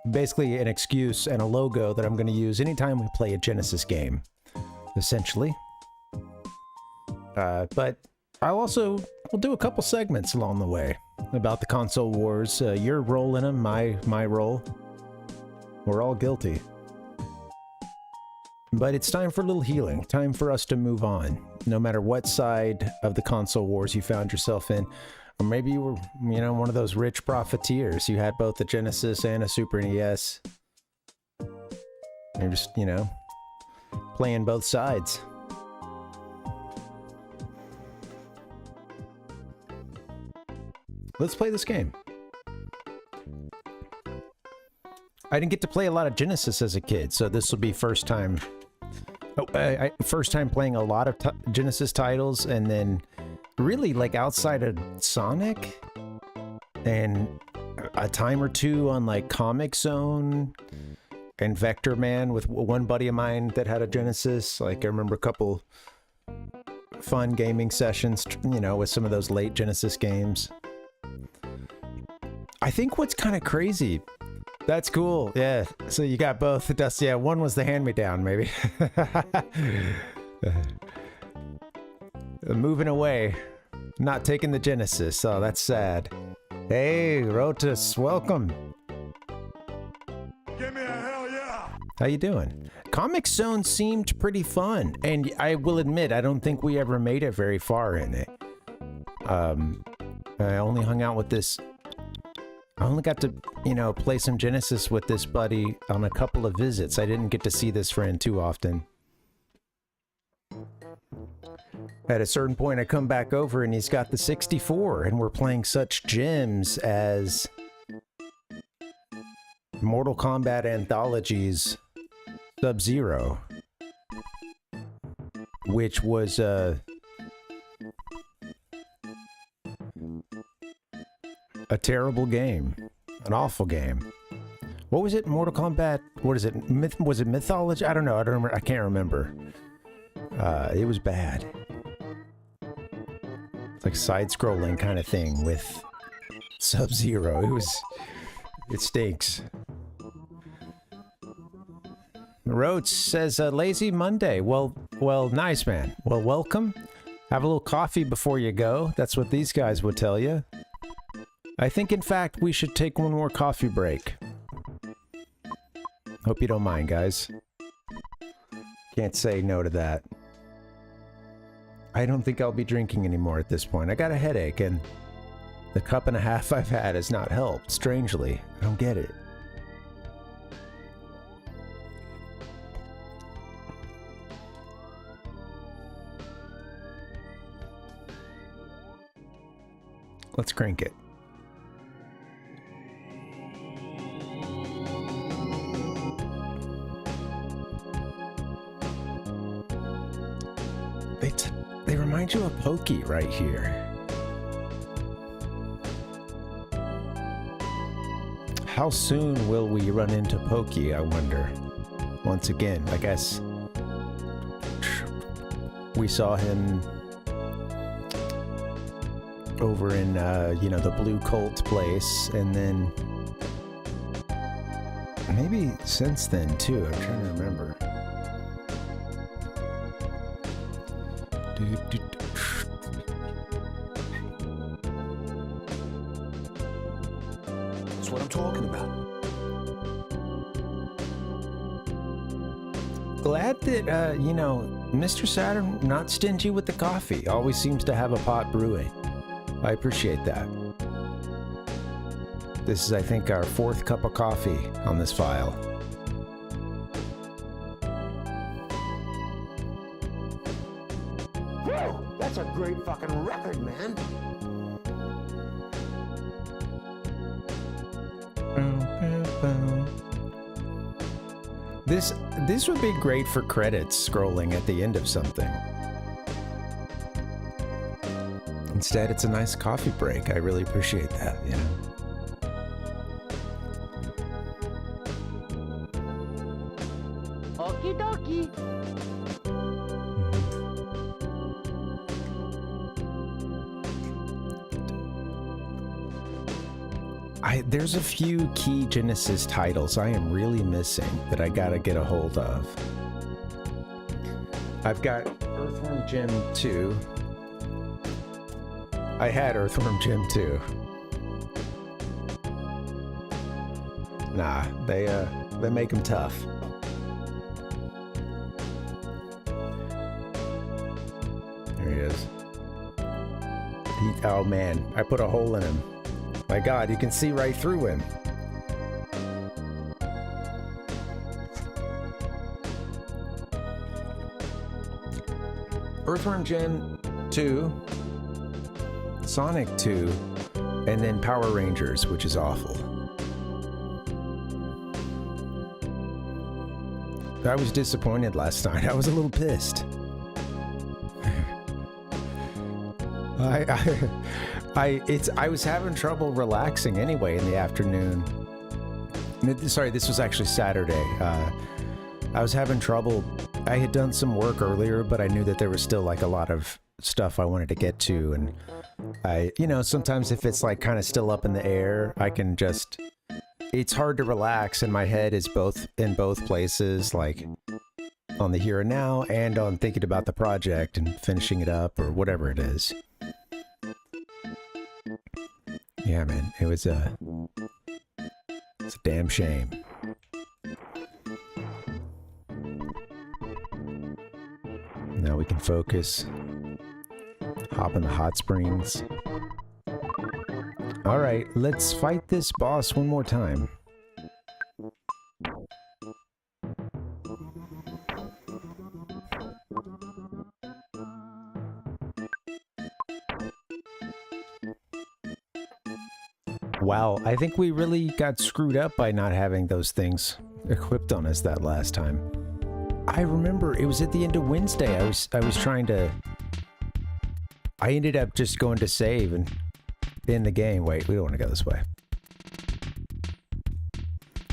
Basically an excuse and a logo that I'm going to use anytime we play a Genesis game, essentially. But we'll do a couple segments along the way about the Console Wars. Your role in them, my role. We're all guilty. But it's time for a little healing. Time for us to move on. No matter what side of the Console Wars you found yourself in. Or maybe you were, you know, one of those rich profiteers. You had both a Genesis and a Super NES. You're just, you know, playing both sides. Let's play this game. I didn't get to play a lot of Genesis as a kid, so this will be first time. First time playing a lot of Genesis titles, and then really like outside of Sonic, and a time or two on like Comic Zone and Vector Man with one buddy of mine that had a Genesis. Like I remember a couple fun gaming sessions, you know, with some of those late Genesis games. I think what's kind of crazy. That's cool. Yeah. So you got both. Yeah, one was the hand-me-down, maybe. Moving away. Not taking the Genesis. Oh, that's sad. Hey, Rotus, welcome. Give me a hell yeah! How you doing? Comic Zone seemed pretty fun, and I will admit, I don't think we ever made it very far in it. I only hung out with this... I only got to, you know, play some Genesis with this buddy on a couple of visits. I didn't get to see this friend too often. At a certain point, I come back over and he's got the 64, and we're playing such gems as Mortal Kombat Anthologies Sub-Zero, which was, a terrible game. An awful game. What was it? Mortal Kombat? What is it? Was it Mythology? I don't know. I don't remember. I can't remember. It was bad. It's like side-scrolling kind of thing with Sub-Zero. It stinks. Roach says, lazy Monday. Well, nice, man. Well, welcome. Have a little coffee before you go. That's what these guys would tell you. I think, in fact, we should take one more coffee break. Hope you don't mind, guys. Can't say no to that. I don't think I'll be drinking anymore at this point. I got a headache, and the cup and a half I've had has not helped, strangely. I don't get it. Let's crank it. They remind you of Pokey right here. How soon will we run into Pokey, I wonder? Once again, I guess. we saw him over in, the Blue Colt place, and then maybe since then, too. I'm trying to remember. That's what I'm talking about. Glad that, Mr. Saturn, not stingy with the coffee. Always seems to have a pot brewing. I appreciate that. This is, I think, our 4th cup of coffee on this file. Whoa, that's a great fucking record, man. This would be great for credits scrolling at the end of something. Instead, it's a nice coffee break. I really appreciate that, Okie dokie. There's a few key Genesis titles I am really missing that I gotta get a hold of. I've got Earthworm Jim 2. I had Earthworm Jim 2. Nah, they make them tough. There he is. Oh man, I put a hole in him. My God, you can see right through him. Earthworm Jim 2, Sonic 2, and then Power Rangers, which is awful. I was disappointed last night. I was a little pissed. I was having trouble relaxing anyway in the afternoon. Sorry, this was actually Saturday. I was having trouble. I had done some work earlier, but I knew that there was still like a lot of stuff I wanted to get to, and sometimes if it's like kind of still up in the air, I can just. It's hard to relax, and my head is in both places, like on the here and now, and on thinking about the project and finishing it up or whatever it is. Yeah, man, it's a damn shame. Now we can focus. Hop in the hot springs. All right, let's fight this boss one more time. Wow, I think we really got screwed up by not having those things equipped on us that last time. I remember it was at the end of Wednesday. I was trying to. I ended up just going to save and in the game. Wait, we don't want to go this way.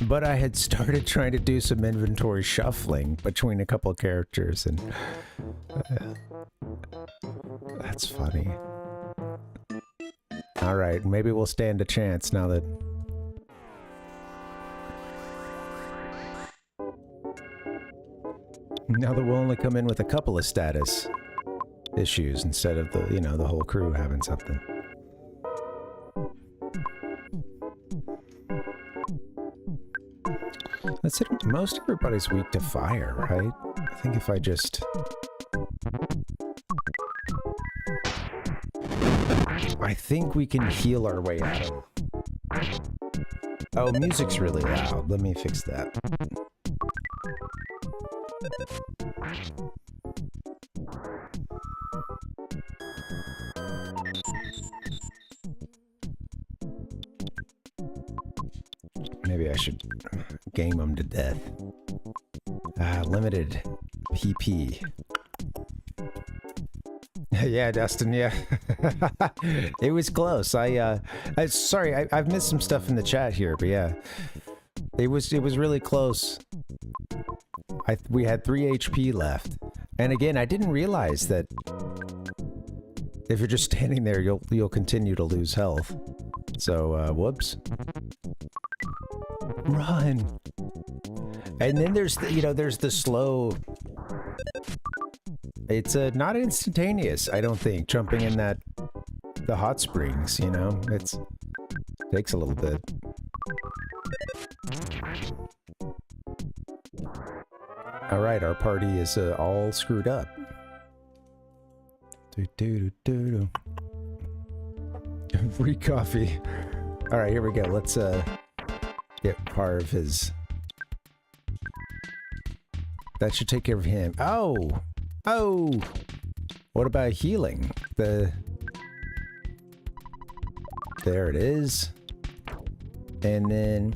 But I had started trying to do some inventory shuffling between a couple of characters, and that's funny. All right, maybe we'll stand a chance now that. Now that we'll only come in with a couple of status issues instead of the whole crew having something. That's it. Most everybody's weak to fire, right? I think if I just. I think we can heal our way out. Oh, music's really loud. Let me fix that. Maybe I should game them to death. Limited PP. Yeah, Dustin, yeah. It was close. Sorry, I've missed some stuff in the chat here, but yeah. It was really close. We had 3 HP left. And again, I didn't realize that if you're just standing there, you'll continue to lose health. So, whoops. Run! And then there's the, there's the slow... It's not instantaneous, I don't think, jumping in the hot springs, It takes a little bit. Alright, our party is all screwed up. Free coffee. Alright, here we go. Let's get Parv his... That should take care of him. Oh! Oh! What about healing? There it is. And then...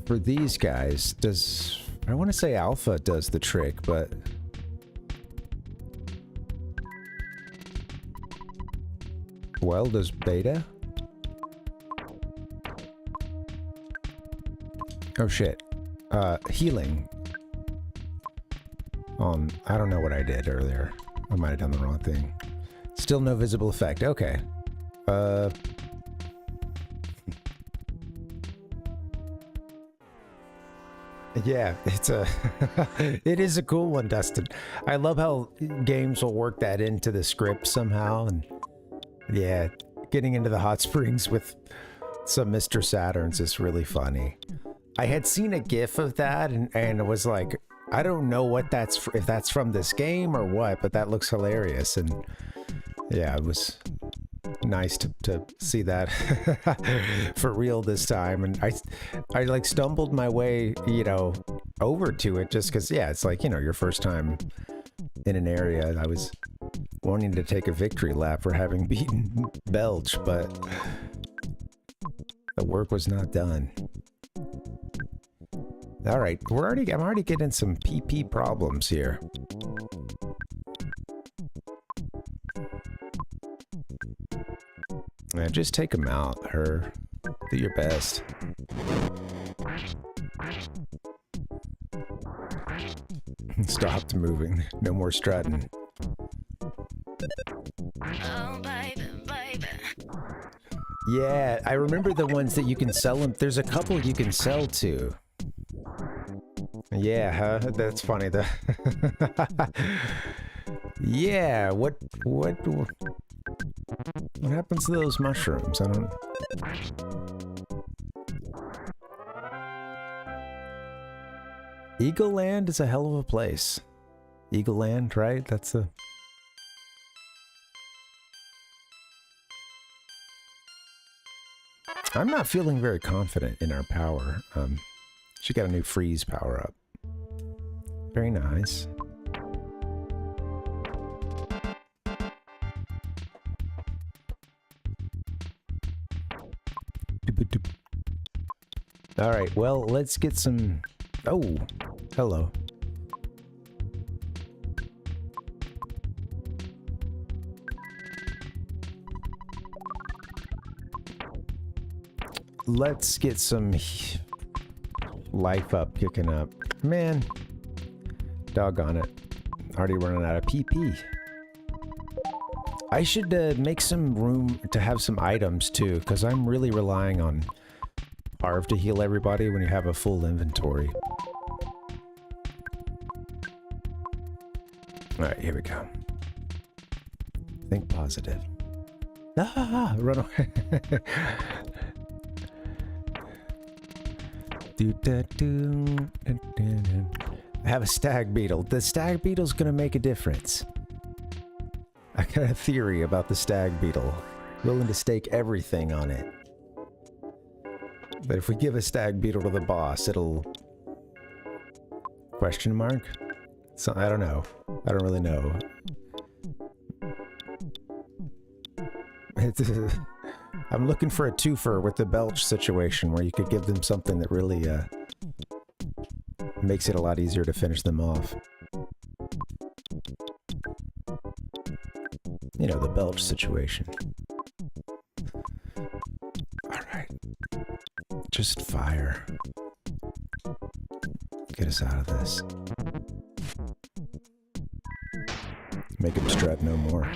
For these guys, I want to say Alpha does the trick, but... Well, does Beta? Oh shit. Healing. I don't know what I did earlier. I might have done the wrong thing. Still no visible effect. Okay. Yeah, it's it is a cool one, Dustin. I love how games will work that into the script somehow, and yeah, getting into the hot springs with some Mr. Saturns is really funny. I had seen a GIF of that, and it was like, I don't know what if that's from this game or what, but that looks hilarious, and yeah, it was nice to see that for real this time. And I like stumbled my way, over to it just because, yeah, it's like, your first time in an area. I was wanting to take a victory lap for having beaten Belch, but the work was not done. All right, I'm already getting some PP problems here. Yeah, just take them out, her. Do your best. Stopped moving. No more strutting. Oh, baby, baby. Yeah, I remember the ones that you can sell them. There's a couple you can sell to. Yeah, huh? That's funny. Yeah, what happens to those mushrooms? I don't... Eagle Land is a hell of a place. Eagle Land, right? That's a... I'm not feeling very confident in our power. She got a new freeze power up. Very nice. All right, well, let's get some... Oh, hello. Let's get some life up, kicking up. Man, doggone it. Already running out of PP. I should make some room to have some items too, because I'm really relying on Parv to heal everybody when you have a full inventory. Alright, here we go. Think positive. Ah, run away. I have a stag beetle. The stag beetle's gonna make a difference. I got a theory about the stag beetle. Willing to stake everything on it. But if we give a stag beetle to the boss, it'll... Question mark? So, I don't know. I don't really know. I'm looking for a twofer with the Belch situation where you could give them something that really makes it a lot easier to finish them off. You know, the Belch situation. Alright. Just fire. Get us out of this. Make him strut no more.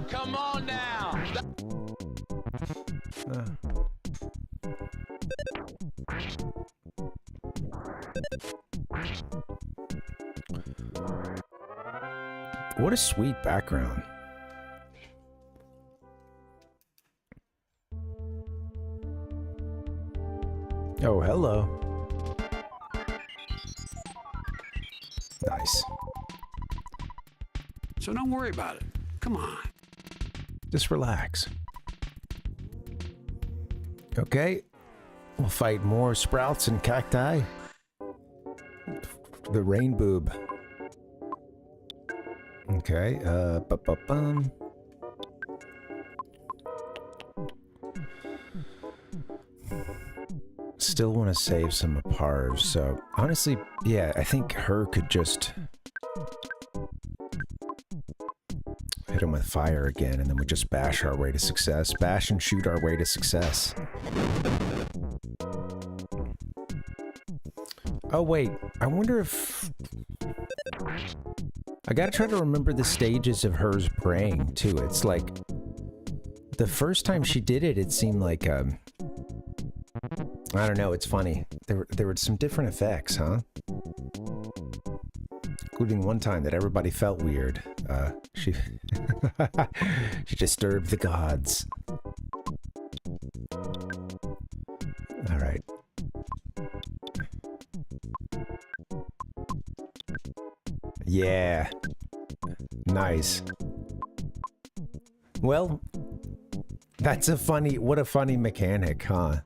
Come on now. What a sweet background. Oh, hello. Nice. So don't worry about it. Come on. Just relax. Okay. We'll fight more sprouts and cacti. The rain boob. Okay, ba-ba-bum. Still want to save some Parvs, so honestly, yeah, I think her could just hit him with fire again, and then we just bash our way to success. Bash and shoot our way to success. Oh wait, I wonder if... I gotta try to remember the stages of hers praying, too. It's like... The first time she did it, it seemed like, I don't know, it's funny. There were some different effects, huh? Including one time that everybody felt weird. She... she disturbed the gods. Alright. Yeah. Nice. Well, that's what a funny mechanic, huh?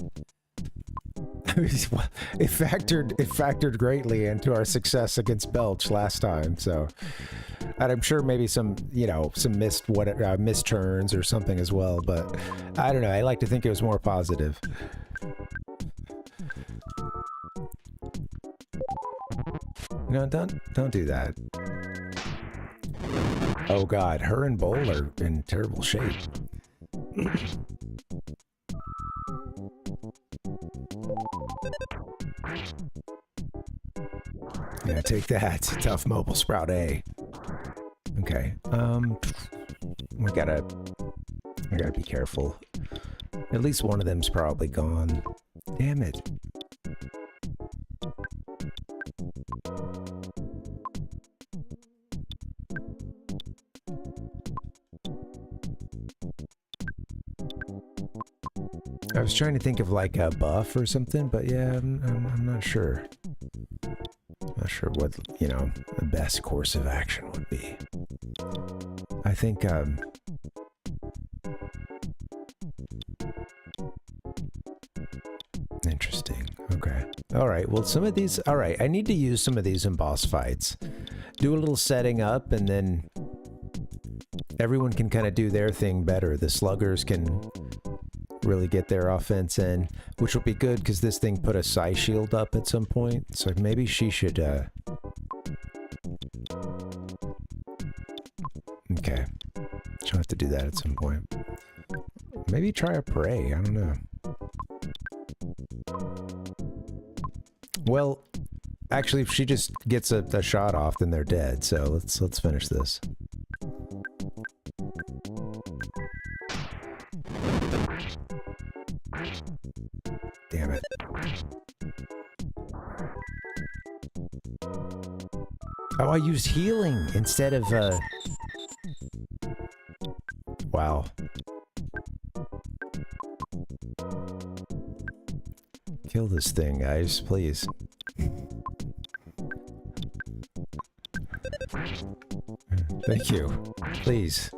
It factored greatly into our success against Belch last time, so... And I'm sure maybe some missed turns or something as well, but I don't know, I like to think it was more positive. No, don't do that. Oh god, her and Bowl are in terrible shape. Yeah, take that, tough mobile sprout A. Okay, I gotta be careful. At least one of them's probably gone. Damn it. I was trying to think of like a buff or something, but yeah, I'm not sure. Not sure what, you know, the best course of action would be. I think, interesting. Okay. Alright, well some of these... Alright, I need to use some of these in boss fights. Do a little setting up, and then everyone can kind of do their thing better. The sluggers can really get their offense in, which will be good because this thing put a psi shield up at some point, so maybe she should okay, she'll have to do that at some point. Maybe try a prey, I don't know. Well, actually if she just gets a shot off, then they're dead, so let's finish this. Damn it. Oh, I used healing instead of, wow. Kill this thing, guys, please. Thank you. Please.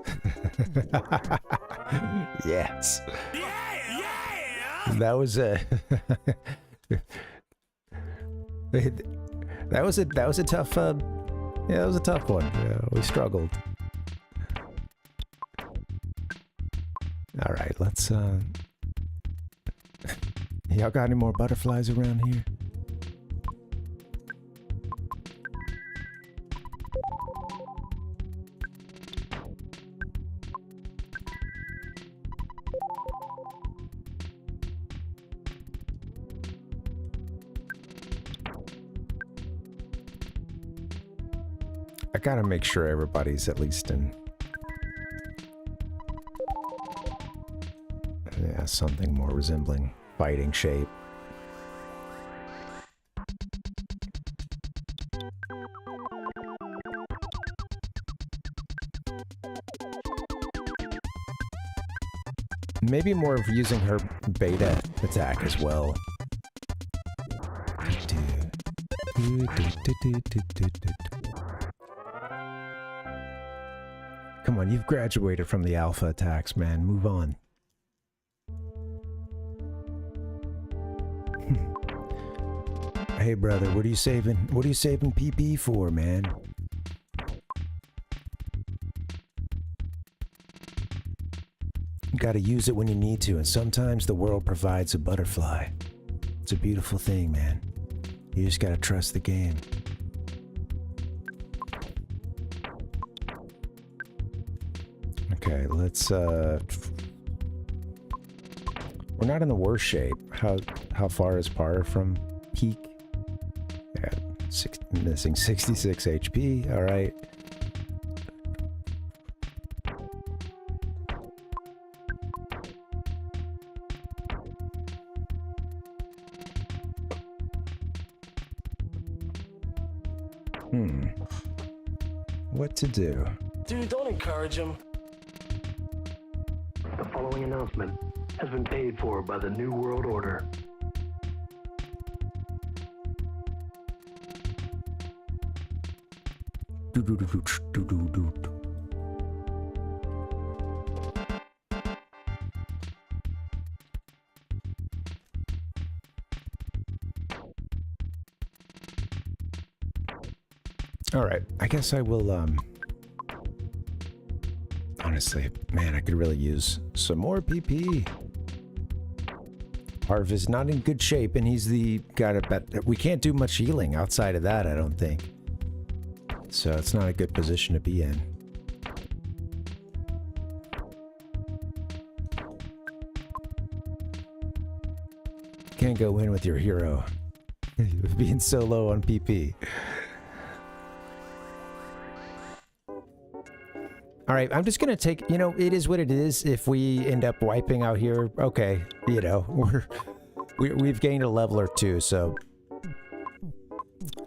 Yes. That was a that was a tough yeah, that was a tough one. Yeah, we struggled. All right, let's y'all got any more butterflies around here? I gotta make sure everybody's at least in... yeah, something more resembling fighting shape. Maybe more of using her beta attack as well. Come on, you've graduated from the alpha attacks, man. Move on. Hey, brother, what are you saving? What are you saving PP for, man? You gotta use it when you need to, and sometimes the world provides a butterfly. It's a beautiful thing, man. You just gotta trust the game. Okay, let's, we're not in the worst shape. How far is Par from peak? Yeah, missing 66 HP, alright. What to do? Dude, don't encourage him. The following announcement has been paid for by the New World Order. Alright, I guess I will, honestly, man, I could really use some more PP. Harv is not in good shape, and he's the guy that we can't do much healing outside of that, I don't think. So it's not a good position to be in. Can't go in with your hero. Being so low on PP. All right, I'm just gonna take, you know, it is what it is. If we end up wiping out here, okay, you know, we've gained a level or two, so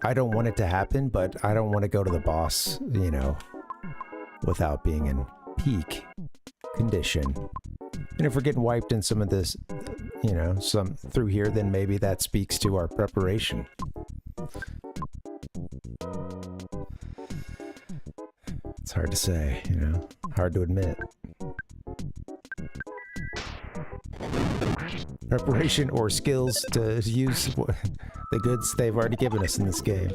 I don't want it to happen, but I don't want to go to the boss, you know, without being in peak condition. And if we're getting wiped in some of this, you know, some through here, then maybe that speaks to our preparation. It's hard to say, you know, hard to admit. Preparation or skills to use the goods they've already given us in this game.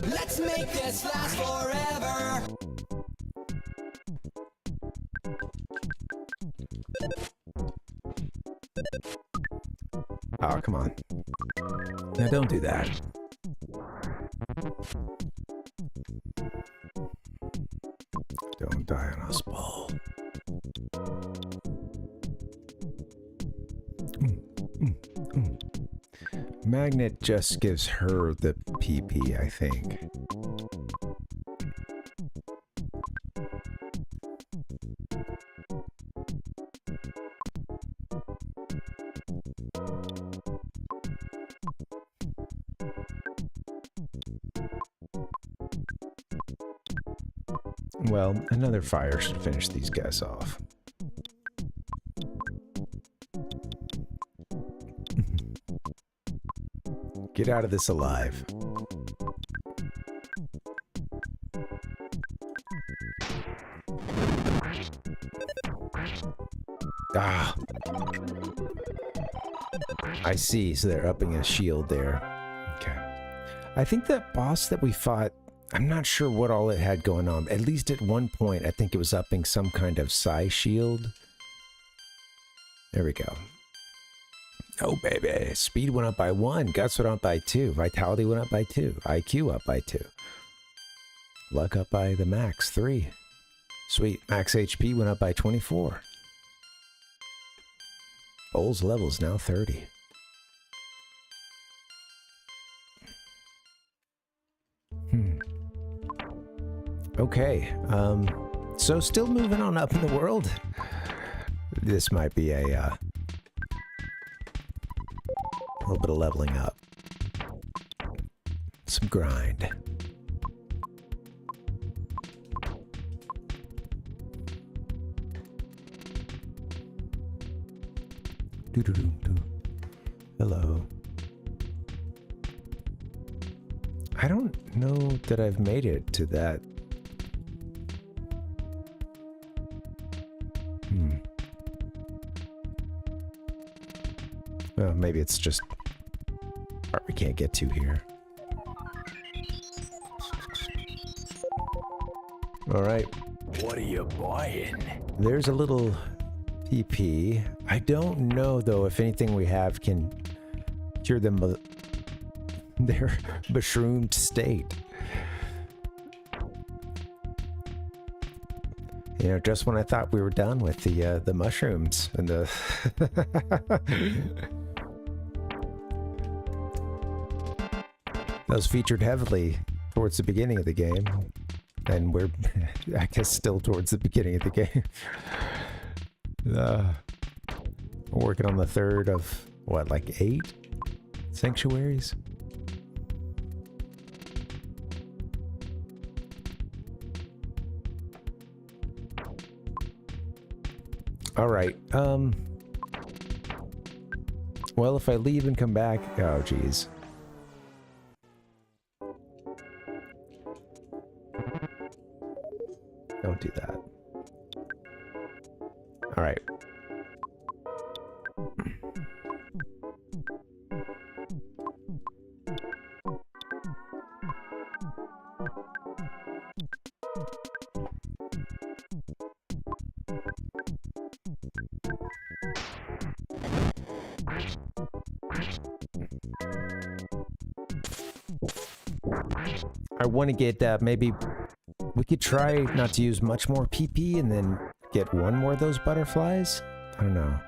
Let's make this last forever. Oh, come on. Now don't do that. Don't die on us, ball. Magnet just gives her the PP, I think. Well, another fire should finish these guys off. Get out of this alive. Ah. I see, so they're upping a shield there. Okay. I think that boss that we fought, I'm not sure what all it had going on. At least at one point, I think it was upping some kind of psi shield. There we go. Oh, baby. Speed went up by 1. Guts went up by 2. Vitality went up by 2. IQ up by 2. Luck up by the max, 3. Sweet. Max HP went up by 24. Bowl's level is now 30. Okay, so still moving on up in the world. This might be a little bit of leveling up. Some grind. Doo-doo-doo-doo. Hello. I don't know that I've made it to that. Well, maybe it's just part we can't get to here. All right. What are you buying? There's a little PP. I don't know though if anything we have can cure them their mushroomed state. You know, just when I thought we were done with the mushrooms and the those featured heavily towards the beginning of the game, and we're I guess still towards the beginning of the game. We're working on the third of what, like 8 sanctuaries? All right. Well, if I leave and come back, oh geez. Don't do that. All right. I want to get, maybe we could try not to use much more PP and then get one more of those butterflies. I don't know.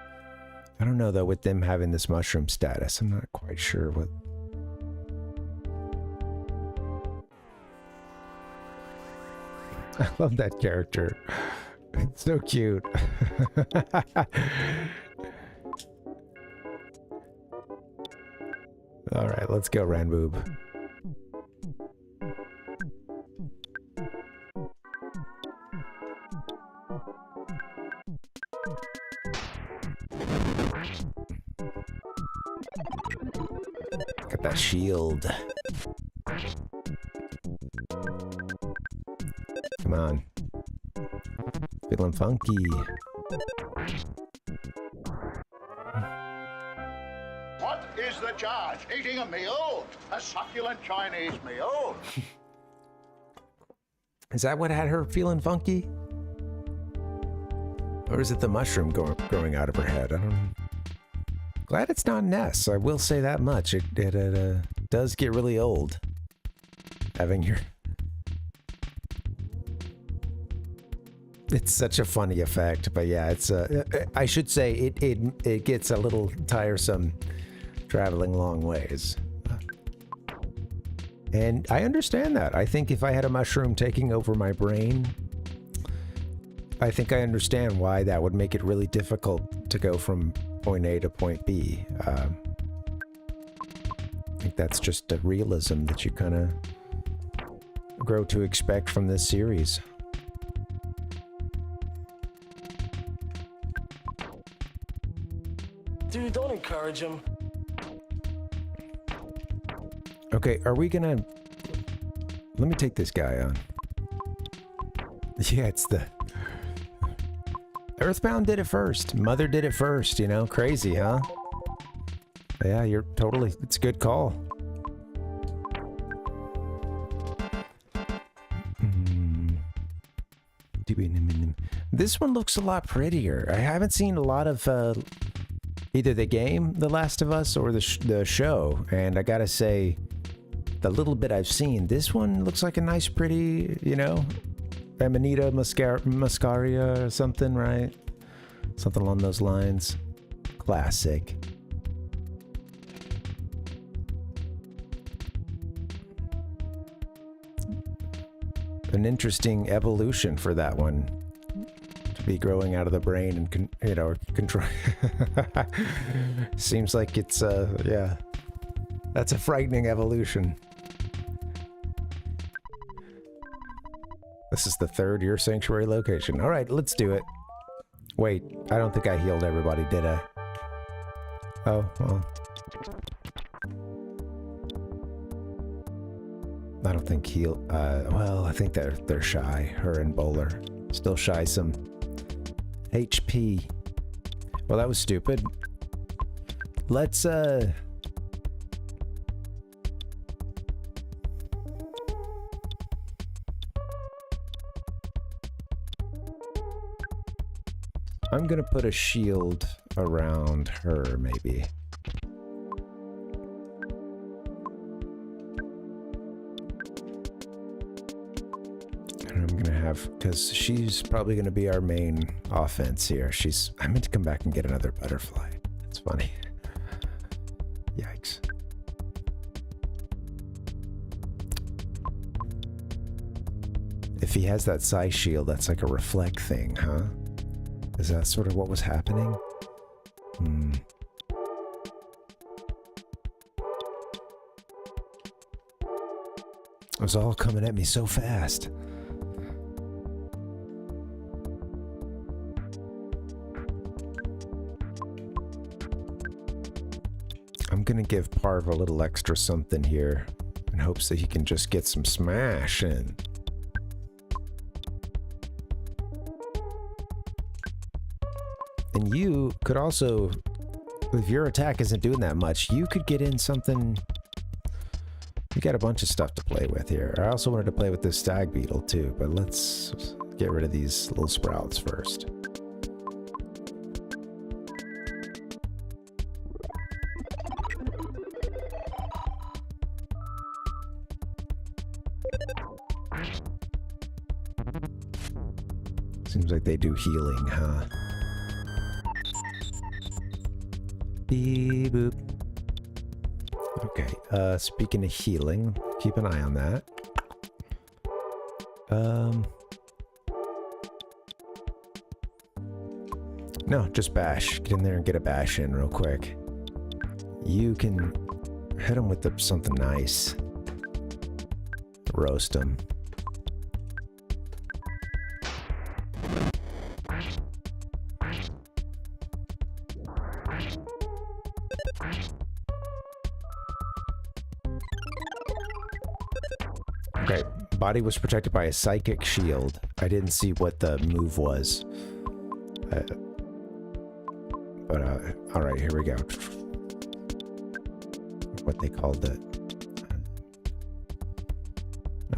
I don't know though with them having this mushroom status. I'm not quite sure what. I love that character. It's so cute. All right, let's go, Ranboob. Got that shield. Come on. Feeling funky. What is the charge? Eating a meal? A succulent Chinese meal? Is that what had her feeling funky? Or is it the mushroom growing out of her head? I don't know. Glad it's not Ness. I will say that much. It does get really old. Having your... It's such a funny effect, but yeah, it's I should say it gets a little tiresome traveling long ways. And I understand that. I think if I had a mushroom taking over my brain, I think I understand why that would make it really difficult to go from point A to point B. I think that's just a realism that you kind of grow to expect from this series. Dude, don't encourage him. Okay, are we gonna... Let me take this guy on. Yeah, it's the... Earthbound did it first. Mother did it first, you know? Crazy, huh? Yeah, you're totally... It's a good call. This one looks a lot prettier. I haven't seen a lot of... either the game, The Last of Us, or the show. And I gotta say, the little bit I've seen, this one looks like a nice, pretty, you know, Amanita Muscaria or something, right? Something along those lines. Classic. an interesting evolution for that one to be growing out of the brain and control. Seems like it's yeah, that's a frightening evolution. This is the third Your Sanctuary location. All right, let's do it. Wait, I don't think I healed everybody, did I? Oh, well. I don't think well, I think they're shy, her and Bowler. Still shy some HP. Well, that was stupid. Let's, I'm gonna put a shield around her, maybe. And I'm gonna have, because she's probably gonna be our main offense here. I meant to come back and get another butterfly. That's funny. Yikes. If he has that psi shield, that's like a reflect thing, huh? Is that sort of what was happening? It was all coming at me so fast. I'm gonna give Parv a little extra something here in hopes that he can just get some smash in. And you could also, if your attack isn't doing that much, you could get in something. You got a bunch of stuff to play with here. I also wanted to play with this stag beetle too, but let's get rid of these little sprouts first. Seems like they do healing, huh? Beep boop. Okay, speaking of healing, keep an eye on that. No, just bash. Get in there and get a bash in real quick. You can hit him with something nice. Roast him. Okay, body was protected by a psychic shield. I didn't see what the move was. Alright, here we go. What they called it.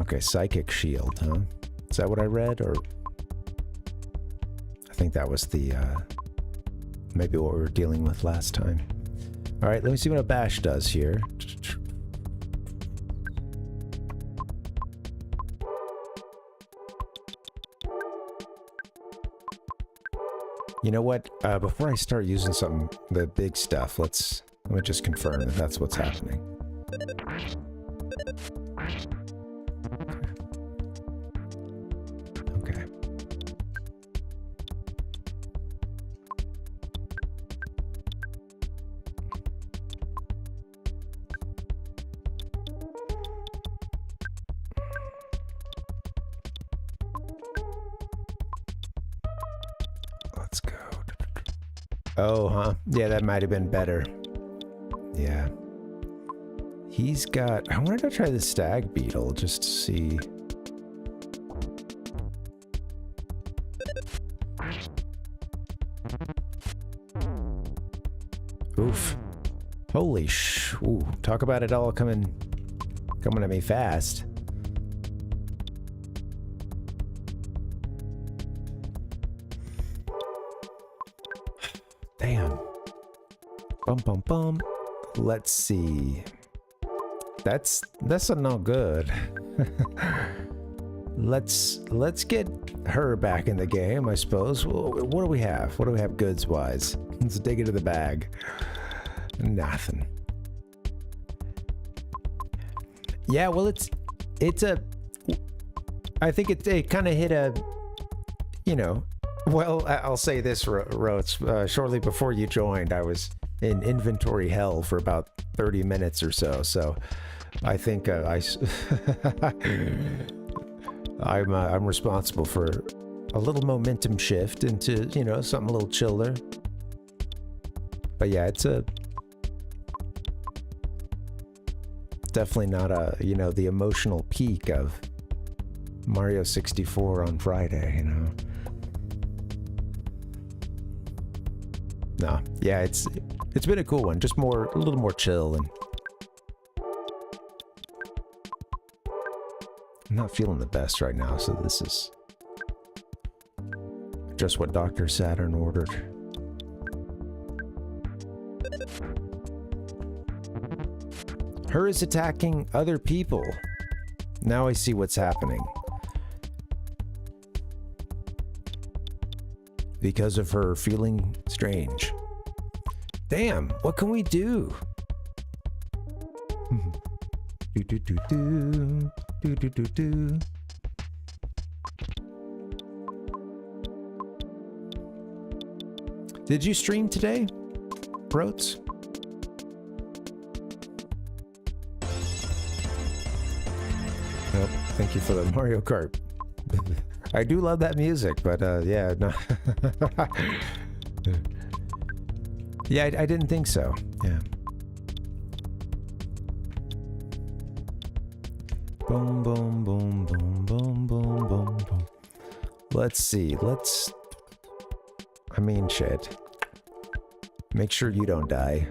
Okay, psychic shield, huh? Is that what I read? Or I think that was the, maybe what we were dealing with last time. Alright, let me see what a bash does here. You know what? Before I start using the big stuff, let me just confirm that that's what's happening. Okay. Let's go. Oh, huh? Yeah, that might have been better. Yeah. He's got... I wanted to try the stag beetle just to see... Oof. Holy ooh, talk about it all coming at me fast. Damn. Bum bum bum. Let's see. That's not good. Let's get her back in the game, I suppose. What do we have? What do we have goods wise? Let's dig into the bag. Nothing. Yeah, well, I think it kind of hit a, you know, well, I'll say this, Roach. Shortly before you joined, I was in inventory hell for about 30 minutes or so. So I think I'm responsible for a little momentum shift into, you know, something a little chiller. But yeah, it's definitely not you know, the emotional peak of Mario 64 on Friday, you know. No, yeah, it's been a cool one, just a little more chill, and I'm not feeling the best right now, so this is just what Dr. Saturn ordered. Her is attacking other people. Now I see what's happening. Because of her feeling strange. Damn, what can we do? Do do do do do do do do. Did you stream today, Broats? Nope. Thank you for the Mario Kart. I do love that music, but yeah, no. Yeah, I didn't think so. Yeah. Boom, boom, boom, boom, boom, boom, boom, boom. Let's see. I mean, shit. Make sure you don't die.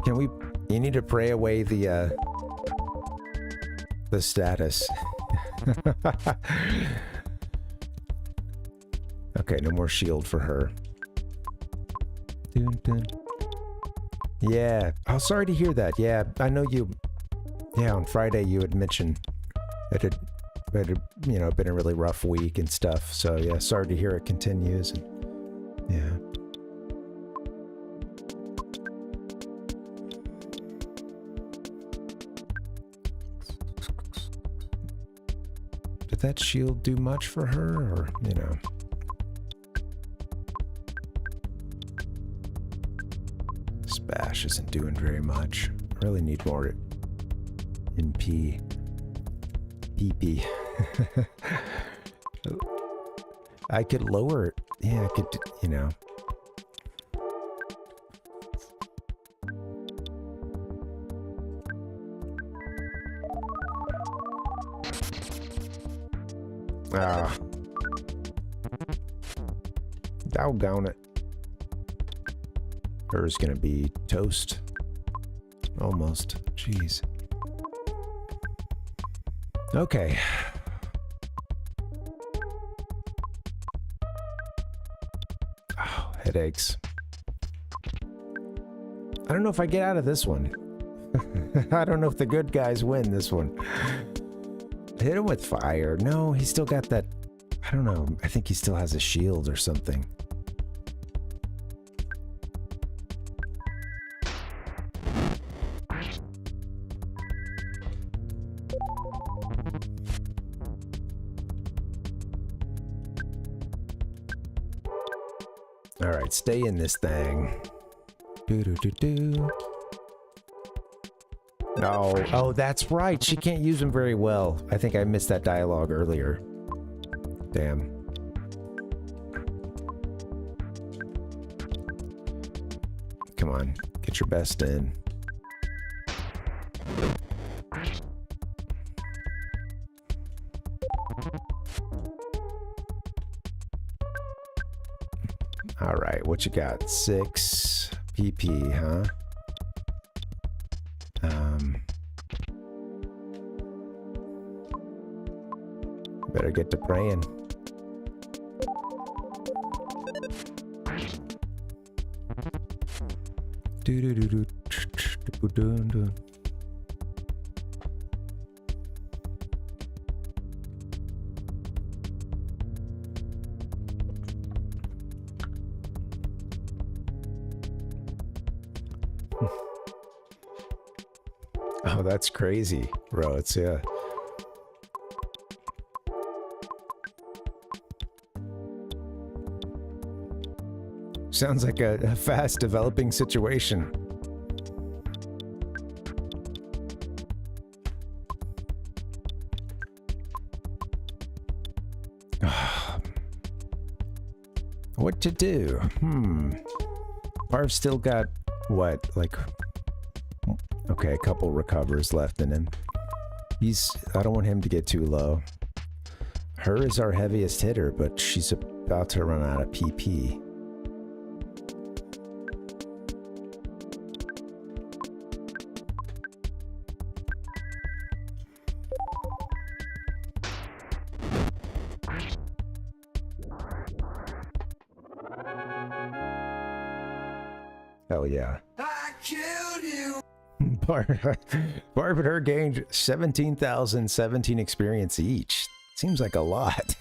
You need to pray away the status. Okay, no more shield for her. Dun, dun. Yeah. Oh, sorry to hear that. Yeah, I know you. Yeah, on Friday you had mentioned that it had, you know, been a really rough week and stuff. So yeah, sorry to hear it continues. And yeah. Did that shield do much for her, or, you know? This bash isn't doing very much. I really need more MP. PP. I could lower it. Yeah, I could, you know. Ah. Doggone it. Hers gonna be toast. Almost. Jeez. Okay. Oh, headaches. I don't know if I get out of this one. I don't know if the good guys win this one. Hit him with fire. No, he still got that. I don't know. I think he still has a shield or something. All right, stay in this thing. Do do do do. No. Oh, that's right. She can't use them very well. I think I missed that dialogue earlier. Damn. Come on. Get your best in. All right. What you got? 6 PP, huh? Better get to praying. Do do do do do do do. Oh, that's crazy, bro. It's, yeah. Sounds like a fast developing situation. What to do? Parv's still got, what, like... Okay, a couple recovers left in him. I don't want him to get too low. Her is our heaviest hitter, but she's about to run out of PP. Hell yeah. I killed you. Barb and her gained 17,017 experience each. Seems like a lot.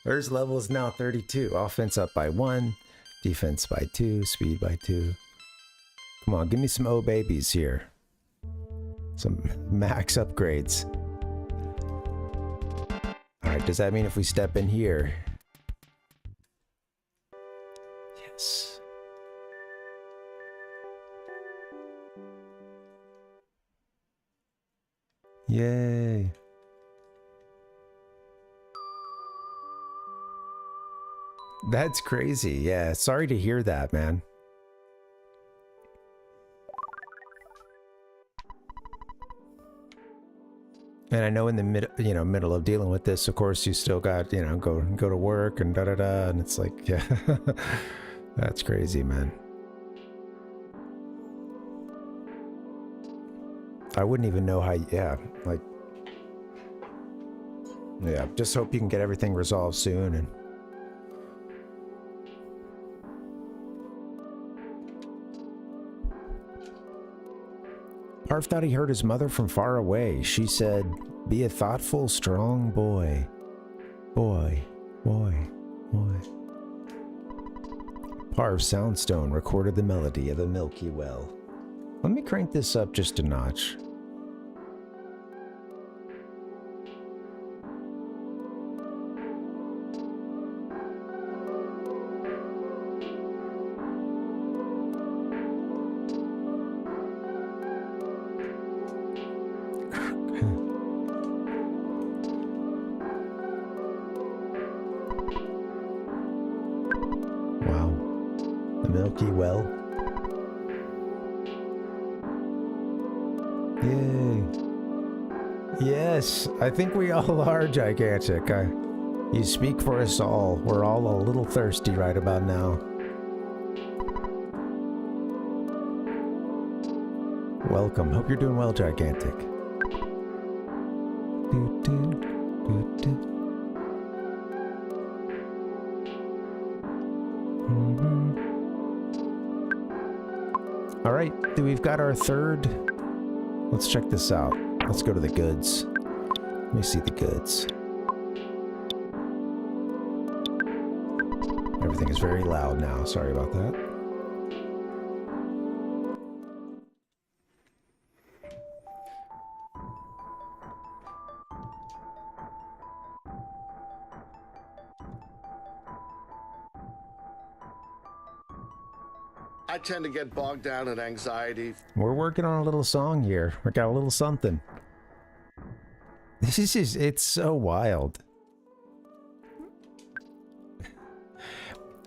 Hers level is now 32. Offense up by 1, defense by 2, speed by 2. Come on, give me some O babies here. Some max upgrades. Alright, does that mean if we step in here? Yes. Yay. That's crazy. Yeah, sorry to hear that, man. And I know in the middle of dealing with this, of course, you still got, go to work and da-da-da, and it's like, yeah. That's crazy, man. I wouldn't even know how, yeah, just hope you can get everything resolved soon. And Parv thought he heard his mother from far away. She said, "Be a thoughtful, strong boy. Boy, boy, boy." Parv Soundstone recorded the melody of the Milky Well. Let me crank this up just a notch. Wow. The Milky Well. Yay. Yes, I think we all are gigantic. You speak for us all. We're all a little thirsty right about now. Welcome. Hope you're doing well, gigantic. All right, we've got our third. Let's check this out. Let's go to the goods. Let me see the goods. Everything is very loud now. Sorry about that. I tend to get bogged down in anxiety. We're working on a little song here. We got a little something. It's so wild.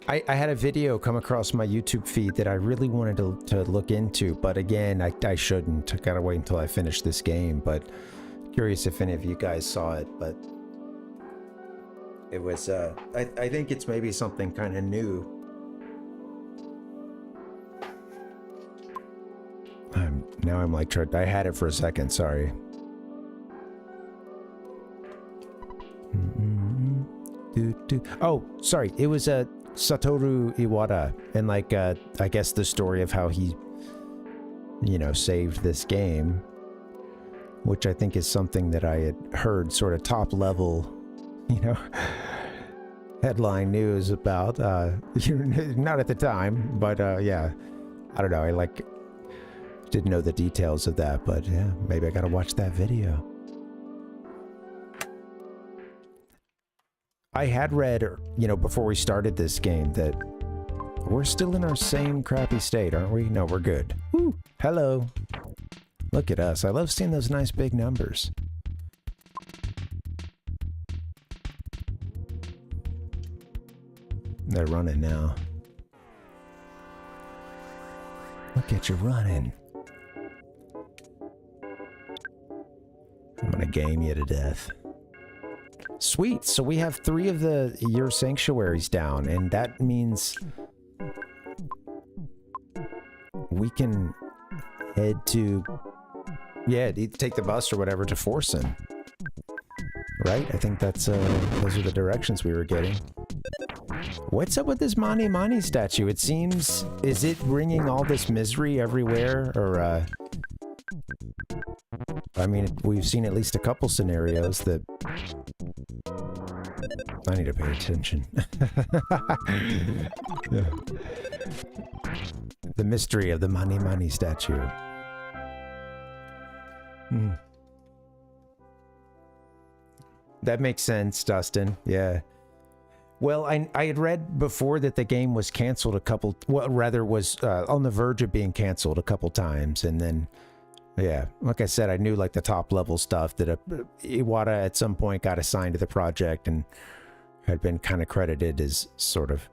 I had a video come across my YouTube feed that I really wanted to look into, but again, I shouldn't. I gotta wait until I finish this game, but curious if any of you guys saw it, but it was, I think it's maybe something kind of new. Now I'm like, I had it for a second, sorry. Oh, sorry, it was Satoru Iwata, and like, I guess the story of how he, saved this game, which I think is something that I had heard sort of top level, headline news about, not at the time, but yeah, I don't know, I like didn't know the details of that, but yeah, maybe I gotta watch that video. I had read, you know, before we started this game that we're still in our same crappy state, aren't we? No, we're good. Woo! Hello. Look at us. I love seeing those nice big numbers. They're running now. Look at you running. I'm gonna game you to death. Sweet, so we have 3 of your sanctuaries down, and that means we can head to, yeah, take the bus or whatever to Forsen. Right? I think that's, those are the directions we were getting. What's up with this Mani Mani statue? It seems, is it bringing all this misery everywhere, or, I mean, we've seen at least a couple scenarios that... I need to pay attention. Yeah. The mystery of the Mani Mani statue. Hmm. That makes sense, Dustin. Yeah. Well, I had read before that the game was canceled a couple... Well, rather was on the verge of being canceled a couple times, and then... Yeah, like I said, I knew like the top level stuff that Iwata at some point got assigned to the project and had been kind of credited as sort of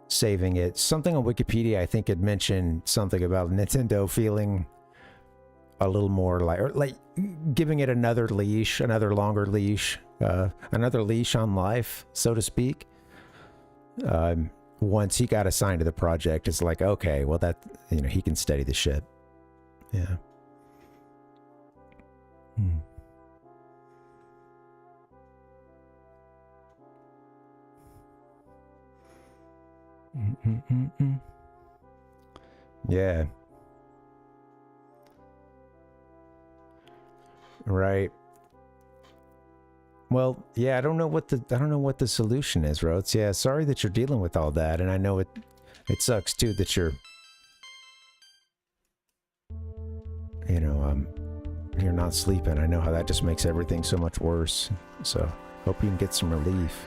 saving it. Something on Wikipedia, I think, had mentioned something about Nintendo feeling a little more like, or like giving it another leash, another longer leash, another leash on life, so to speak. Once he got assigned to the project, it's like, okay, well that, you know, he can steady the ship. Yeah. Hmm. Yeah. Right. Well, yeah, I don't know what the solution is, Rhodes. Yeah, sorry that you're dealing with all that, and I know it sucks too that you're, you know, you're not sleeping. I know how that just makes everything so much worse. So, hope you can get some relief.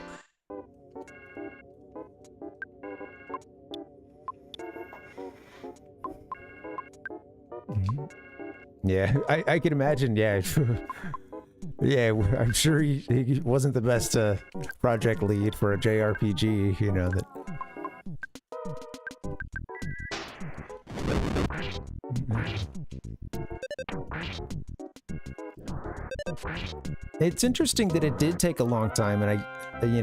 Yeah, I can imagine, yeah. Yeah, I'm sure he wasn't the best project lead for a JRPG, you know, that... It's interesting that it did take a long time, and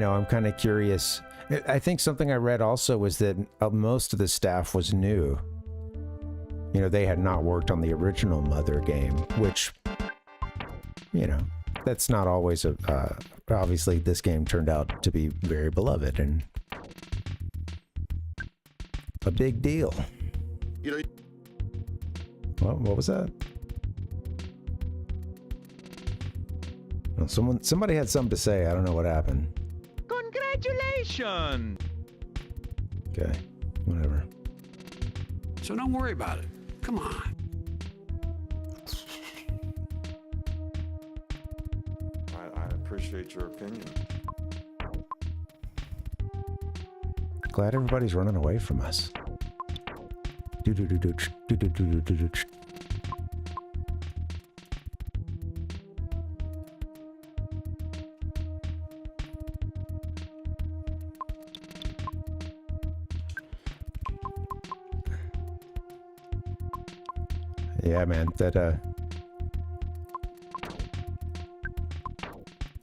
I'm kind of curious. I think something I read also was that most of the staff was new. You know, they had not worked on the original Mother game, which, you know, that's not always obviously this game turned out to be very beloved and a big deal. You know, what was that? Well, somebody had something to say. I don't know what happened. Congratulations! Okay, whatever. So don't worry about it. Come on. I appreciate your opinion. Glad everybody's running away from us. Yeah, man, that,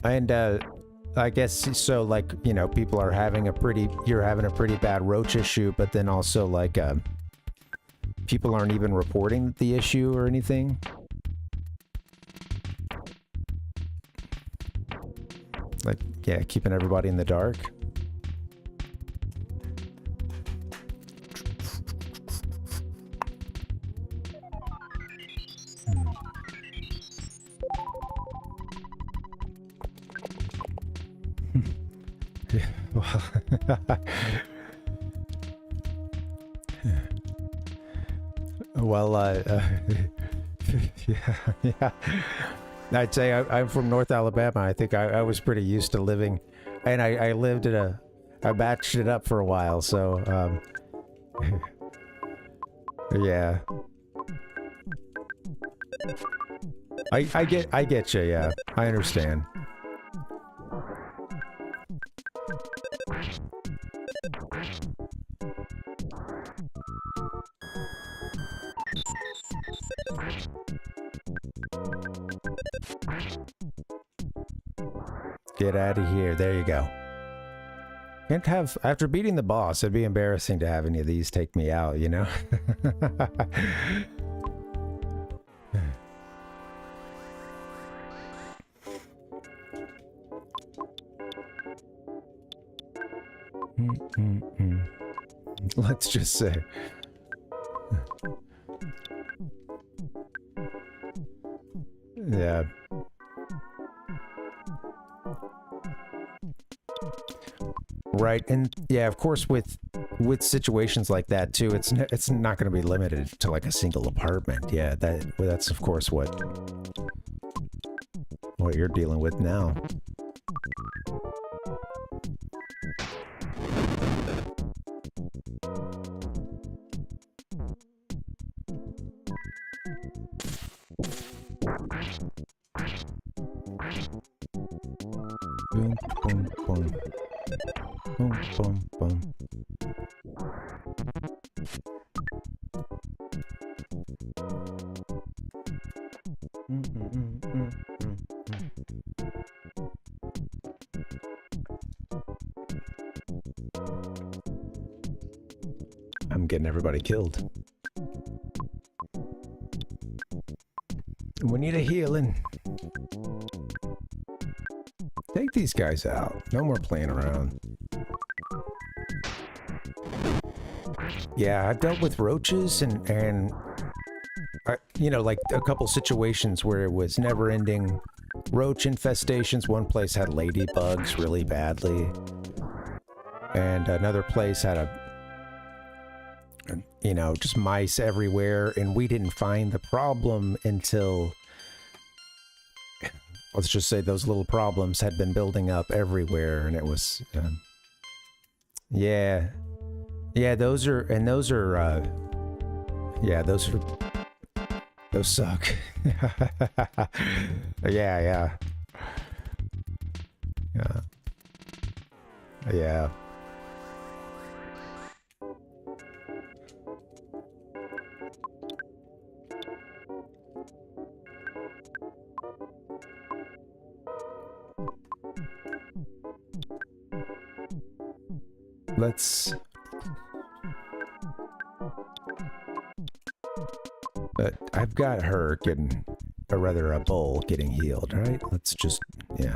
and, I guess, so, like, you know, people are having you're having a pretty bad roach issue, but then also, like, people aren't even reporting the issue or anything. Like, yeah, keeping everybody in the dark. Well, yeah. I'd say I'm from North Alabama. I think I was pretty used to living, and I lived I batched it up for a while, so, yeah. I get you, yeah. I understand. Get out of here. There you go. Can't have, after beating the boss, it'd be embarrassing to have any of these take me out, you know? Let's just say. Yeah. Right, and yeah, of course, with situations like that too, it's not going to be limited to like a single apartment. Yeah, that's of course what you're dealing with now. Boom, boom, boom. Boom, boom, boom. I'm getting everybody killed. We need a healing. Take these guys out. No more playing around. Yeah, I've dealt with roaches and you know, like a couple situations where it was never-ending roach infestations. One place had ladybugs really badly, and another place had you know, just mice everywhere, and we didn't find the problem until, let's just say, those little problems had been building up everywhere, and it was, yeah, those suck. Yeah. I've got her getting, or rather a bull getting healed, right? Let's just, yeah.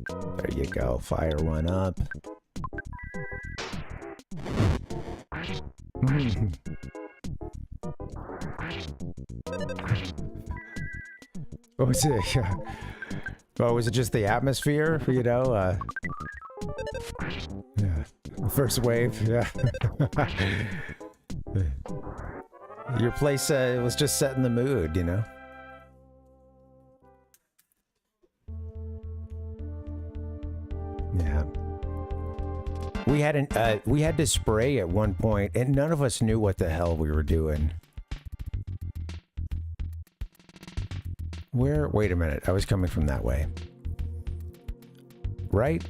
There you go, fire one up. What was it? Oh, was it just the atmosphere, you know? Yeah. First wave, yeah. Your place was just setting the mood, you know? Yeah. We had to spray at one point, and none of us knew what the hell we were doing. Wait a minute, I was coming from that way. Right?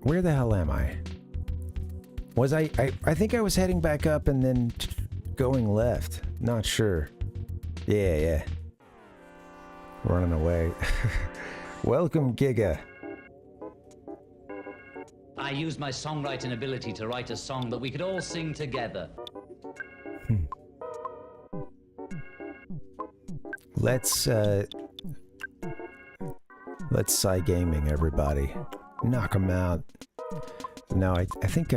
Where the hell am I? Was I think I was heading back up and then going left. Not sure. Yeah. Running away. Welcome, Giga. I used my songwriting ability to write a song that we could all sing together. Let's gaming, everybody. Knock them out. No, I think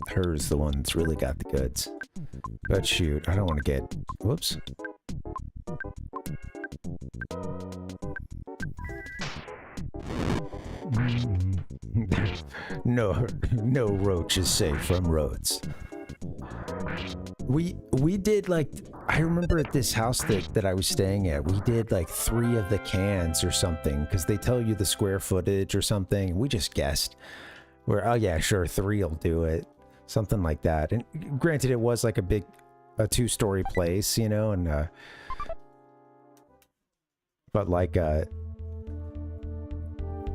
her's the one that's really got the goods. But shoot, I don't want to get... Whoops. No roach is safe from roads. We did like, I remember at this house that I was staying at, we did like 3 of the cans or something, because they tell you the square footage or something. We just guessed. We're, oh yeah, sure, 3 will do it. Something like that. And granted, it was like a 2-story place, you know, and but like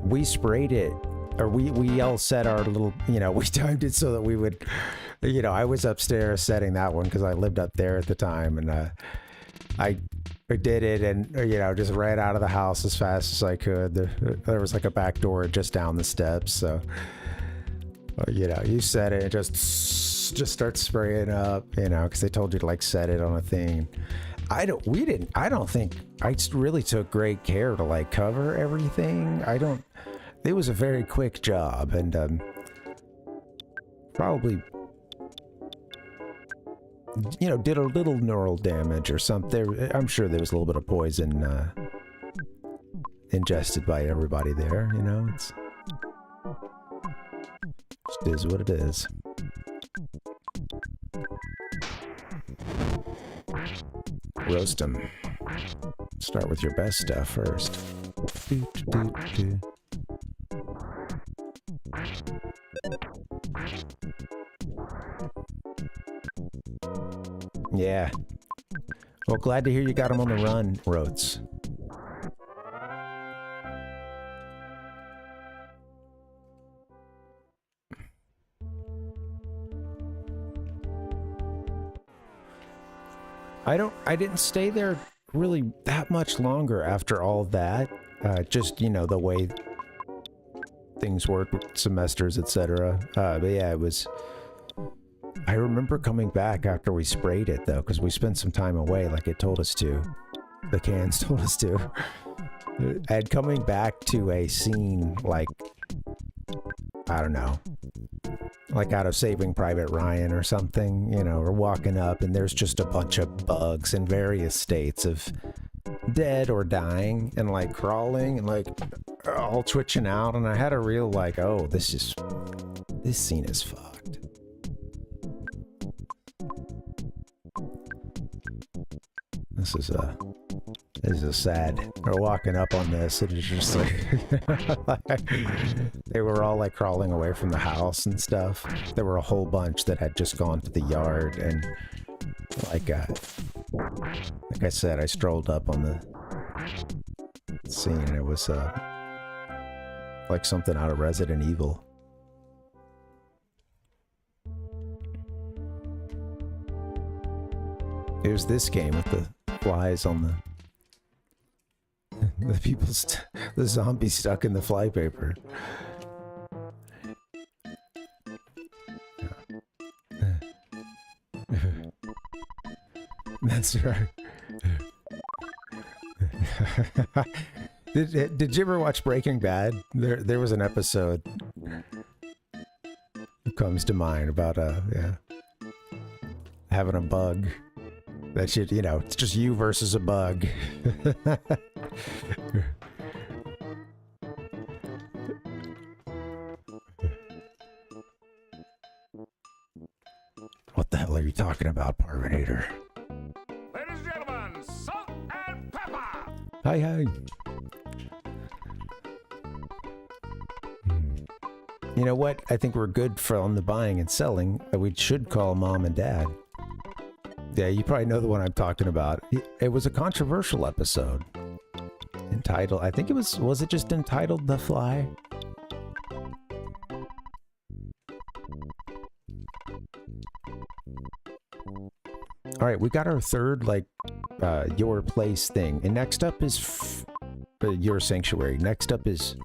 we sprayed it, or we all set our little, you know, we timed it so that we would, you know, I was upstairs setting that one because I lived up there at the time, and I did it, and you know, just ran out of the house as fast as I could. There was like a back door just down the steps, so you know, you set it and just start spraying up, you know, because they told you to like set it on a thing. I don't think I really took great care to like cover everything. It was a very quick job, and probably, you know, did a little neural damage or something. I'm sure there was a little bit of poison ingested by everybody there, you know. It is what it is. Roast them. Start with your best stuff first. Yeah. Well, glad to hear you got them on the run, Roats. I didn't stay there really that much longer after all that. Just, you know, the way things work with semesters, etc. But yeah, it was... I remember coming back after we sprayed it, though, because we spent some time away like it told us to. The cans told us to. And coming back to a scene like... I don't know. Like out of Saving Private Ryan or something, you know, we're walking up and there's just a bunch of bugs in various states of dead or dying and like crawling and like all twitching out. And I had a real like, oh, this scene is fucked. This is a sad. We're walking up on this, and it's just like they were all like crawling away from the house and stuff. There were a whole bunch that had just gone to the yard, and like I said, I strolled up on the scene, and it was like something out of Resident Evil. It was this game with the flies on the zombie stuck in the flypaper. That's right. Did you ever watch Breaking Bad? There was an episode that comes to mind about having a bug. That shit, you know, it's just you versus a bug. What the hell are you talking about, Parvinator? Ladies and gentlemen, salt and pepper! Hi, hi. You know what? I think we're good for on the buying and selling. We should call Mom and Dad. Yeah, you probably know the one I'm talking about. It was a controversial episode. Entitled, I think it was it just entitled The Fly? All right, we got our third, like, your place thing. And next up is your sanctuary. Next up is,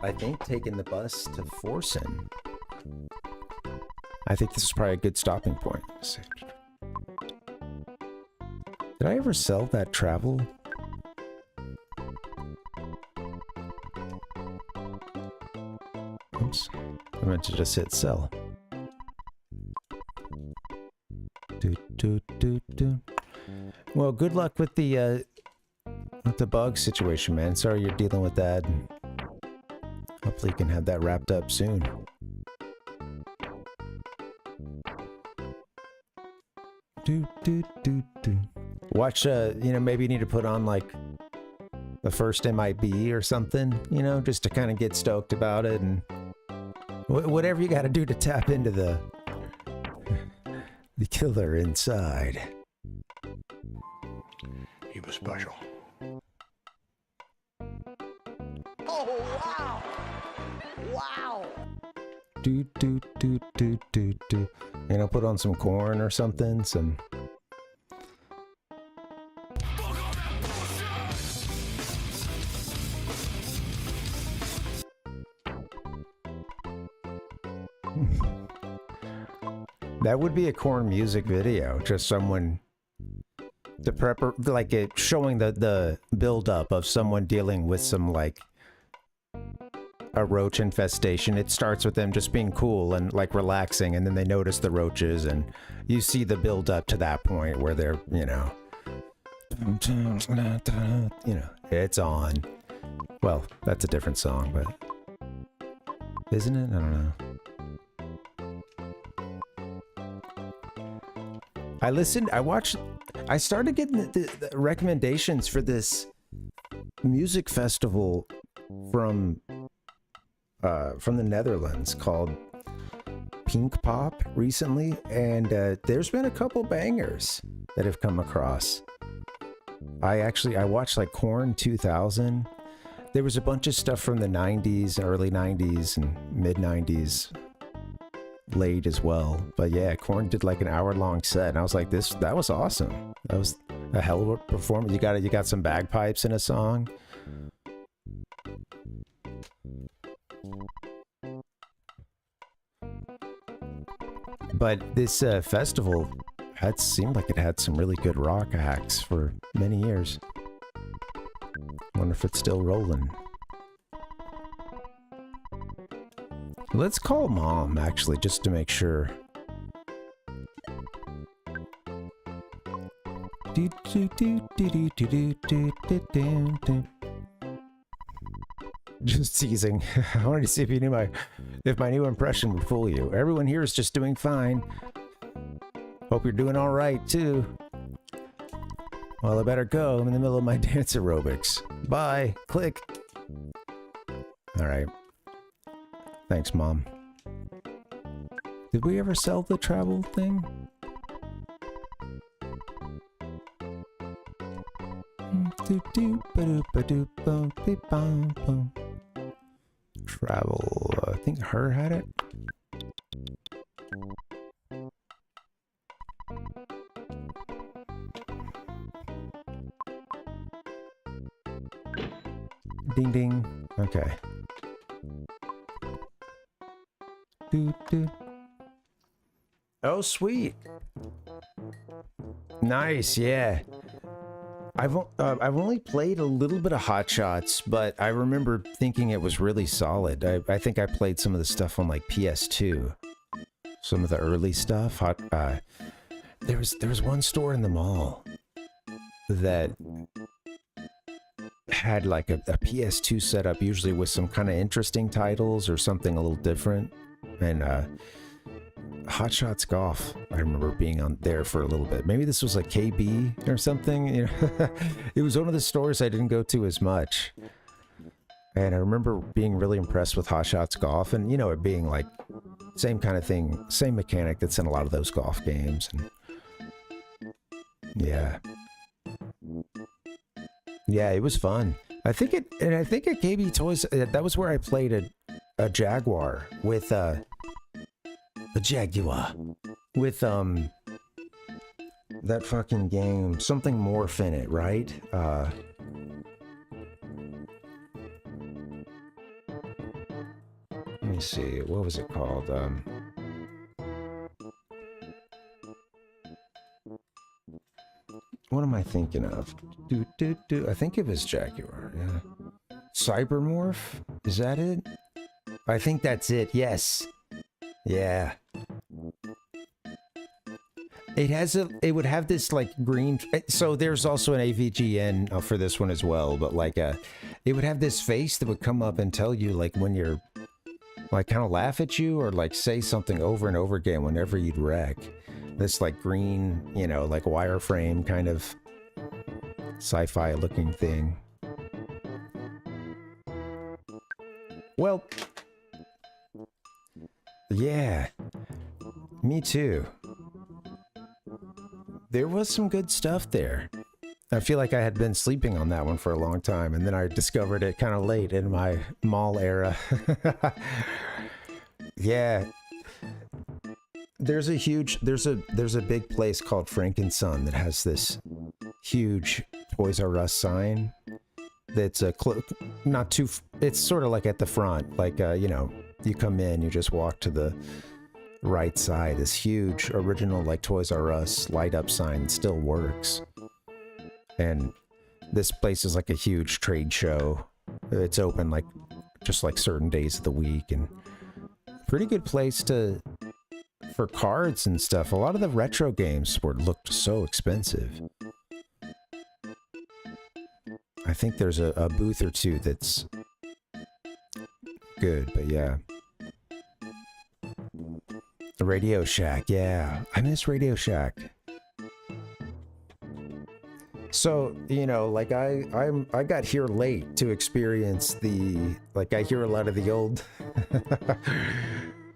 I think, taking the bus to Forsen. I think this is probably a good stopping point. Did I ever sell that travel? Oops. I meant to just hit sell. Well, good luck with the bug situation, man. Sorry you're dealing with that. Hopefully you can have that wrapped up soon. Watch, maybe you need to put on like the first MIB or something, just to kind of get stoked about it, and whatever you got to do to tap into the killer inside. He was special. Oh, wow! Wow! Put on some corn or something, some... That would be a corn music video, just someone... showing the build-up of someone dealing with some, like... a roach infestation. It starts with them just being cool and like relaxing, and then they notice the roaches, and you see the build up to that point where they're, it's on. Well, that's a different song, but isn't it? I don't know. I started getting the recommendations for this music festival from the Netherlands called Pink Pop recently, and there's been a couple bangers that have come across. I watched like Korn 2000. There was a bunch of stuff from the 90s, early 90s, and mid 90s, late as well. But yeah, Korn did like an hour-long set, and I was like, that was awesome. That was a hell of a performance. You got some bagpipes in a song. But this festival seemed like it had some really good rock acts for many years. Wonder if it's still rolling. Let's call Mom, actually, just to make sure. Just teasing. I wanted to see if you knew if my new impression would fool you. Everyone here is just doing fine. Hope you're doing all right too. Well, I better go. I'm in the middle of my dance aerobics. Bye. Click. All right. Thanks, Mom. Did we ever sell the travel thing? Travel. I think her had it. Ding ding. Okay. Oh, sweet. Nice, yeah. I've only played a little bit of Hot Shots, but I remember thinking it was really solid. I think I played some of the stuff on like PS2, some of the early stuff. There was one store in the mall that had like a PS2 setup, usually with some kind of interesting titles or something a little different, and Hot Shots Golf, I remember being on there for a little bit. Maybe this was like KB or something. It was one of the stores I didn't go to as much. And I remember being really impressed with Hot Shots Golf, and it being like same kind of thing, same mechanic that's in a lot of those golf games. And yeah. Yeah, it was fun. I think at KB Toys, that was where I played a Jaguar with a Jaguar with that fucking game, something morph in it, right? Let me see, what was it called? What am I thinking of? I think it was Jaguar, yeah. Cybermorph? Is that it? I think that's it, yes. Yeah. It would have this like green, so there's also an AVGN for this one as well, but like it would have this face that would come up and tell you like when you're like kind of laugh at you or like say something over and over again whenever you'd wreck. This like green, you know, like wireframe kind of sci-fi looking thing. Well, yeah, me too. There was some good stuff there. I feel like I had been sleeping on that one for a long time, and then I discovered it kind of late in my mall era. Yeah. There's a big place called Frankenson that has this huge Toys R Us sign that's not too, it's sort of like at the front, like, you know, you come in, you just walk to the right side, this huge original like Toys R Us light up sign still works. And this place is like a huge trade show. It's open like just like certain days of the week, and pretty good place for cards and stuff. A lot of the retro games looked so expensive. I think there's a booth or two that's good, but yeah. Radio Shack, yeah. I miss Radio Shack. So, you know, like I got here late to experience I hear a lot of the old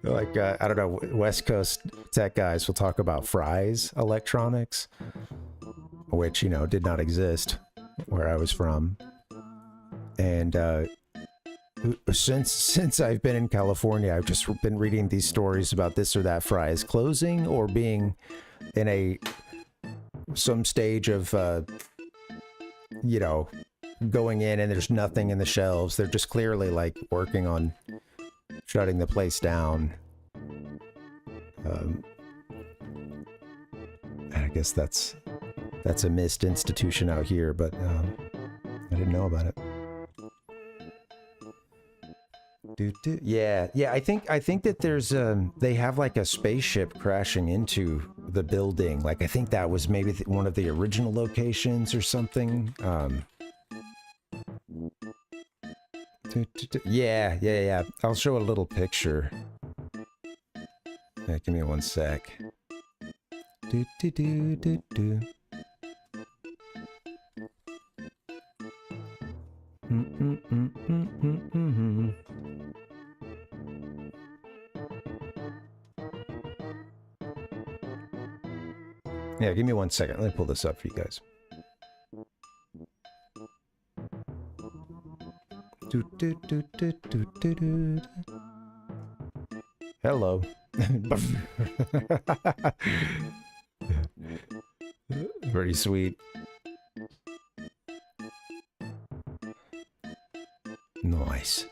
like I don't know, West Coast tech guys will talk about Fry's Electronics, which, you know, did not exist where I was from. And since I've been in California, I've just been reading these stories about this or that Fry's closing or being in some stage of you know, going in and there's nothing in the shelves. They're just clearly like working on shutting the place down. I guess that's a missed institution out here, but I didn't know about it. Yeah. I think that there's they have like a spaceship crashing into the building. Like I think that was maybe one of the original locations or something. Yeah. I'll show a little picture. Yeah, give me one sec. Yeah, give me 1 second. Let me pull this up for you guys. Hello. Pretty sweet. Nice.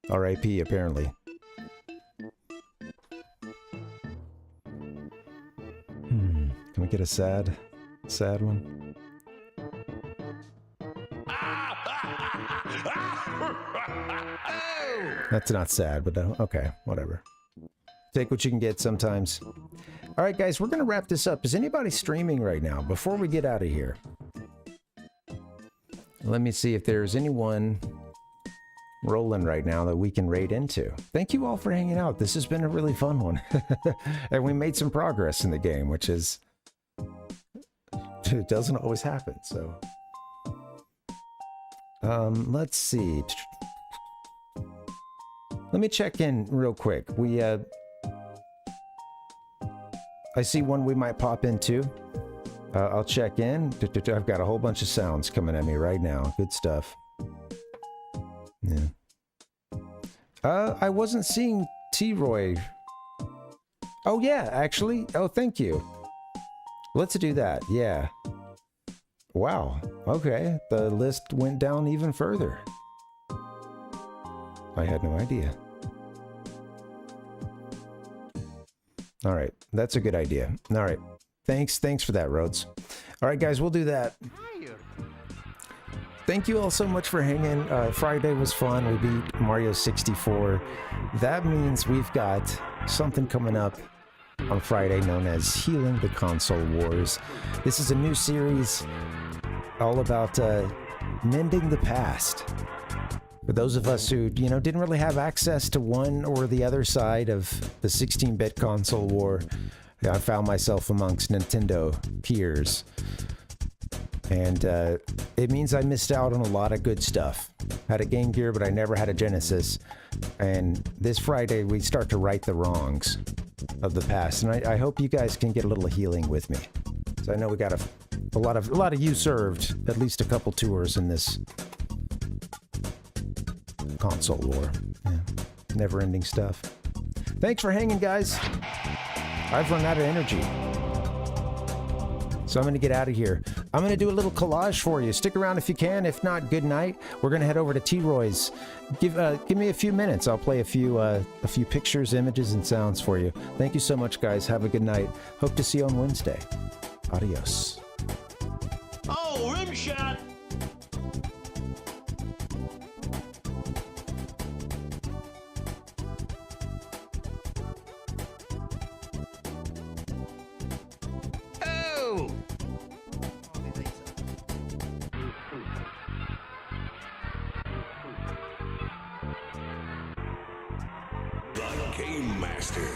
R.I.P. apparently. Can we get a sad one? That's not sad, but okay, whatever. Take what you can get sometimes. All right, guys, we're going to wrap this up. Is anybody streaming right now before we get out of here? Let me see if there's anyone rolling right now that we can raid into. Thank you all for hanging out. This has been a really fun one. And we made some progress in the game, which is... it doesn't always happen, so... let's see. Let me check in real quick. I see one we might pop into. I'll check in. I've got a whole bunch of sounds coming at me right now. Good stuff. Yeah. I wasn't seeing T-Roy. Oh, yeah, actually. Oh, thank you. Let's do that. Yeah. Wow. Okay. The list went down even further. I had no idea. All right. That's a good idea. All right. Thanks for that, Rhodes. All right, guys, we'll do that. Thank you all so much for hanging. Friday was fun. We beat Mario 64. That means we've got something coming up on Friday known as Healing the Console Wars. This is a new series all about mending the past. For those of us who, didn't really have access to one or the other side of the 16-bit console war, I found myself amongst Nintendo peers. And it means I missed out on a lot of good stuff. Had a Game Gear, but I never had a Genesis. And this Friday, we start to right the wrongs of the past. And I hope you guys can get a little healing with me. So I know we got a lot of you served at least a couple tours in this console war. Yeah. Never-ending stuff. Thanks for hanging, guys. I've run out of energy. So I'm going to get out of here. I'm going to do a little collage for you. Stick around if you can. If not, good night. We're going to head over to T-Roy's. Give me a few minutes. I'll play a few pictures, images, and sounds for you. Thank you so much, guys. Have a good night. Hope to see you on Wednesday. Adios. Oh, rim shot! Oh! The Game Master.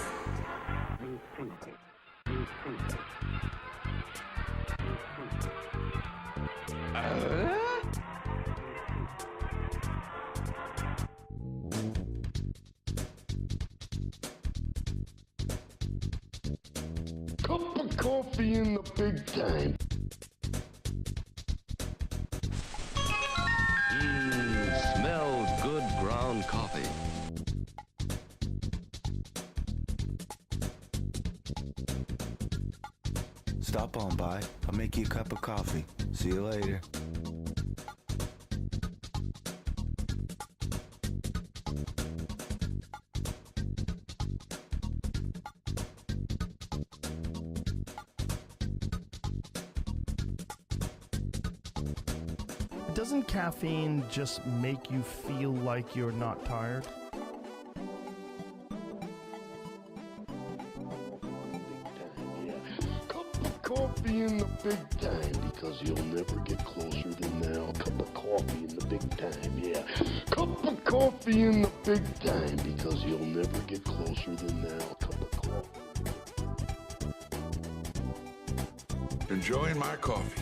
Cup of coffee in the big time. Smells good ground coffee. Stop on by. I'll make you a cup of coffee. See you later. Doesn't caffeine just make you feel like you're not tired? Cup of coffee in the big time, because you'll never get closer than now. Cup of coffee in the big time, yeah. Cup of coffee in the big time, because you'll never get closer than now. Cup of coffee. Enjoying my coffee.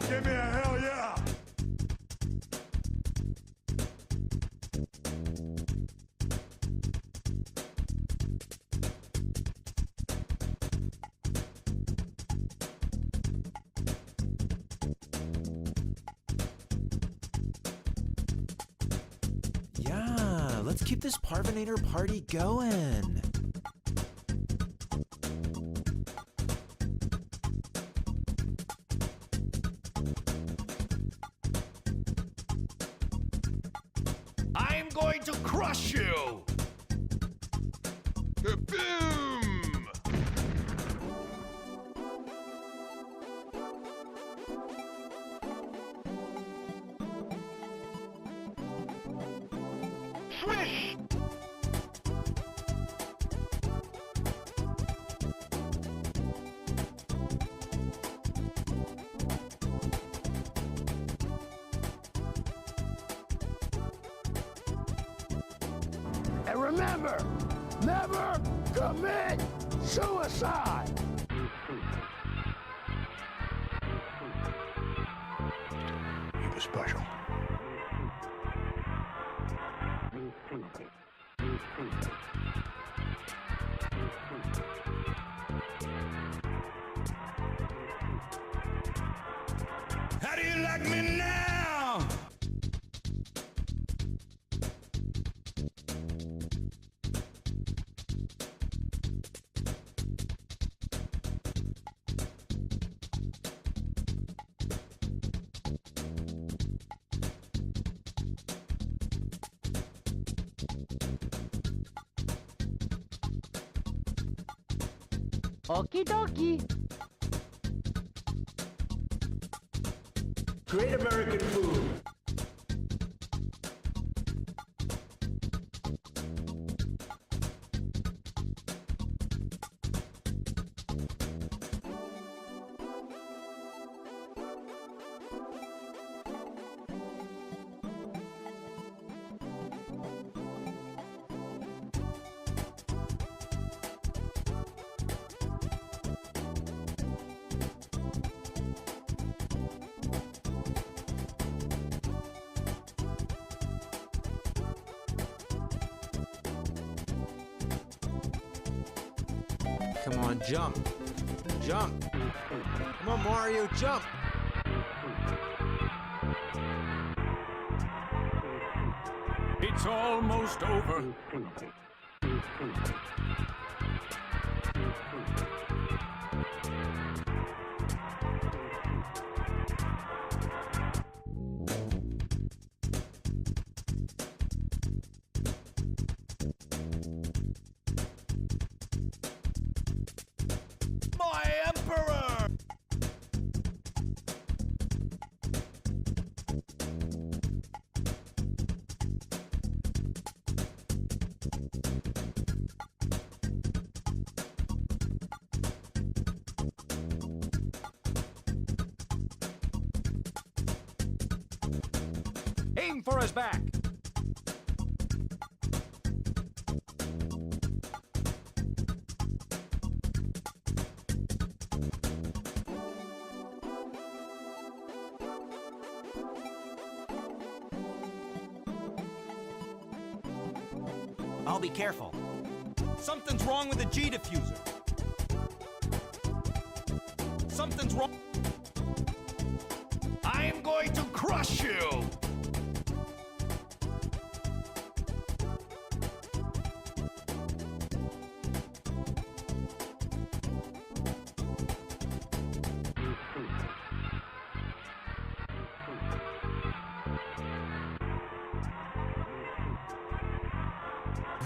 Give me a hell yeah! Yeah, let's keep this Parvinator party going. I'm going to crush you! Boom! Swish! And remember, never commit suicide! You were special. How do you like me now? Okie dokie. Great American food. Come on, jump. Jump. Come on, Mario, jump. It's almost over. My Emperor! Aim for his back! I'll be careful. Something's wrong with the G diffuser. Something's wrong. I am going to crush you!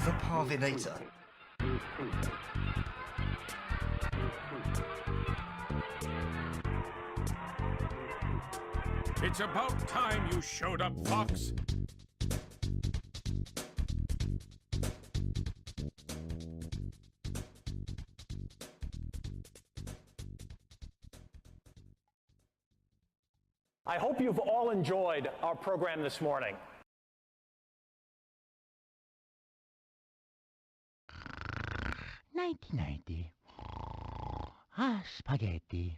The Parvinator. It's about time you showed up, Fox. I hope you've all enjoyed our program this morning. Nighty-nighty. Ah, spaghetti.